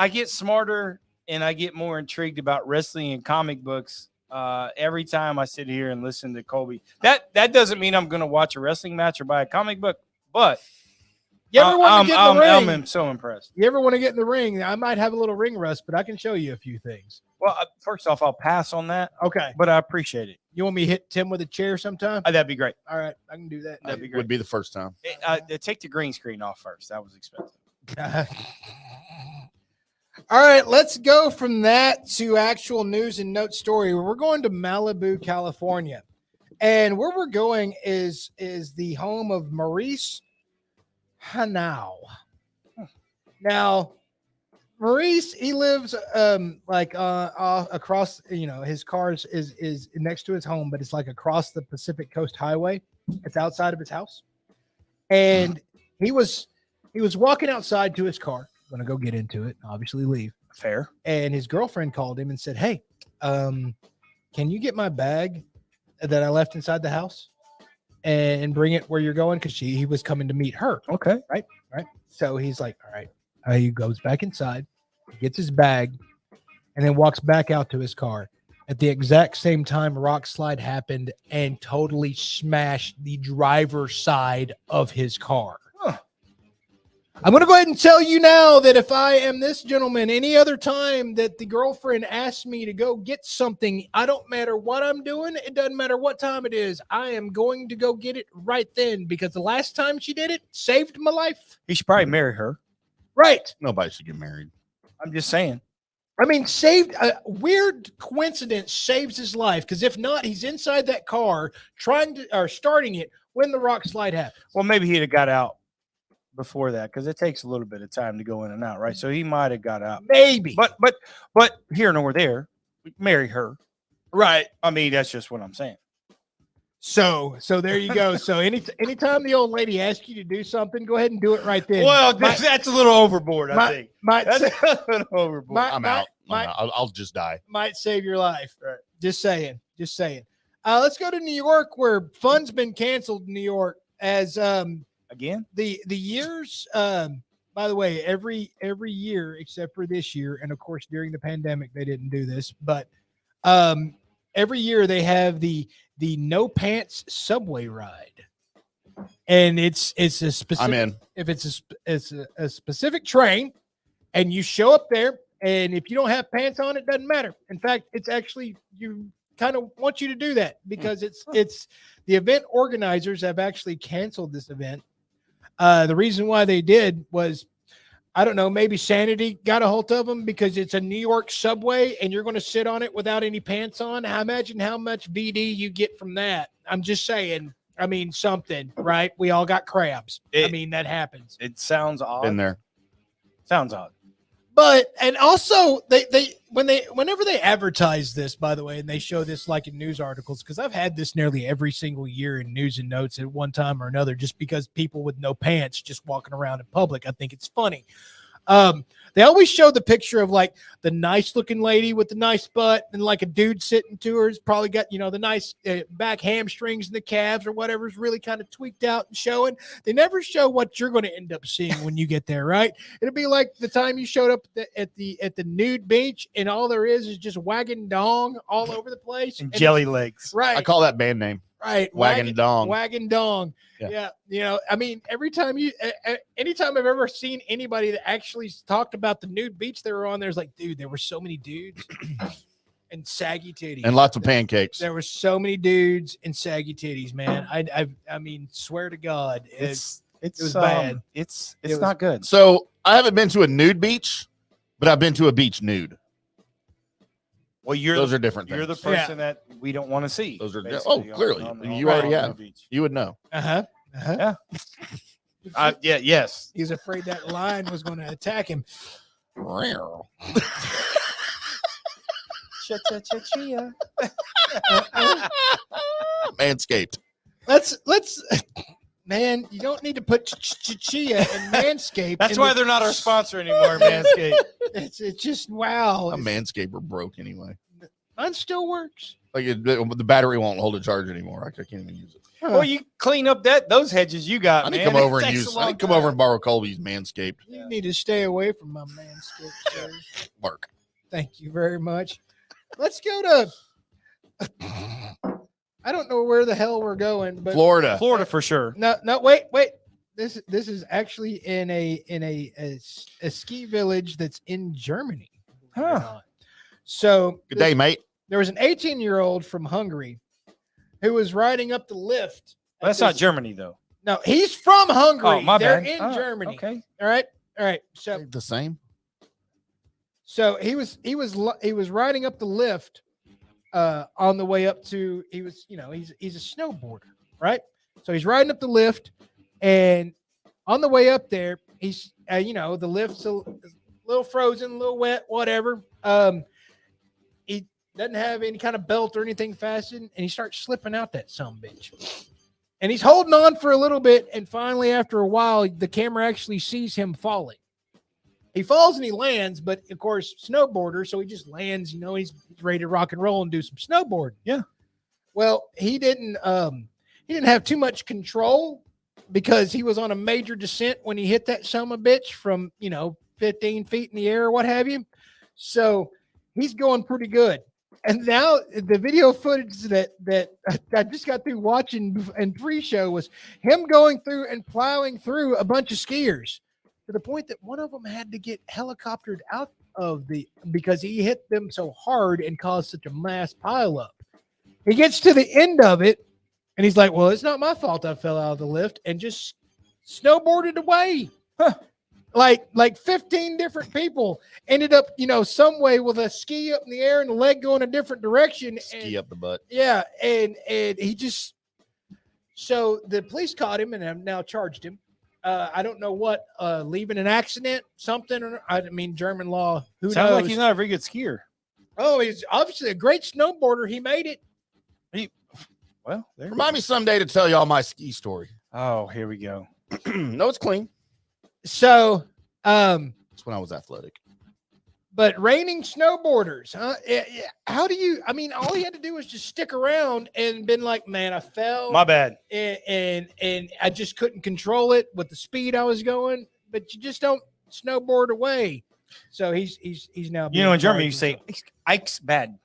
F: get smarter and I get more intrigued about wrestling and comic books. Every time I sit here and listen to Colby, that doesn't mean I'm going to watch a wrestling match or buy a comic book, but
H: you ever want to get in the ring?
F: I'm so impressed.
H: You ever want to get in the ring? I might have a little ring rust, but I can show you a few things.
F: Well, first off, I'll pass on that.
H: Okay.
F: But I appreciate it.
H: You want me to hit Tim with a chair sometime?
F: That'd be great.
H: All right. I can do that.
F: That'd be great.
G: Would be the first time.
F: Take the green screen off first. That was expensive.
H: All right, let's go from that to actual news and note story. We're going to Malibu, California. And where we're going is the home of Maurice Hanau. Now, Maurice, he lives across, his car is next to his home, but it's like across the Pacific Coast Highway. It's outside of his house. And he was walking outside to his car. Going to go get into it, obviously leave.
F: Fair.
H: And his girlfriend called him and said, hey, can you get my bag that I left inside the house and bring it where you're going? Because he was coming to meet her.
F: Okay.
H: Right. So he's like, all right. He goes back inside, gets his bag, and then walks back out to his car. At the exact same time, a rock slide happened and totally smashed the driver's side of his car. I'm going to go ahead and tell you now that if I am this gentleman, any other time that the girlfriend asks me to go get something, I don't matter what I'm doing. It doesn't matter what time it is. I am going to go get it right then because the last time she did it saved my life.
F: He should probably marry her.
H: Right.
G: Nobody should get married.
F: I'm just saying.
H: I mean, saved a weird coincidence saves his life because if not, he's inside that car starting it when the rock slide happens.
F: Well, maybe he'd have got out before that because it takes a little bit of time to go in and out, right? So he might have got out.
H: Maybe.
F: But here nor there, marry her.
H: Right.
F: I mean, that's just what I'm saying.
H: So there you go. So anytime the old lady asks you to do something, go ahead and do it right then.
F: Well, that's a little overboard, I think.
H: That's
F: a little overboard.
G: I'm out. I'll just die.
H: Might save your life. Right. Just saying. Let's go to New York where fun's been canceled in New York as
F: again
H: the years by the way, every year except for this year, and of course during the pandemic they didn't do this, but every year they have the no pants subway ride, and it's a specific.
G: I'm in.
H: If it's a specific train, and you show up there, and if you don't have pants on, it doesn't matter. In fact, it's actually you kind of want you to do that because it's the event organizers have actually canceled this event. The reason why they did was, I don't know, maybe sanity got a hold of them because it's a New York subway and you're going to sit on it without any pants on. I imagine how much VD you get from that. I'm just saying, I mean, something, right? We all got crabs. I mean, that happens.
F: It sounds odd.
G: Been there.
F: Sounds odd.
H: But, and also whenever they advertise this, by the way, and they show this like in news articles, because I've had this nearly every single year in news and notes at one time or another, just because people with no pants just walking around in public, I think it's funny. They always show the picture of like the nice looking lady with the nice butt and like a dude sitting to her has probably got, the nice back hamstrings and the calves or whatever's really kind of tweaked out and showing. They never show what you're going to end up seeing when you get there, right? It'll be like the time you showed up at the nude beach and all there is just wagging dong all over the place.
F: And jelly legs.
H: Right.
G: I call that band name.
H: Right.
G: Wagging dong.
H: Wagging dong.
G: Yeah.
H: I mean, anytime I've ever seen anybody that actually talked about the nude beach they were on, there's like, dude, there were so many dudes and saggy titties.
G: And lots of pancakes.
H: There were so many dudes and saggy titties, man. I mean, swear to God, it was bad.
F: It's not good.
G: So I haven't been to a nude beach, but I've been to a beach nude.
F: Well,
G: those are different things.
F: You're the person that we don't want to see.
G: Those are
F: clearly.
G: You already have. You would know.
F: Yeah. Yes.
H: He's afraid that lion was going to attack him.
G: Manscaped.
H: Let's man, you don't need to put chia and Manscaped.
F: That's why they're not our sponsor anymore, Manscaped.
H: It's just wow.
G: A Manscaper broke anyway.
H: Mine still works.
G: Like the battery won't hold a charge anymore. I can't even use it.
F: Well, you clean up those hedges you got.
G: I need to come over and use. I need to come over and borrow Colby's Manscaped.
H: You need to stay away from my Manscaped, sir.
G: Mark.
H: Thank you very much. Let's go to. I don't know where the hell we're going, but
G: Florida
F: for sure.
H: No, wait. This is actually in a ski village that's in Germany.
F: Huh.
H: So
G: good day, mate.
H: There was an 18-year-old from Hungary who was riding up the lift.
F: That's not Germany, though.
H: No, he's from Hungary.
F: Oh, my
H: They're
F: bad.
H: in Germany.
F: Okay.
H: All right. So
G: the same.
H: So he was riding up the lift on the way up to he's a snowboarder, right? So he's riding up the lift, and on the way up there, he's the lift's a little frozen, a little wet, whatever. He doesn't have any kind of belt or anything fastened, and he starts slipping out that sumbitch. And he's holding on for a little bit, and finally, after a while, the camera actually sees him falling. He falls and he lands, but of course, snowboarder, so he just lands. He's ready to rock and roll and do some snowboarding.
F: Yeah.
H: Well, he didn't have too much control because he was on a major descent when he hit that son of a bitch from 15 feet in the air or what have you. So he's going pretty good. And now the video footage that I just got through watching and pre-show was him going through and plowing through a bunch of skiers. to the point that one of them had to get helicoptered out of because he hit them so hard and caused such a mass pileup. He gets to the end of it, and he's like, well, it's not my fault I fell out of the lift, and just snowboarded away. Huh. Like 15 different people ended up, some way with a ski up in the air and the leg going a different direction.
G: Ski up the butt.
H: Yeah, and he just – so the police caught him and have now charged him. I don't know what, leaving an accident, something. Or, German law, who
F: Sounds
H: knows?
F: like he's not a very good skier.
H: Oh, he's obviously a great snowboarder. He made it.
G: Remind me someday to tell y'all my ski story.
F: Oh, here we go.
G: No, it's clean.
H: So,
G: it's when I was athletic.
H: But reigning snowboarders, huh? How do you? All he had to do was just stick around and been like, "Man, I fell.
F: My bad."
H: And I just couldn't control it with the speed I was going. But you just don't snowboard away. So he's now.
F: In Germany you say "Ike's bad."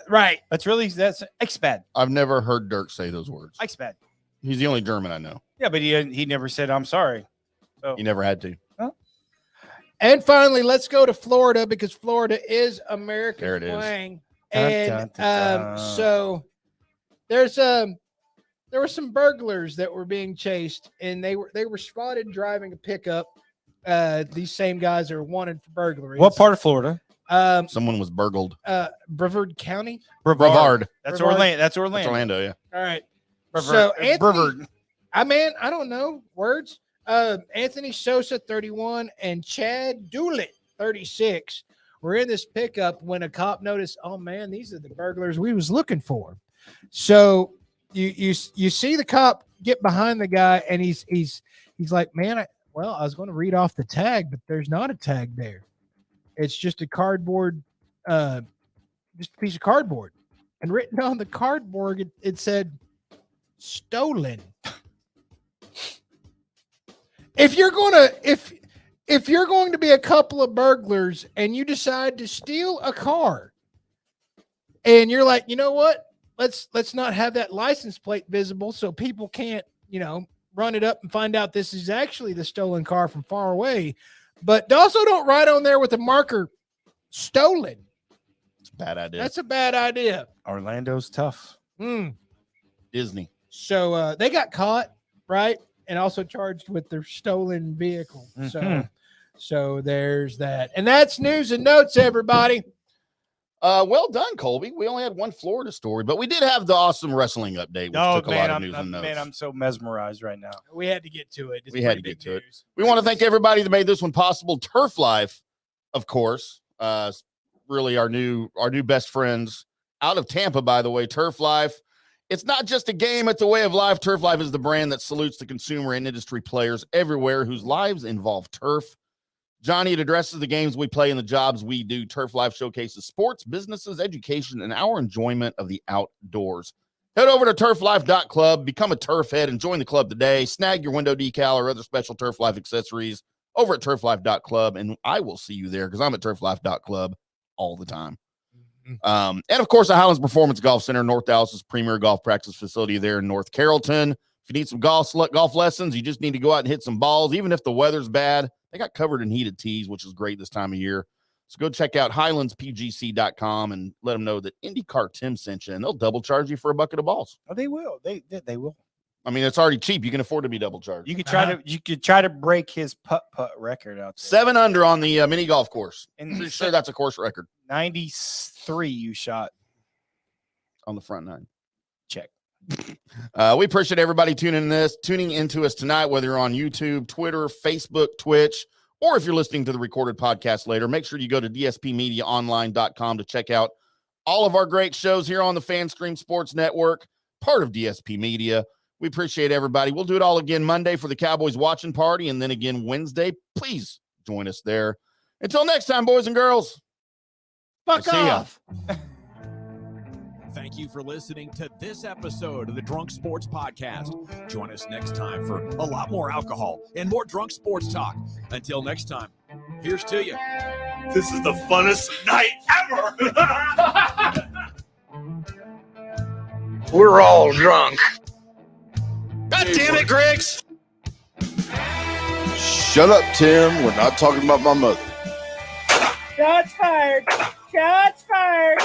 H: Right.
F: That's Ike's bad.
G: I've never heard Dirk say those words.
F: Ike's bad.
G: He's the only German I know.
F: Yeah, but he never said I'm sorry. So.
G: He never had to.
F: Huh?
H: And finally, let's go to Florida because Florida is America's
G: there it
H: playing.
G: Is.
H: And so there were some burglars that were being chased, and they were spotted driving a pickup. These same guys are wanted for burglary.
F: What part of Florida?
G: Someone was burgled.
H: Brevard County.
G: Brevard.
F: That's Orlando. That's Orlando.
G: That's Orlando. Yeah.
H: All right.
F: Brevard.
H: So Anthony,
F: Brevard.
H: I don't know words. Anthony Sosa, 31, and Chad Doolett, 36, were in this pickup when a cop noticed, oh man, these are the burglars we was looking for. So you see the cop get behind the guy, and he's like, man, I was going to read off the tag, but there's not a tag there. It's just a cardboard, just a piece of cardboard, and written on the cardboard it said stolen. If you're going to be a couple of burglars and you decide to steal a car, and you're like, you know what? Let's not have that license plate visible so people can't, run it up and find out this is actually the stolen car from far away. But also don't write on there with a marker stolen.
G: It's a bad idea.
H: That's a bad idea.
F: Orlando's tough.
G: Disney.
H: So they got caught, right? And also charged with their stolen vehicle.
F: Mm-hmm.
H: So there's that. And that's news and notes, everybody.
G: Well done, Colby. We only had one Florida story, but we did have the awesome wrestling update, which took a lot of news and notes.
F: Man, I'm so mesmerized right now.
H: We had to get to it.
G: We had to get to it. We want to thank everybody that made this one possible. Turf Life, of course, really our new best friends out of Tampa, by the way. Turf Life. It's not just a game, it's a way of life. Turf Life is the brand that salutes the consumer and industry players everywhere whose lives involve turf. Johnny, it addresses the games we play and the jobs we do. Turf Life showcases sports, businesses, education, and our enjoyment of the outdoors. Head over to TurfLife.club, become a turf head, and join the club today. Snag your window decal or other special Turf Life accessories over at TurfLife.club, and I will see you there because I'm at TurfLife.club all the time. And of course, the Highlands Performance Golf Center, North Dallas's premier golf practice facility there in North Carrollton. If you need some golf lessons, you just need to go out and hit some balls. Even if the weather's bad, they got covered in heated tees, which is great this time of year. So go check out HighlandsPGC.com and let them know that IndyCar Tim sent you, and they'll double charge you for a bucket of balls.
F: Oh, they will. They will.
G: I mean, it's already cheap. You can afford to be double charged.
F: You could try to break his putt record out there.
G: 7 under on the mini golf course.
F: And
G: pretty sure that's a course record.
F: 93 you shot
G: on the front 9.
F: Check.
G: We appreciate everybody tuning into us tonight, whether you're on YouTube, Twitter, Facebook, Twitch, or if you're listening to the recorded podcast later. Make sure you go to dspmediaonline.com to check out all of our great shows here on the FanStream Sports Network, part of DSP Media. We appreciate everybody. We'll do it all again Monday for the Cowboys watching party, and then again Wednesday. Please join us there. Until next time, boys and girls.
H: Fuck off.
E: Thank you for listening to this episode of the Drunk Sports Podcast. Join us next time for a lot more alcohol and more drunk sports talk. Until next time, here's to you.
P: This is the funnest night ever.
C: We're all drunk.
P: God damn it, Griggs.
G: Shut
R: Shut up, Tim. We're not talking about my mother.
H: Shots fired. Shots fired.